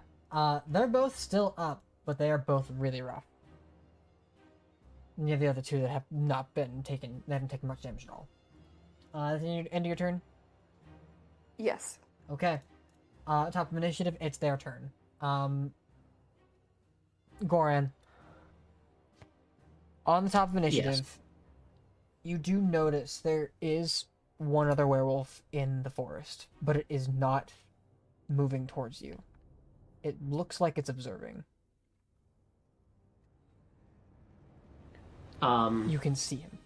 They're both still up, but they are both really rough. And you have the other two that have not been taken. They haven't taken much damage at all. Is it end of your turn? Yes. Okay. Top of initiative, it's their turn. Goran. On the top of initiative, you do notice there is one other werewolf in the forest, but it is not moving towards you. It looks like it's observing. You can see him.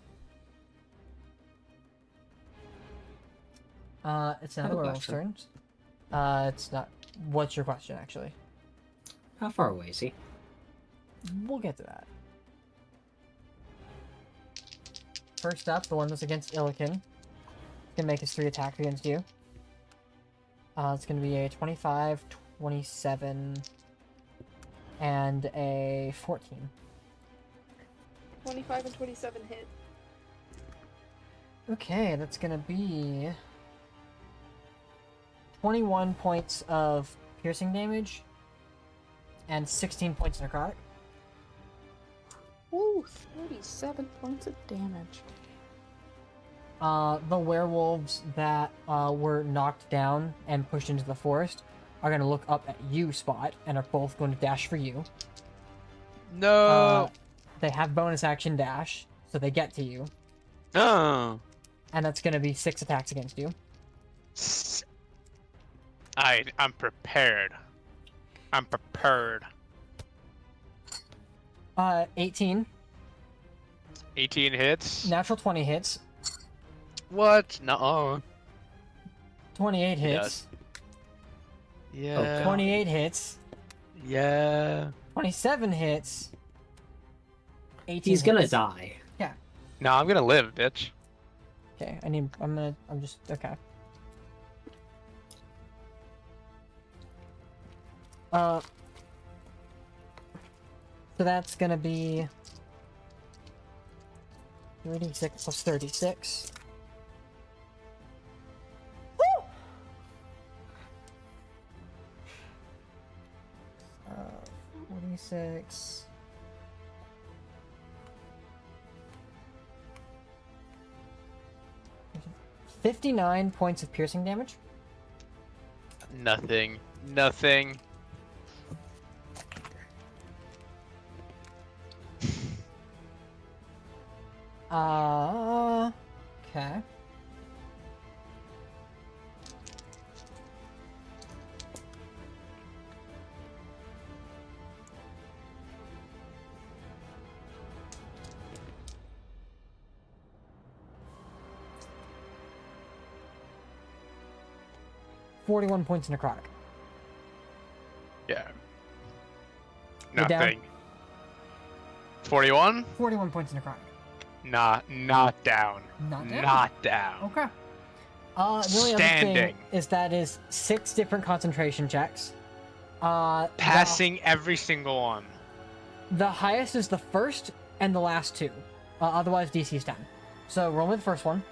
It's I not have the a werewolf's question. turn. It's not. What's your question, actually? How far away is he? We'll get to that. First up, the one that's against Illikin. Can make his 3 attacks against you. It's going to be a 25, 27, and a 14. 25 and 27 hit. Okay, that's going to be 21 points of piercing damage and 16 points of necrotic. Ooh, 37 points of damage. The werewolves that were knocked down and pushed into the forest are going to look up at you, Spot, and are both going to dash for you. No. They have bonus action dash, so they get to you, Oh. and that's gonna be 6 attacks against you. I'm prepared. I'm prepared. 18. 18 hits. Natural 20 hits. What? No. 28 hits. Yeah. 28 hits. Yeah. 27 hits. 18 He's gonna hits. die. No, I'm gonna live, bitch. Okay, I'm just, okay. So that's gonna be 36 plus 36. Woo! 46. $59 points of piercing damage. Nothing. Nothing. Okay. $41 points necrotic. Yeah. You're down? Nothing. 41? 41 points necrotic. Not down. Not down? Not down. Okay. The only other thing Standing. is that is 6 different concentration checks. Passing every single one. The highest is the first and the last 2. Otherwise, DC's 10. So roll me the first one.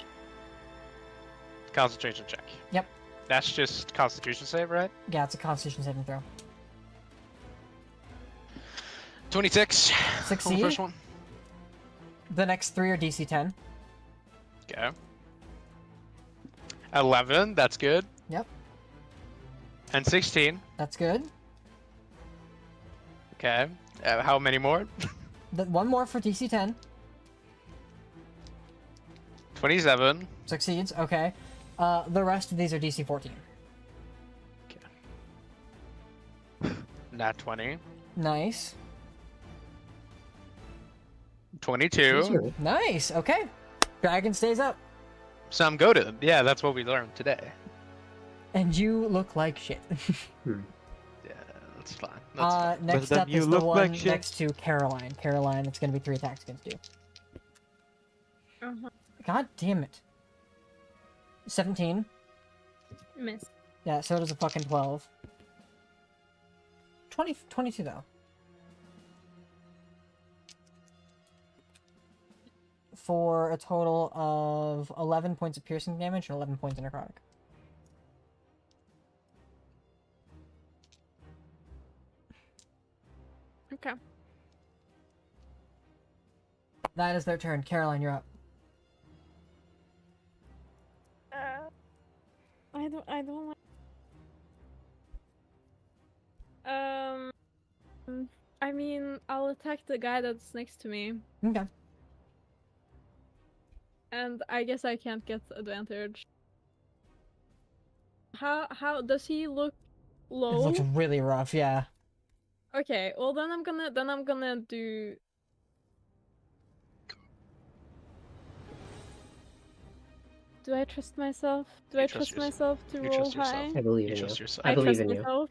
Concentration check. Yep. That's just Constitution save, right? Yeah, it's a Constitution saving throw. 26. On the Succeed. first one. The next 3 are DC 10. Okay. 11. That's good. Yep, And 16. that's good. Okay. How many more? One more for DC 10. 27. Succeeds. Okay. The rest of these are DC 14. Nat 20. Nice. 22. Nice. Okay. Dragon stays up. Some goaded. Yeah, that's what we learned today. And you look like shit. Yeah, that's fine. That's fine. Next then up you is the look one like shit. next to Caroline. Caroline, it's gonna be 3 attacks against you. Uh-huh. God damn it. 17. Miss. Yeah, so does a fucking 12. 22 though. For a total of 11 points of piercing damage and 11 points of necrotic. Okay. That is their turn. Caroline, you're up. I don't like. I mean, I'll attack the guy that's next to me, Okay. and I guess I can't get advantage. How does he look It low? looks really rough, yeah. Okay, well then I'm gonna do. Do I trust myself? Do You I trust trust myself to You roll trust yourself. high? I believe You in you. trust yourself. I I believe trust in you. myself.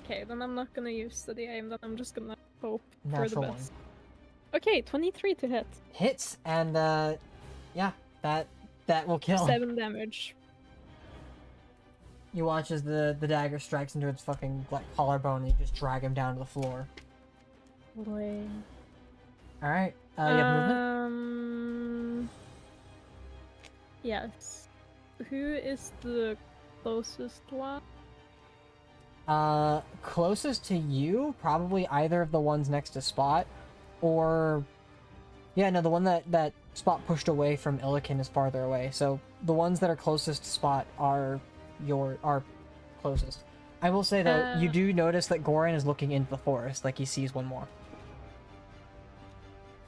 Okay, then I'm not gonna use steady aim. Then I'm just gonna hope for the Natural one. best. Okay, 23 to hit. Hits, and yeah, that will kill. 7 damage. You watch as the dagger strikes into its fucking like collarbone, and you just drag him down to the floor. Boy. Alright, you have movement? Yes. Who is the closest one? Closest to you, probably either of the ones next to Spot, or... Yeah, no, the one that Spot pushed away from Illikin is farther away, so the ones that are closest to Spot are closest. I will say, though, you do notice that Goran is looking into the forest, like he sees one more.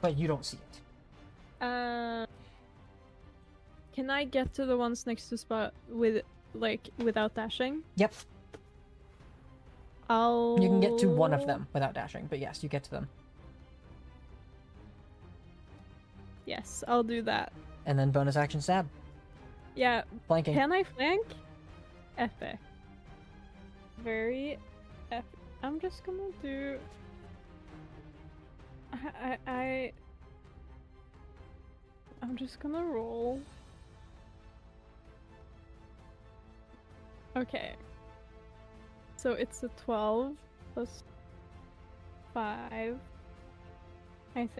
but you don't see it. Can I get to the ones next to Spot without dashing? Yep. I'll. You can get to one of them without dashing, but yes, you get to them. Yes, I'll do that. And then bonus action stab. Yeah. Flanking. Can I flank? Epic. Very epic. I'm just gonna do. I'm just gonna roll. Okay. So it's a 12 plus 5, I think.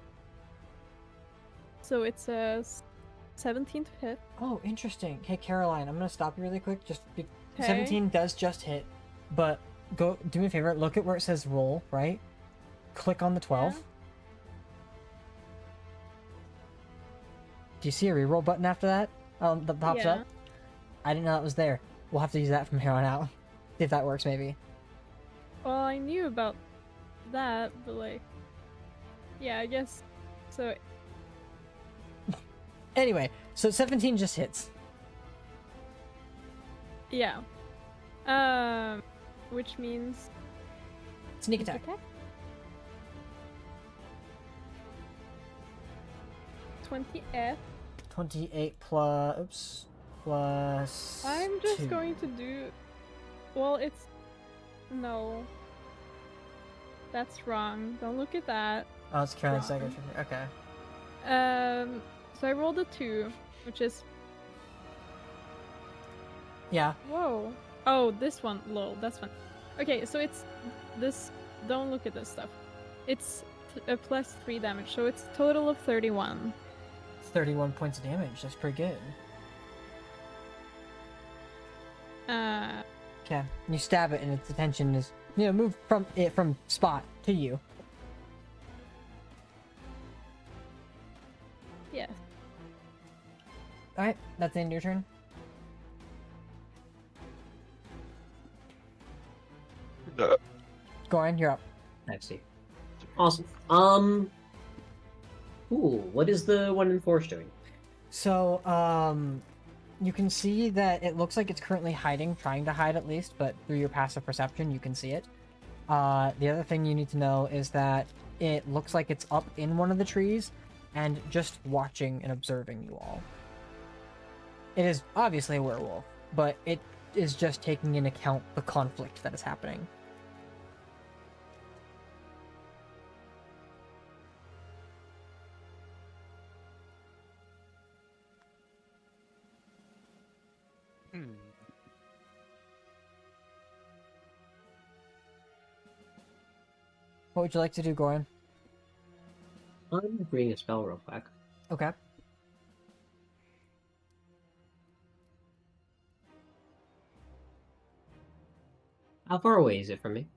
So it's a 17 to hit. Oh, interesting. Hey, Caroline, I'm gonna stop you really quick. Just Okay. 17 does just hit, but go do me a favor. Look at where it says roll, right? Click on the 12. Yeah. Do you see a reroll button after that? That pops Yeah. up. I didn't know that was there. We'll have to use that from here on out. See if that works, maybe. Well, I knew about that, but like, yeah, I guess. So Anyway, so 17 just hits. yeah. Which means Sneak attack. 28. 28 plus. Plus. I'm just 2. going to do. Well, it's no. That's wrong. Don't look at that. Oh, it's Caroline's Wrong. second. Okay. So I rolled a 2, which is Yeah. whoa. Oh, this one. Lol. That's fun. Okay, so it's this. Don't look at this stuff. It's a plus 3 damage, so it's a total of 31. 31 points of damage. That's pretty good. Okay. You stab it, and its attention is, moved from Spot to you. Yes. All right, that's the end of your turn. Goran, you're up. I see. Awesome. Ooh, what is the one in force doing? So, you can see that it looks like it's currently hiding, trying to hide at least, but through your passive perception, you can see it. The other thing you need to know is that it looks like it's up in one of the trees and just watching and observing you all. It is obviously a werewolf, but it is just taking into account the conflict that is happening. What would you like to do, Goran? I'm reading a spell real quick. Okay. How far away is it from me?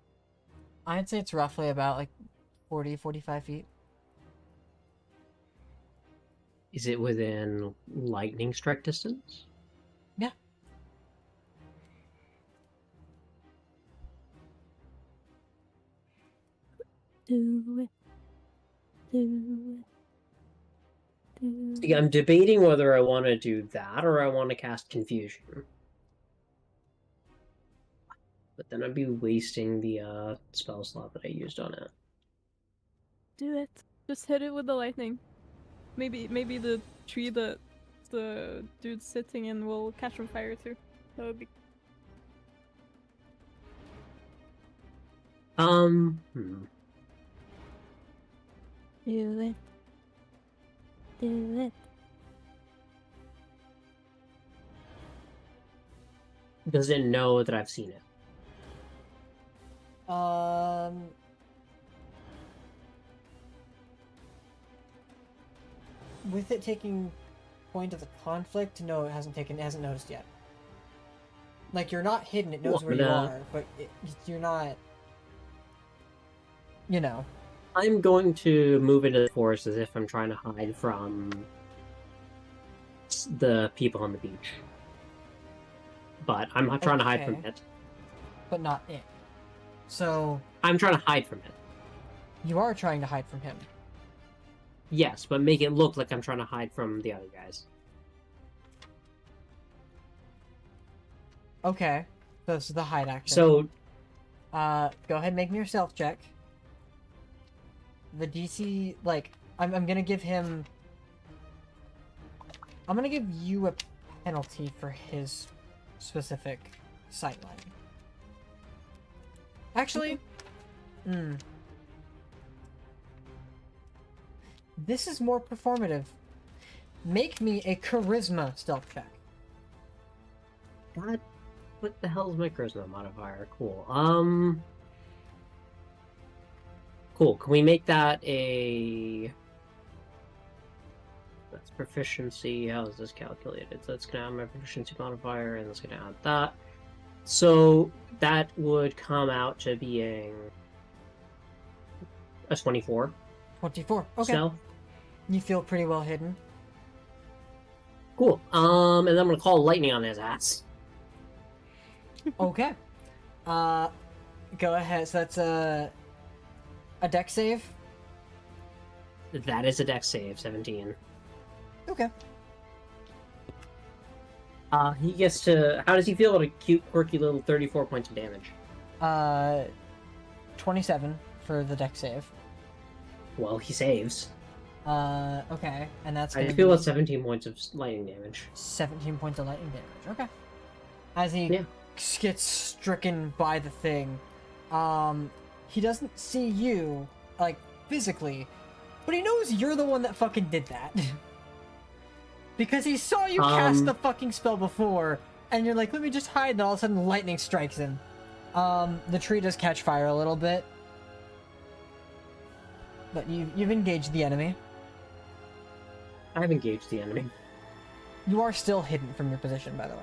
I'd say it's roughly about like 40, 45 feet. Is it within lightning strike distance? Yeah. Do it. Do it. Do See, I'm debating whether I want to do that or I want to cast Confusion. But then I'd be wasting the spell slot that I used on it. Do it. Just hit it with the lightning. Maybe the tree that the dude's sitting in will catch on fire too. That would be. Do it. Do it. Does it know that I've seen it? With it taking point of the conflict, no, it hasn't noticed yet. Like, you're not hidden, it knows Well, where you no. are, but you're not, I'm going to move into the forest as if I'm trying to hide from the people on the beach. But I'm not trying to hide from Okay. it. but not it. So, I'm trying to hide from it. you are trying to hide from him. Yes, but make it look like I'm trying to hide from the other guys. Okay. So this is the hide action. So, go ahead and make me your stealth check. The DC, like, I'm gonna give him... I'm gonna give you a penalty for his specific sightline. Actually, this is more performative. Make me a charisma stealth check. God, what the hell is my charisma modifier? Cool. Cool. Can we make that a... That's proficiency. How is this calculated? So that's gonna add my proficiency modifier, and that's gonna add that. So that would come out to being a 24. 24. Okay. So, You feel pretty well hidden. cool. And then I'm gonna call lightning on his ass. Okay. Go ahead. So that's a dex save. That is a dex save, 17. Okay. He gets to... How does he feel at a cute, quirky little 34 points of damage? 27 for the dex save. Well, he saves. Okay, and that's I gonna just feel be at 17 points of lightning damage. 17 points of lightning damage. Okay. As he Yeah. gets stricken by the thing, he doesn't see you, like, physically, but he knows you're the one that fucking did that. Because he saw you cast the fucking spell before, and you're like, let me just hide, and all of a sudden lightning strikes him. The tree does catch fire a little bit. But you've engaged the enemy. I've engaged the enemy. You are still hidden from your position, by the way.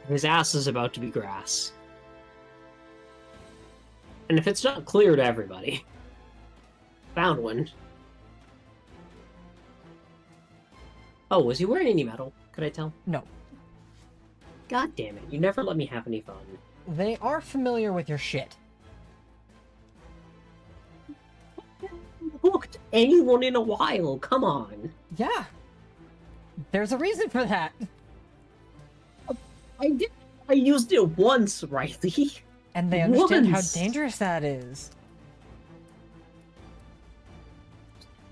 His ass is about to be grass. And if it's not clear to everybody... Found one. Oh, was he wearing any metal? Could I tell? No. God damn it, you never let me have any fun. They are familiar with your shit. Hooked anyone in a while, come on. Yeah. There's a reason for that. I used it once, Riley. And they understand Once. how dangerous that is.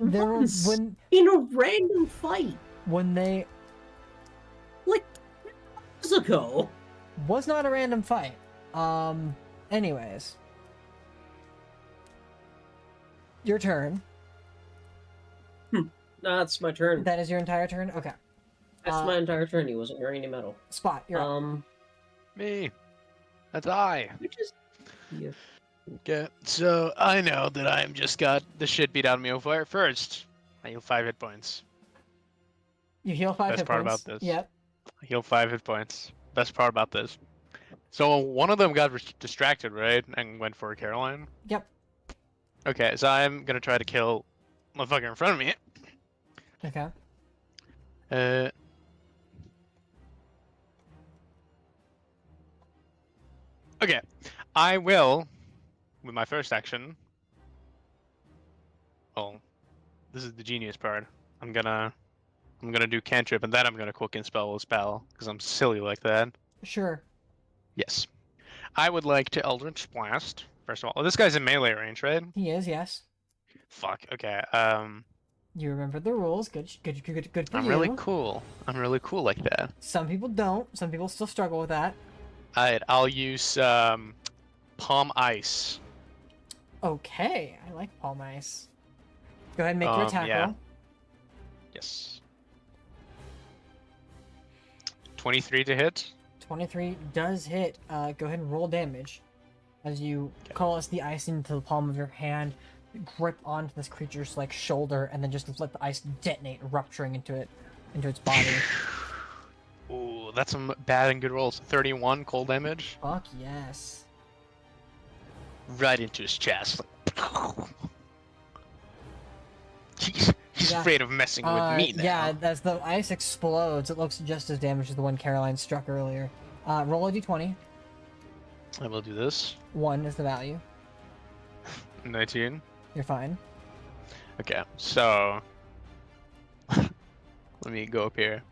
There Once. when In a random fight. they Like, years ago. was not a random fight. Anyways. Your turn. That's my turn. That is your entire turn? Okay. That's my entire turn. He wasn't wearing any metal. Spot, you're up. Me. That's I. Which is... Yeah. Okay, so I know that I'm just got the shit beat out of me over first. I heal 5 hit points. You heal 5 Best hit part points. about this. Yep. I heal 5 hit points. Best part about this. So one of them got distracted, right? And went for Caroline? Yep. Okay, so I'm gonna try to kill motherfucker in front of me. Okay. Okay. I will, with my first action... Oh, this is the genius part. I'm gonna do cantrip, and then I'm gonna quicken spell with spell, because I'm silly like that. Sure. Yes. I would like to Eldritch Blast, first of all. Oh, this guy's in melee range, right? He is, yes. Fuck, okay. You remember the rules. Good for I'm you. really cool. I'm really cool like that. Some people don't. Some people still struggle with that. Alright, I'll use, Palm Ice. Okay, I like palm ice. Go ahead and make your attack yeah. roll. Yes. 23 to hit. 23 does hit. Go ahead and roll damage. As you coalesce the ice into the palm of your hand, grip onto this creature's like shoulder, and then just let the ice detonate, rupturing into its body. Ooh, that's some bad and good rolls. 31 cold damage. Fuck yes. Right into his chest. He's Yeah. afraid of messing with me now. Yeah, as the ice explodes, it looks just as damaged as the one Caroline struck earlier. Roll a d20. I will do this. 1 is the value. 19. You're fine. Okay, so let me go up here.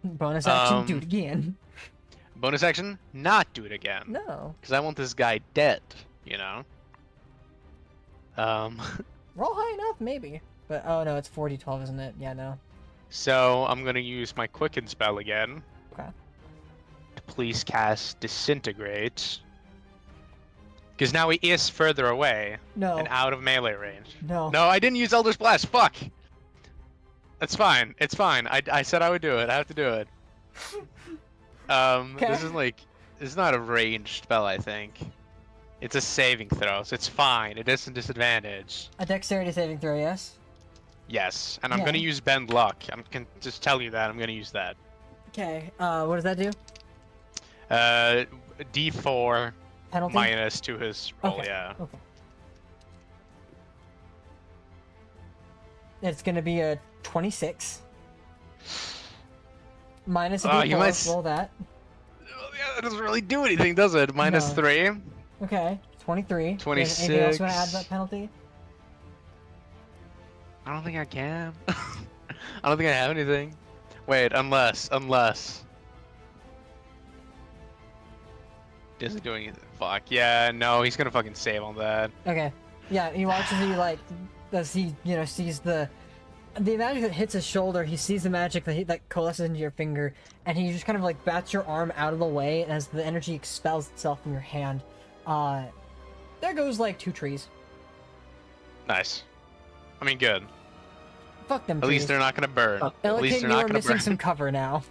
Bonus action, do it again. Bonus action, not do it again. No. Because I want this guy dead, you know? Roll high enough, maybe. But, oh no, it's 40-12, isn't it? Yeah, no. So I'm gonna use my quicken spell again. Okay. To please cast Disintegrate. Because now he is further away No. and out of melee range. No. No, I didn't use Elder's Blast. Fuck. That's fine. It's fine. I said I would do it. I have to do it. Okay. This is like, it's not a ranged spell. I think it's a saving throw, so it's fine. It isn't disadvantage. A dexterity saving throw, yes? Yes, and I'm Yeah. gonna use Bend Luck. I'm can just tell you that I'm gonna use that. Okay, what does that do? D4 Penalty? minus to his roll. Okay. Yeah. Okay. It's gonna be a 26. Minus a Oh, D4, you might roll that. Yeah, that doesn't really do anything, does it? Minus No. 3. Okay, 23. 26. Anything else you want to add to that penalty? I don't think I can. I don't think I have anything. Wait, unless. Doesn't do anything. Fuck. Yeah, no, he's gonna fucking save on that. Okay. Yeah, he watches you like, as he, sees the magic that hits his shoulder, he sees the magic that coalesces into your finger, and he just kind of like bats your arm out of the way, and as the energy expels itself from your hand, there goes like 2 trees. Nice. I mean, good. Fuck them At trees. least they're not gonna burn. At least Illican, they're you not are gonna missing burn. some cover now.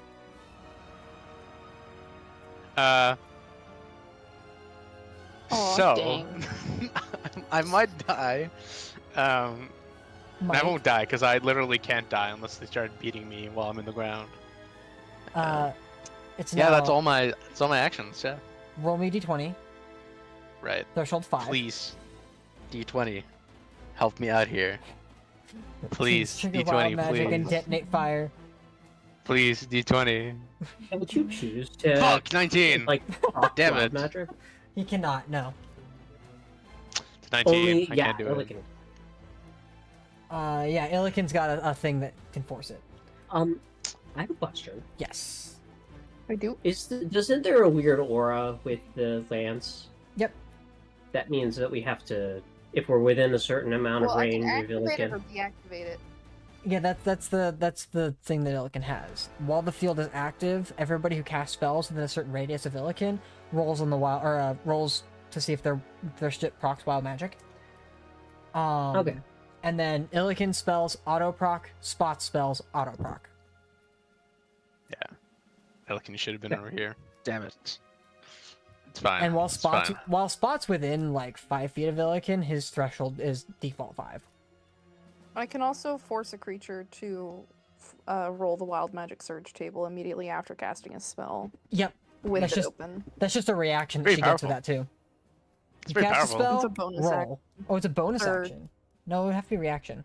Aw, So, dang. I might die. I Mike, won't die because I literally can't die unless they start beating me while I'm in the ground. it's Yeah, now, that's all my actions. Yeah. Roll me d20, Right. threshold 5. Please, D20, help me out here. Please, trigger wild D20, magic and please. detonate fire. Please, D20. Can't you choose to Fuck, 19. like Damn wild it. magic? He cannot, no. It's 19. Only I yeah, can't do it. Illican. Yeah, Illican's got a thing that can force it. I have a question. Yes. I do. Isn't there a weird aura with the lance? Yep. That means that we have to, if we're within a certain amount Well, of I can range of activate it or Illican. deactivate it. Yeah, that's the thing that Illican has. While the field is active, everybody who casts spells within a certain radius of Illican rolls on the wild rolls to see if their shit procs wild magic. Okay. And then Illican spells auto proc, Spot spells auto proc. Yeah. Pelican should have been over here. Damn it. It's fine. And it's fine. while Spot's within like 5 feet of Illican, his threshold is default 5. I can also force a creature to roll the wild magic surge table immediately after casting a spell Yep. with That's it just- open. That's just a reaction that Pretty she gets with powerful. that too. It's You pretty cast a powerful. spell, It's a bonus roll. Oh, it's a bonus Third. action. No, it would have to be reaction.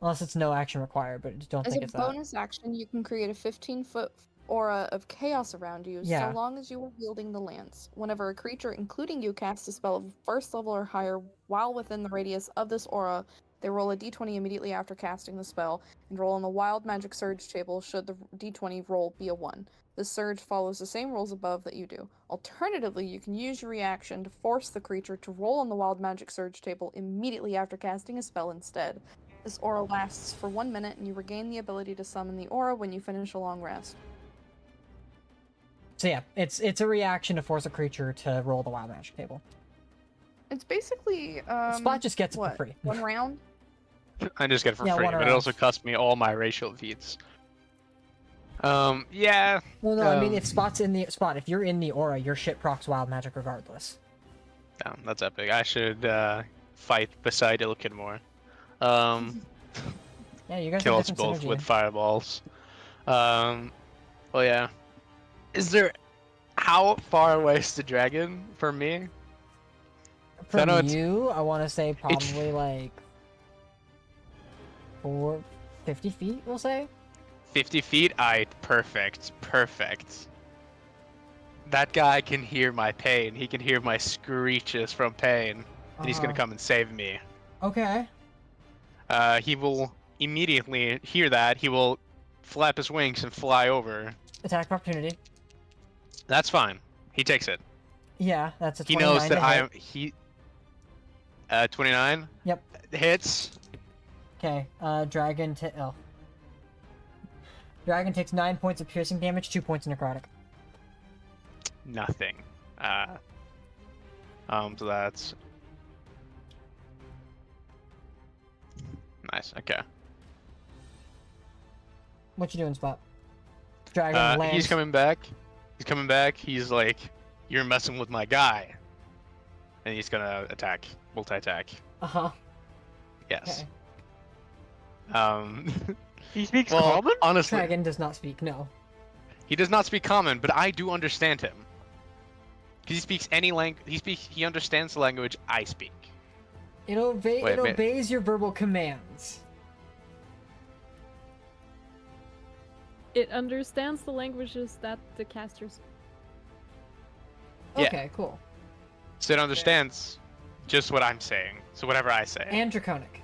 Unless it's no action required, but I don't As think a it's bonus action, you can create a 15-foot aura of chaos around you Yeah. so long as you are wielding the lance. Whenever a creature, including you, casts a spell of first level or higher while within the radius of this aura, they roll a d20 immediately after casting the spell and roll on the wild magic surge table should the d20 roll be a 1. The surge follows the same rules above that you do. Alternatively, you can use your reaction to force the creature to roll on the wild magic surge table immediately after casting a spell instead. This aura lasts for 1 minute, and you regain the ability to summon the aura when you finish a long rest. So yeah, it's a reaction to force a creature to roll the wild magic table. It's basically Spot just gets it what, for free. 1 round? I just get it for Yeah, free, one but it around. also costs me all my racial feats. Yeah. Well, no, I mean if Um, if you're in the aura, your shit procs wild magic regardless. Damn, that's epic. I should fight beside Illican more. Yeah, you guys Kill have us different both synergy. with fireballs. Well, yeah. Is there... How far away is the dragon from me? I From know it's- you, I want to say probably like 50 feet, we'll say. 50 feet? Perfect. Perfect. That guy can hear my pain. He can hear my screeches from pain. And he's gonna Uh-huh. come and save me. Okay. He will immediately hear that. He will flap his wings and fly over. Attack of opportunity. That's fine. He takes it. Yeah, that's a He 29 knows that to I hit. am. 29. Yep. Hits. Okay. Dragon Dragon takes 9 points of piercing damage, 2 points of necrotic. Nothing. So that's nice. Okay. What you doing, Spot? Dragon lands. He's coming back. He's coming back. He's like, "You're messing with my guy," and he's gonna attack. Multi-attack. Uh-huh. Yes. Okay. He speaks Well, common? honestly, Dragon does not speak, no. he does not speak common, but I do understand him. Because he speaks any language. He understands the language I speak. It Wait, wait. obeys your verbal commands. It understands the languages that the casters. Yeah. Okay, cool. So it understands just what I'm saying. So whatever I say. And Draconic.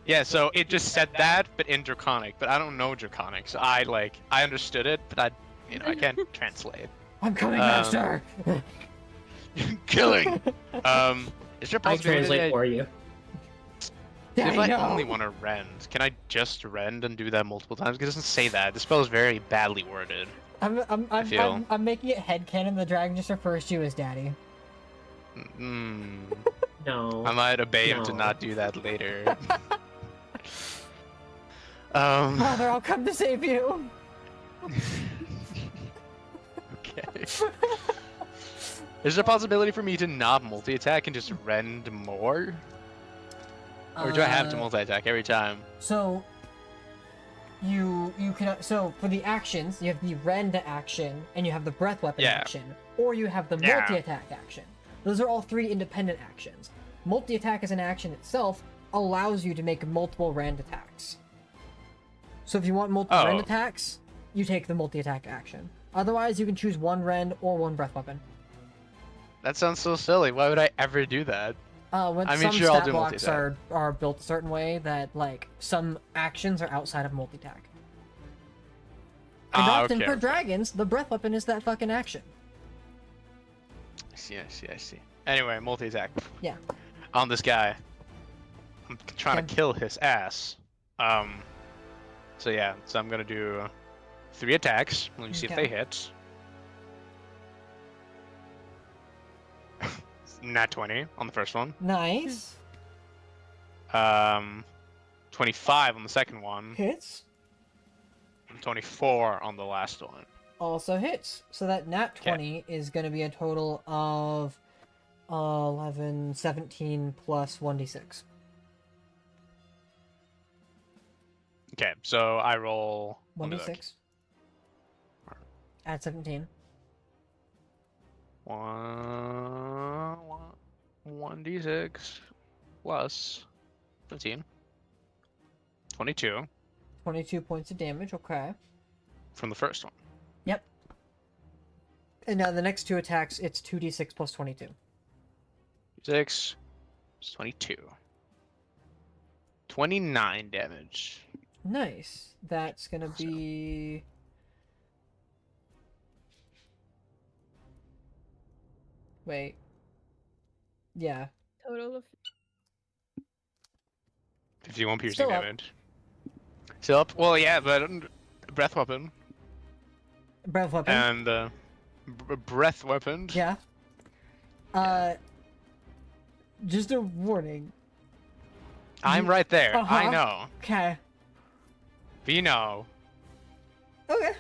Yeah, so it just said that, but in Draconic. But I don't know Draconic, so I understood it, but I can't translate. I'm coming, master! Killing. Is there a I possibility translate that for you. if I know. only want to rend, can I just rend and do that multiple times? Because it doesn't say that. The spell is very badly worded. I'm making it headcanon. The dragon just refers to you as daddy. No. I might obey him to No. not do that later. Father, I'll come to save you. Okay. Is there a possibility for me to not multi-attack and just rend more? Or do I have to multi-attack every time? So you can for the actions you have the rend action and you have the breath weapon Yeah. action, or you have the Yeah. multi-attack action. Those are all three independent actions. Multi-attack as an action itself allows you to make multiple rend attacks. So if you want multiple rend Oh. attacks, you take the multi-attack action. Otherwise, you can choose one rend or one breath weapon. That sounds so silly. Why would I ever do that? When I mean, some sure, I'll stat do blocks multi-attack. are built a certain way that like some actions are outside of multi-attack. And often for okay. dragons, the breath weapon is that fucking action. I see. Anyway, multi-attack. Yeah. On this guy. I'm trying Okay. to kill his ass. So yeah, so I'm gonna do 3 attacks. Let me see if Okay. they hit. Nat 20 on the first one. Nice. 25 on the second one. Hits. And 24 on the last one. Also hits. So that nat 20 is going to be a total of 11, 17 plus 1d6. Okay, so I roll. let me look. 1d6. Add 17. 1d6 plus 15. 22 22 points of damage, okay. from the first one. Yep. And now the next two attacks, it's 2d6 plus 22. 6 plus 22. 29 damage. Nice. That's gonna be... Wait. Yeah. Total of 51 piercing Still up. damage. Still up? Well, yeah, but breath weapon. Breath weapon. And breath weapon. Yeah. Just a warning. I'm right there. I Uh-huh. know. Okay. But you know. Okay.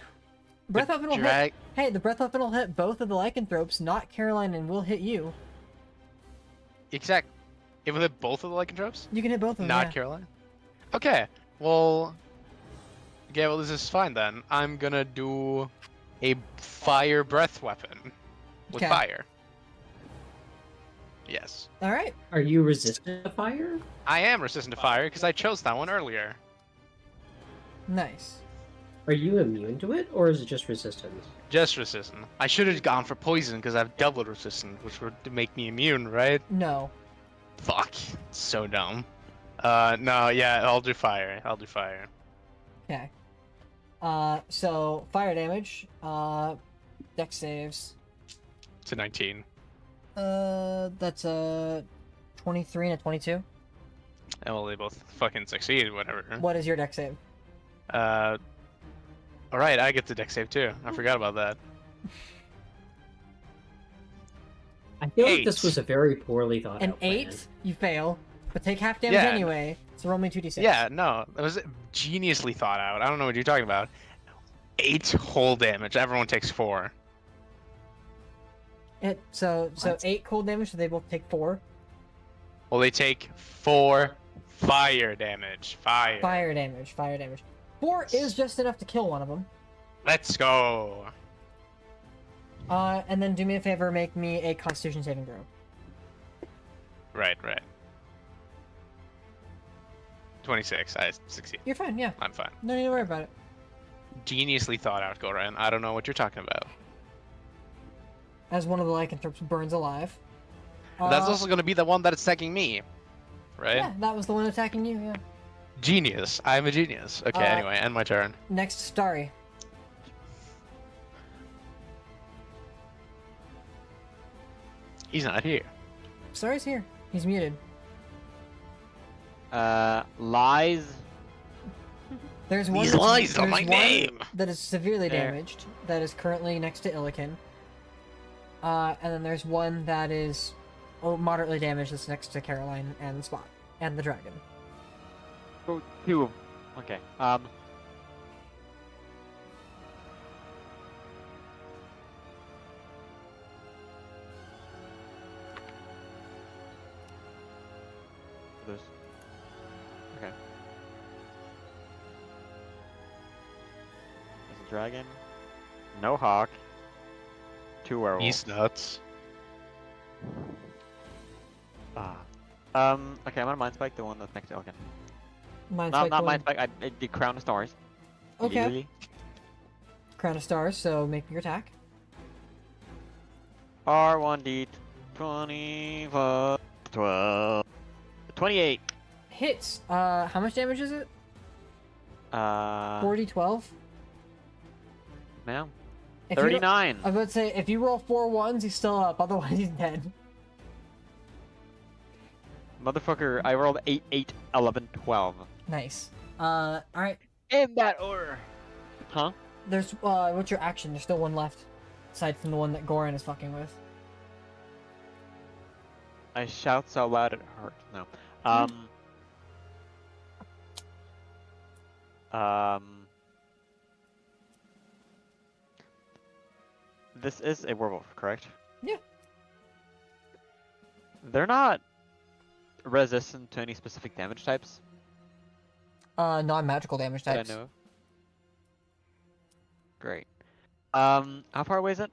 Breath the weapon will hit. drag- Hey, the breath weapon will hit both of the lycanthropes, not Caroline, and will hit you. Exact. It will hit both of the lycanthropes? You can hit both of them. Not yeah. Caroline? Okay. Well. Okay, well, this is fine then. I'm gonna do a fire breath weapon. With Okay. fire. Yes. All right. Are you resistant to fire? I am resistant to fire because I chose that one earlier. Nice. Are you immune to it, or is it just resistant? Just resistant. I should have gone for poison because I have double resistant, which would make me immune, right? No. Fuck. So dumb. No, yeah, I'll do fire. I'll do fire. Okay. So fire damage. Dex saves. To 19. That's a 23 and a 22. And well, they both fucking succeed, whatever. What is your dex save? Alright, I get the dex save too. I forgot about that. I feel like 8. this was a very poorly thought An out 8, plan. you fail, but take half damage Yeah. anyway. So roll me 2d6. Yeah, no, it was geniusly thought out. I don't know what you're talking about. 8 whole damage. Everyone takes 4. So What? 8 cold damage, so they both take 4. Well, they take 4 fire damage. Fire. Fire damage. 4 is just enough to kill one of them. Let's go. And then do me a favor, make me a Constitution saving throw. Right. 26. I succeed. You're fine, yeah. I'm fine. No need to worry about it. Geniusly thought out, Goran. I don't know what you're talking about. As one of the lycanthropes burns alive. That's also going to be the one that's attacking me. Right? Yeah, that was the one attacking you, yeah. Genius. I'm a genius. Okay, anyway, end my turn. Next, Starry. He's not here. Starry's here. He's muted. Lies. There's one. These that's- lies are there's my one name! That is severely There. damaged. That is currently next to Illikin. And then there's one that is moderately damaged. That's next to Caroline and Spot and the dragon. Oh, 2 of them. Okay. This. Okay. There's a dragon. No hawk. 2 werewolves. He's nuts. Okay, I'm gonna mind spike the one that's next to Elkin. Mind No, Spike not one. mind spike. I did crown of stars. Okay. Literally. Crown of Stars. So make your attack. R1D 25 12 28. Hits. How much damage is it? 40, 12. Man. If you don't- 39. I was about to say, if you roll 4 ones, he's still up. Otherwise, he's dead. Motherfucker, I rolled 8, 8, 11, 12. Nice. Alright. In that order. Huh? There's, what's your action? There's still one left. Aside from the one that Goran is fucking with. I shout so loud it hurts. No. This is a werewolf, correct? Yeah. They're not resistant to any specific damage types Non-magical damage that types. I know of. Great. How far away is it?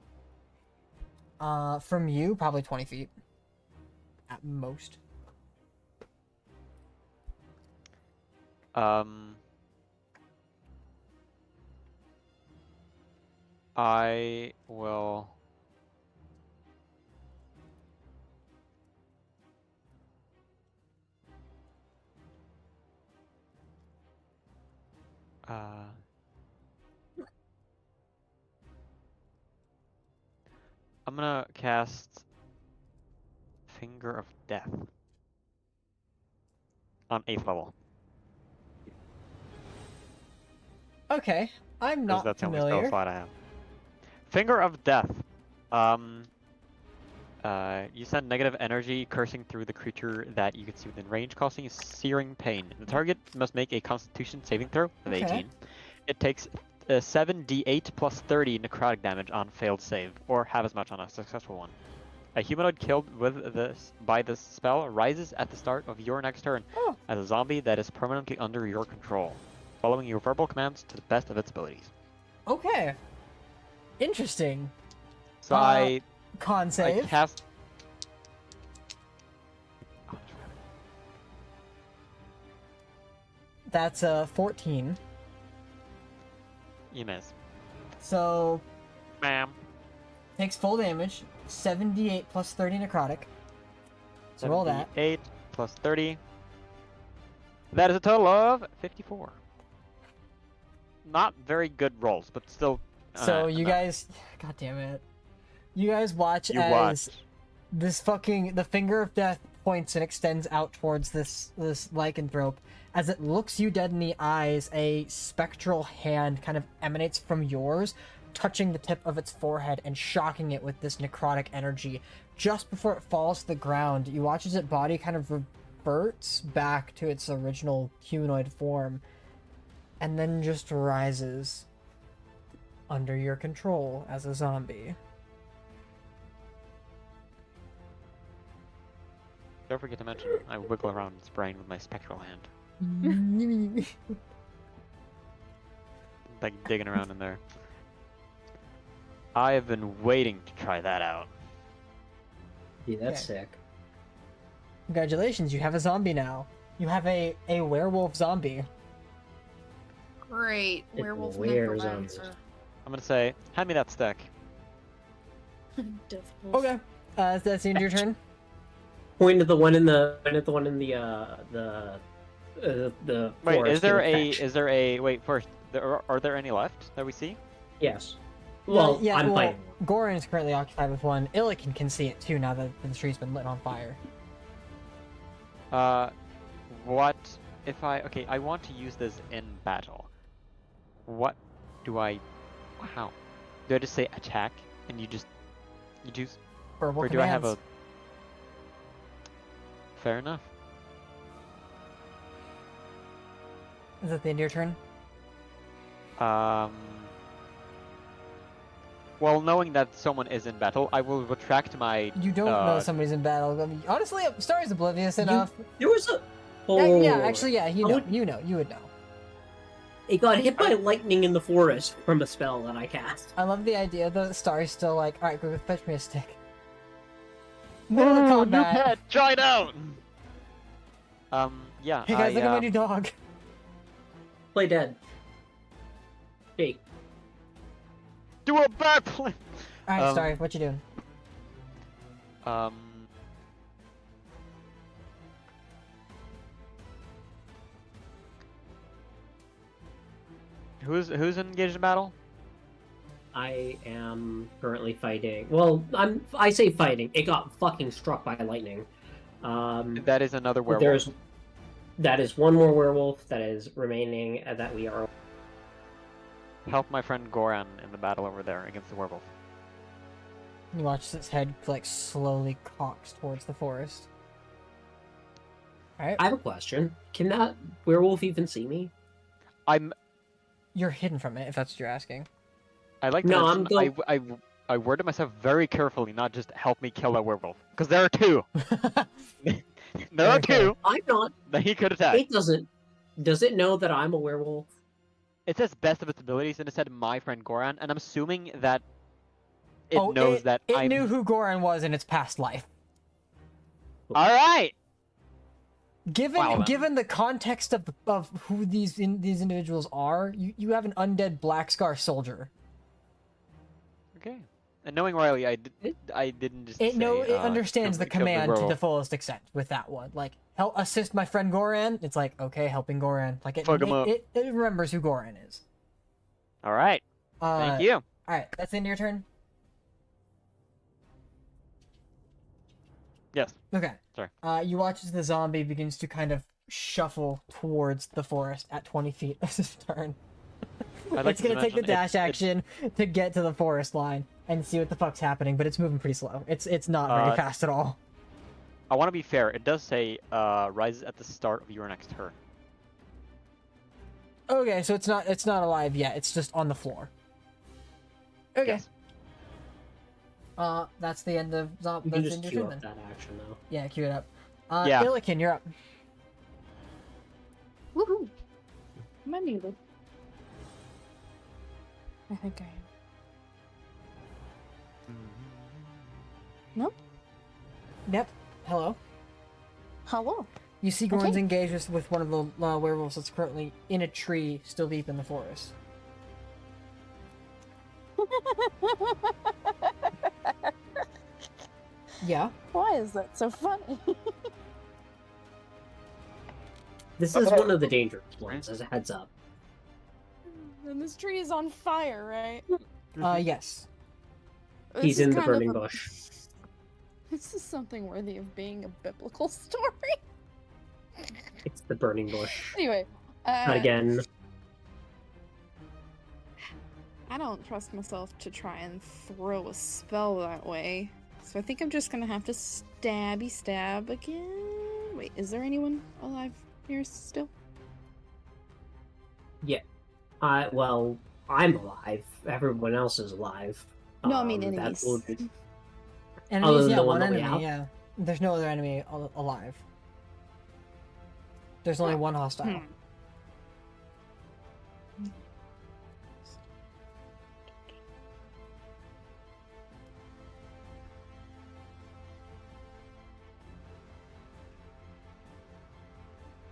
From you, probably 20 feet. At most. I will. I'm gonna cast Finger of Death on 8th level. Okay. I'm 'cause not that's the only spell familiar. slot I have. Finger of Death. You send negative energy coursing through the creature that you can see within range, causing a searing pain. The target must make a Constitution saving throw of Okay. 18. It takes 7d8 plus 30 necrotic damage on failed save, or half as much on a successful one. A humanoid killed by this spell rises at the start of your next turn Oh. as a zombie that is permanently under your control, following your verbal commands to the best of its abilities. Okay. Interesting. So I Con save. cast. That's 14. You miss. So, Ma'am. takes full damage. 78 plus 30 necrotic. So roll that. 8 plus 30. That is a total of 54. Not very good rolls, but still. So you enough. guys, god damn it, you guys watch You as watch. the finger of death points and extends out towards this lycanthrope. As it looks you dead in the eyes, a spectral hand kind of emanates from yours, touching the tip of its forehead and shocking it with this necrotic energy. Just before it falls to the ground, you watch as its body kind of reverts back to its original humanoid form, and then just rises under your control as a zombie. Don't forget to mention, I wiggle around its brain with my spectral hand. Like digging around in there. I have been waiting to try that out. Yeah, that's Okay. sick. Congratulations, you have a zombie now. You have a werewolf zombie. Great. It Werewolf wears necromancer. I'm gonna say, hand me that stick. Deathwolf. Okay, that's the end of your turn. Point at the one in the Wait, forest and fetch. wait, first, are there any left that we see? Yes. Well, yeah, I'm fighting. Goran is currently occupied with one. Illikin can see it too now that the tree's been lit on fire. What if okay, I want to use this in battle. What do I, how? Do I just say attack and you choose? Verbal Or do I have a, commands. fair enough. Is that the end of your turn? Well, knowing that someone is in battle, I will retract my. You don't know somebody's in battle. I mean, honestly, Starry's oblivious enough. There was a. Actually, yeah, you would- would know. It got hit by lightning in the forest from a spell that I cast. I love the idea that Starry's still like, alright, go fetch me a stick. Middle of combat. Try it out. Yeah. Hey guys, look at my new dog. Play dead. Hey, Do a backflip. Alright, Starry, what you doing? Who's engaged in battle? I am currently fighting. Well, I say fighting. It got fucking struck by lightning. That is another werewolf. That is one more werewolf that is remaining that we are. Help my friend Goran in the battle over there against the werewolf. You watch its head like slowly cocks towards the forest. Alright. I have a question. Can that werewolf even see me? You're hidden from it, if that's what you're asking. I like to No, mention, I worded myself very carefully, not just help me kill that werewolf. Because there are two. There are Okay. two I'm not. that he could attack. It doesn't. Does it know that I'm a werewolf? It says best of its abilities, and it said my friend Goran, and I'm assuming that it knows that it I'm. knew who Goran was in its past life. All right. Given Wow, then. given the context of who these individuals are, you have an undead Black Scar soldier. Okay. And knowing Riley, I didn't just. It say, understands the kill command to the werewolf. fullest extent with that one. Like, help assist my friend Goran. It's like, okay, helping Goran. Like Fuck him up. it remembers who Goran is. All right. Thank you. All right, that's the end of your turn. Yes. Okay. Sorry. You watch as the zombie begins to kind of shuffle towards the forest at 20 feet of his turn. I'd like It's gonna to take the mention dash action to get to the forest line and see what the fuck's happening, but it's moving pretty slow. It's not very fast at all. I want to be fair. It does say rises at the start of your next turn. Okay, so it's not alive yet. It's just on the floor. Okay. Yes. That's the end of You that's can the just end of queue your turn up then. that action though. Yeah, cue it up. Yeah. Illikin, you're up. Woohoo! Am I muted? I think I am. Yep. Hello. Hello. You see Goran's Okay. engaged with one of the werewolves that's currently in a tree, still deep in the forest. Yeah. Why is that so funny? This is one of the dangerous ones, as a heads up. And this tree is on fire, right? Yes. This He's is in the kind of burning a- bush. This is something worthy of being a biblical story. It's the burning bush. Anyway, Not again. I don't trust myself to try and throw a spell that way. So I think I'm just gonna have to stabby stab again. Wait, is there anyone alive here still? Well, I'm alive. Everyone else is alive. No, I mean that enemies. will be- Enemies, Other than yeah, the one one that we enemy, have? yeah. There's no other enemy alive. There's only one hostile.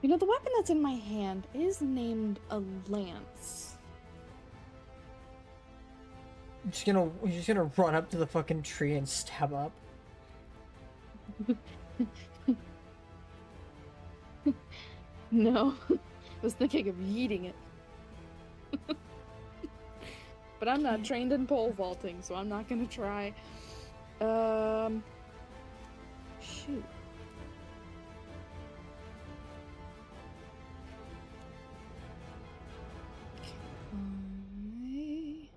You know, the weapon that's in my hand is named a lance. You're just gonna run up to the fucking tree and stab up. No, I was thinking of yeeting it. But I'm not trained in pole vaulting, so I'm not gonna try. Shoot. Okay.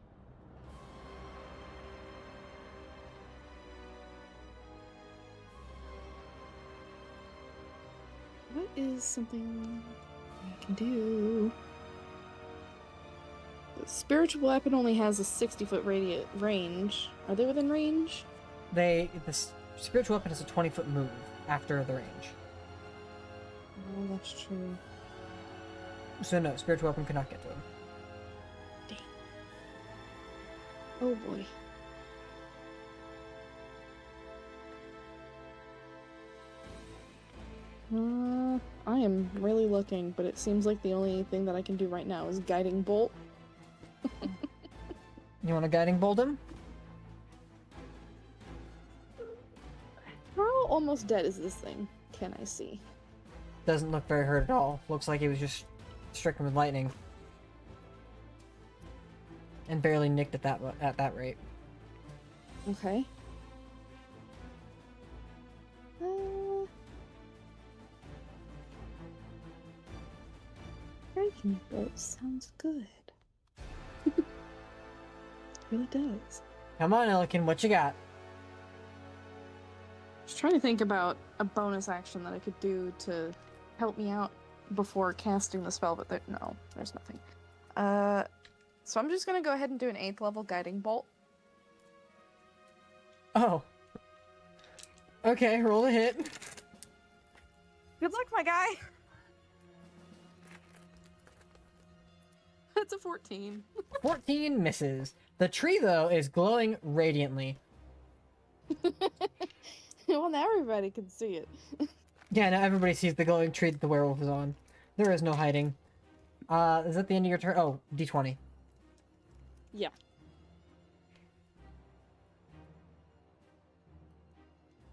What is something I can do? The spiritual weapon only has a 60-foot range. Are they within range? The spiritual weapon is a 20-foot move after the range. Oh, that's true. So no, spiritual weapon cannot get to him. Oh boy. I am really looking, but it seems like the only thing that I can do right now is guiding bolt. You want a guiding bolt him? How almost dead is this thing? Can I see? Doesn't look very hurt at all. Looks like he was just stricken with lightning. And barely nicked at that rate. Okay. Striking bolt sounds good. It really does. Come on, Elkin, what you got? Just trying to think about a bonus action that I could do to help me out before casting the spell, but no, there's nothing. So I'm just gonna go ahead and do an 8th level guiding bolt. Oh. Okay, roll a hit. Good luck, my guy! That's a 14. 14 misses. The tree, though, is glowing radiantly. Well, now everybody can see it. Yeah, now everybody sees the glowing tree that the werewolf is on. There is no hiding. Is that the end of your turn? Oh, d20. Yeah.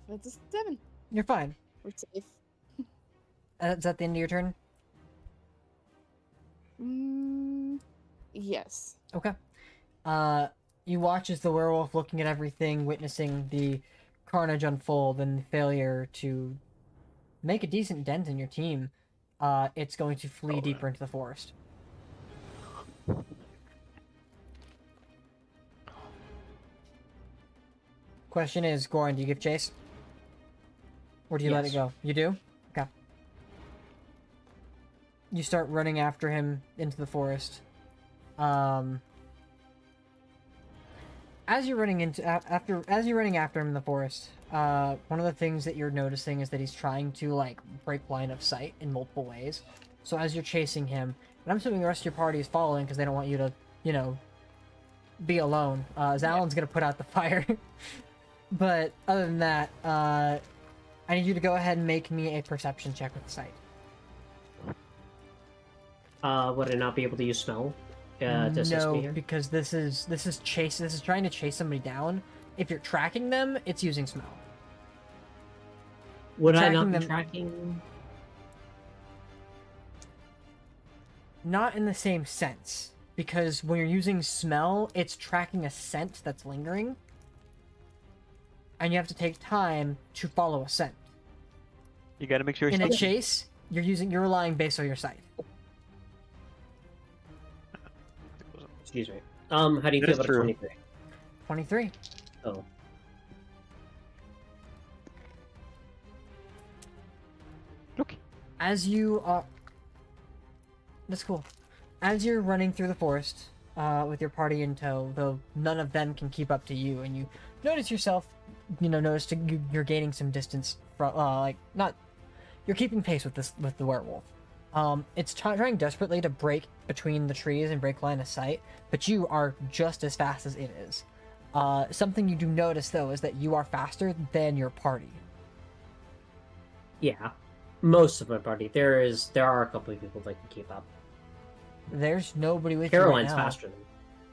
That's a 7. You're fine. We're safe. Is that the end of your turn? Yes. Okay. You watch as the werewolf looking at everything, witnessing the carnage unfold and the failure to make a decent dent in your team. It's going to flee deeper into the forest. Question is, Goran, do you give chase? Or do you let it Yes. go? You do? Okay. You start running after him into the forest. As you're running after him in the forest, one of the things that you're noticing is that he's trying to like break line of sight in multiple ways. So as you're chasing him, and I'm assuming the rest of your party is following because they don't want you to, you know, be alone. Zalin's gonna put out the fire. But other than that, I need you to go ahead and make me a perception check with sight. Would I not be able to use smell to assist me No, here? because this is trying to chase somebody down. If you're tracking them, it's using smell. Would I tracking not be them- tracking? not in the same sense. Because when you're using smell, it's tracking a scent that's lingering. And you have to take time to follow a scent. You gotta make sure In a you're chase, you're relying based on your sight. Excuse me. How do you That feel is about true. 23? 23. Oh. Okay. As you are... That's cool. As you're running through the forest, with your party in tow, though none of them can keep up to you, and you notice yourself, you're gaining some distance from, you're keeping pace with the werewolf. It's trying desperately to break between the trees and break line of sight, but you are just as fast as it is. Something you do notice, though, is that you are faster than your party. Yeah. Most of my party. There are a couple of people that can keep up. There's nobody with Caroline's you right now. faster than me.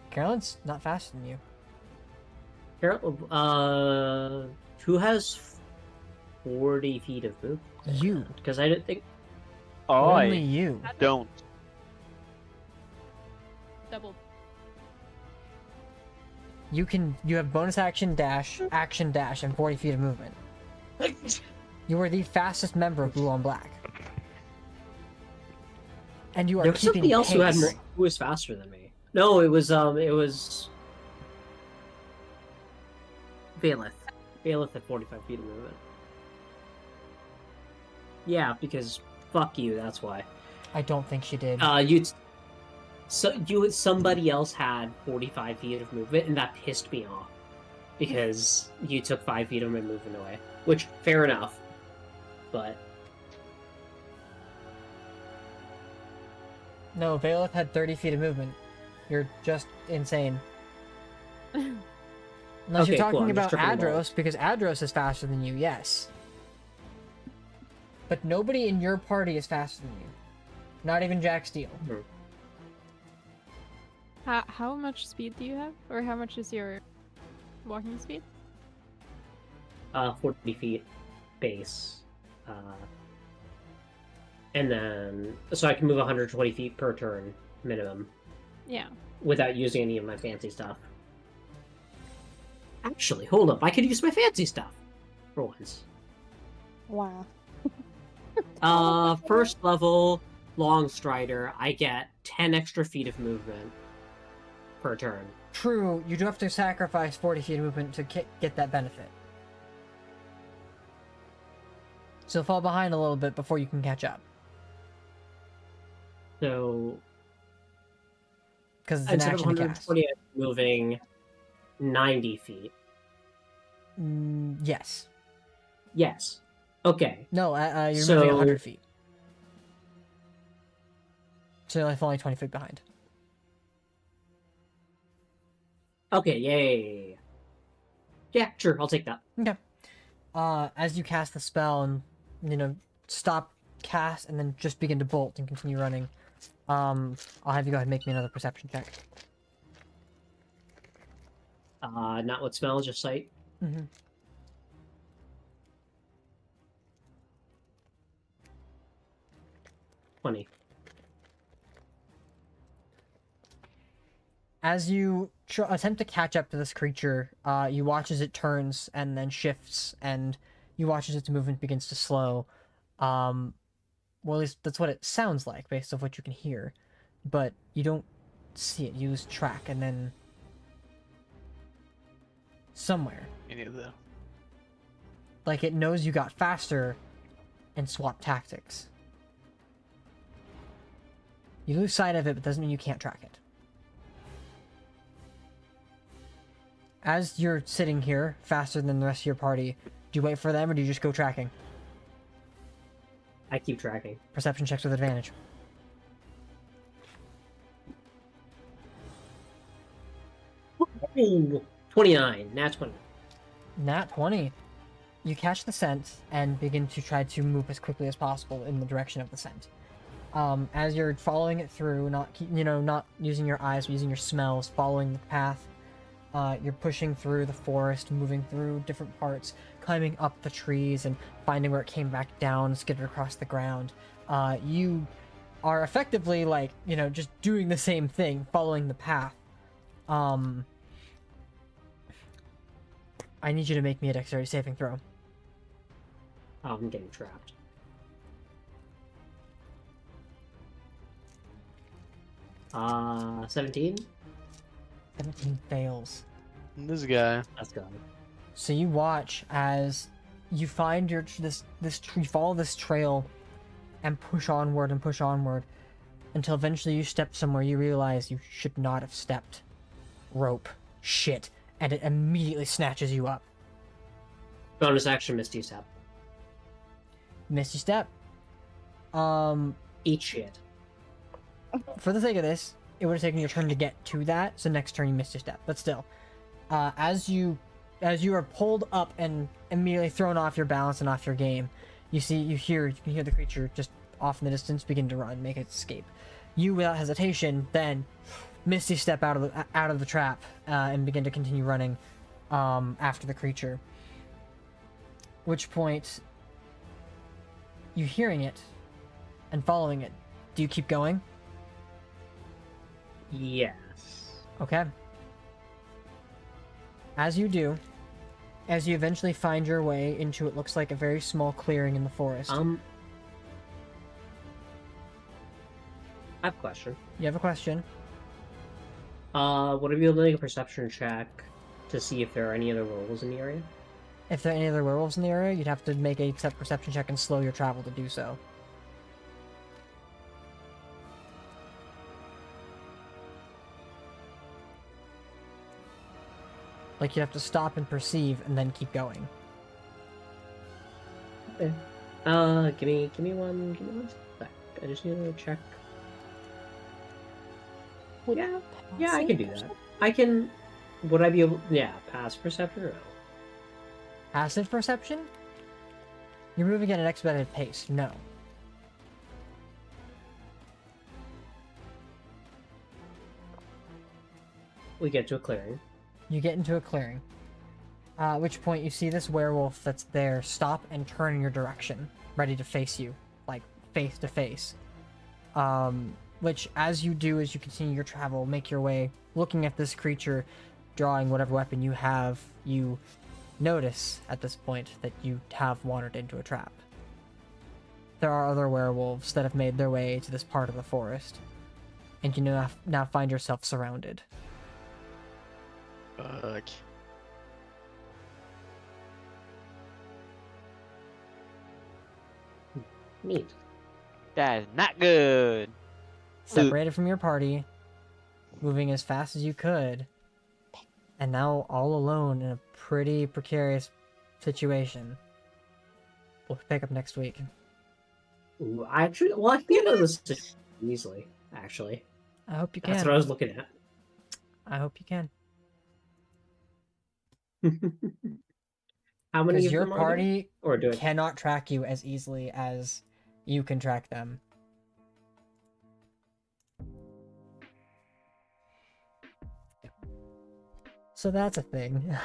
Caroline's not faster than you. Who has 40 feet of movement? You. Because I didn't think... Only I you. don't. Double. You have bonus action dash, and 40 feet of movement. You are the fastest member of Blue on Black. And you are There was keeping somebody else pace. who was faster than me. No, it was Bailiff. Bailiff had 45 feet of movement. Yeah, because fuck you, that's why. I don't think she did. Somebody else had 45 feet of movement, and that pissed me off. Because you took 5 feet of my movement away. Which, fair enough. But... No, Bailiff had 30 feet of movement. You're just insane. Unless you're Okay, cool, talking I'm just about tripping balls. Adros, because Adros is faster than you, yes. But nobody in your party is faster than you. Not even Jack Steele. How much speed do you have? Or how much is your walking speed? 40 feet base. And then... So I can move 120 feet per turn, minimum. Yeah. Without using any of my fancy stuff. Actually, hold up. I could use my fancy stuff. For once. Wow. First level, Long Strider, I get 10 extra feet of movement per turn. True, you do have to sacrifice 40 feet of movement to get that benefit. So fall behind a little bit before you can catch up. So, Because it's an instead of action to cast. 120, I'm moving 90 feet. Yes. Yes. Okay. No, you're So- moving 100 feet. So you're only falling 20 feet behind. Okay, yay. Yeah, sure, I'll take that. Okay. As you cast the spell and, stop, cast, and then just begin to bolt and continue running, I'll have you go ahead and make me another perception check. Not what smell, just sight. Mm-hmm. Funny. As you attempt to catch up to this creature, you watch as it turns and then shifts, and you watch as its movement begins to slow. Well, at least that's what it sounds like, based on what you can hear. But you don't see it. You lose track, and then... somewhere. Me neither. Like, it knows you got faster and swap tactics. You lose sight of it, but doesn't mean you can't track it. As you're sitting here, faster than the rest of your party, do you wait for them, or do you just go tracking? I keep tracking. Perception checks with advantage. Ooh, 29. Nat 20. Nat 20. You catch the scent and begin to try to move as quickly as possible in the direction of the scent. As you're following it through, not using your eyes, but using your smells, following the path, you're pushing through the forest, moving through different parts, climbing up the trees and finding where it came back down, skidded across the ground. You are effectively like, you know, just doing the same thing, following the path. I need you to make me a dexterity saving throw. Oh, I'm getting trapped. Uh, 17? 17 fails. This guy. That's good. So you watch as you find you follow this trail and push onward until eventually you step somewhere you realize you should not have stepped. Rope. Shit. And it immediately snatches you up. Bonus action, Misty Step. Misty step. Eat shit. For the sake of this, it would have taken your turn to get to that, so next turn you missed your step. But still, as you are pulled up and immediately thrown off your balance and off your game, you can hear the creature just off in the distance begin to run, make its escape. You, without hesitation, then misty step out of the trap and begin to continue running after the creature. Which point, you hearing it and following it. Do you keep going? Yes. Okay. As you do, as you eventually find your way into what looks like a very small clearing in the forest. I have a question. You have a question? Would I be able to make a perception check to see if there are any other werewolves in the area? If there are any other werewolves in the area, you'd have to make a perception check and slow your travel to do so. Like, you'd have to stop and perceive and then keep going. Okay. Give me one sec. I just need to check. Yeah, I can do that. Would I be able? Yeah, pass perception or no? Passive perception? You're moving at an expedited pace. No. We get to a clearing. You get into a clearing. At which point you see this werewolf that's there stop and turn in your direction, ready to face you, like face to face. Which, as you do, as you continue your travel, make your way, looking at this creature, drawing whatever weapon you have, you notice at this point that you have wandered into a trap. There are other werewolves that have made their way to this part of the forest, and you now find yourself surrounded. Fuck. Neat. That is not good. Separated from your party, moving as fast as you could, and now all alone in a pretty precarious situation. We'll pick up next week. Ooh, I can get out of this easily, actually. I hope you can. That's what I was looking at. I hope you can. How many Because of your them are party there? Or do it? cannot track you as easily as you can track them. So that's a thing.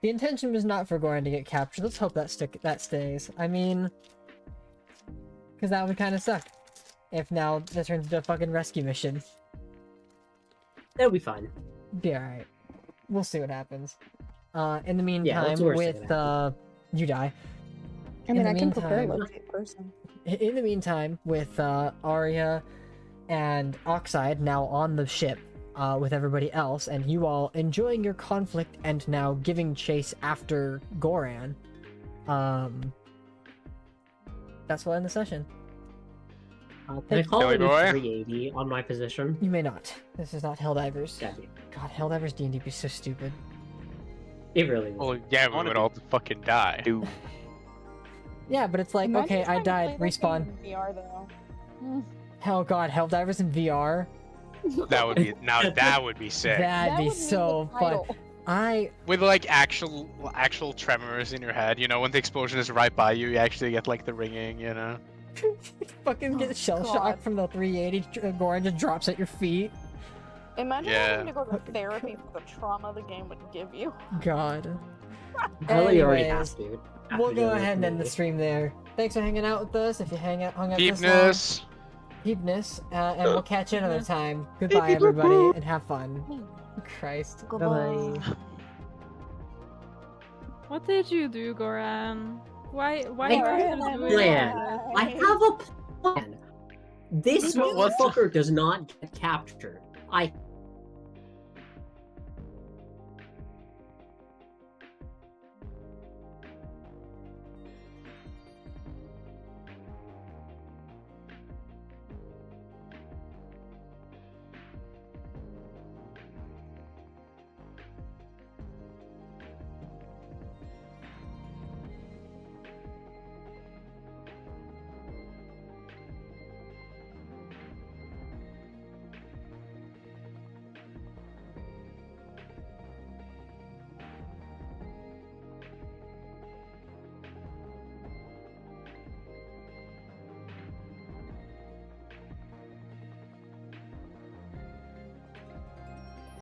The intention was not for Goran to get captured. Let's hope that stays. I mean, because that would kind of suck if now that turns into a fucking rescue mission. That'll be fine. Be alright. We'll see what happens. In the Yeah, meantime, that's the worst with thing that you die. I mean, the I can prepare meantime- like a person. In the meantime, with Arya and Oxide now on the ship with everybody else, and you all enjoying your conflict and now giving chase after Goran, that's what end the session. Can I call Billy it boy? 380 on my position? You may not. This is not Helldivers. God, damn. God, Helldivers D&D be so stupid. It really was. Well, yeah, we wanna would be- all fucking die. Dude. Yeah, but it's like, Imagine okay, I trying to died, play that respawn. game in VR though. Hell god, Helldivers in VR? That would be that would be sick. That'd That be would so the fun. title. With like actual tremors in your head, you know, when the explosion is right by you, you actually get like the ringing, you know. Fucking get Oh, shell God. shock from the 380, Goran just drops at your feet. Imagine Yeah. having to go to therapy for the trauma the game would give you. God. Well, you already Anyways, have to. We'll go ahead and end the stream there. thanks for hanging out with us. If you hung out this long, Peepness. peepness, and we'll catch you another Peepness. time. Goodbye, everybody, and have fun. Christ. Goodbye. What did you do, Goran? Why I did have you a do plan. it? I have a plan. This What the- motherfucker does not get captured. I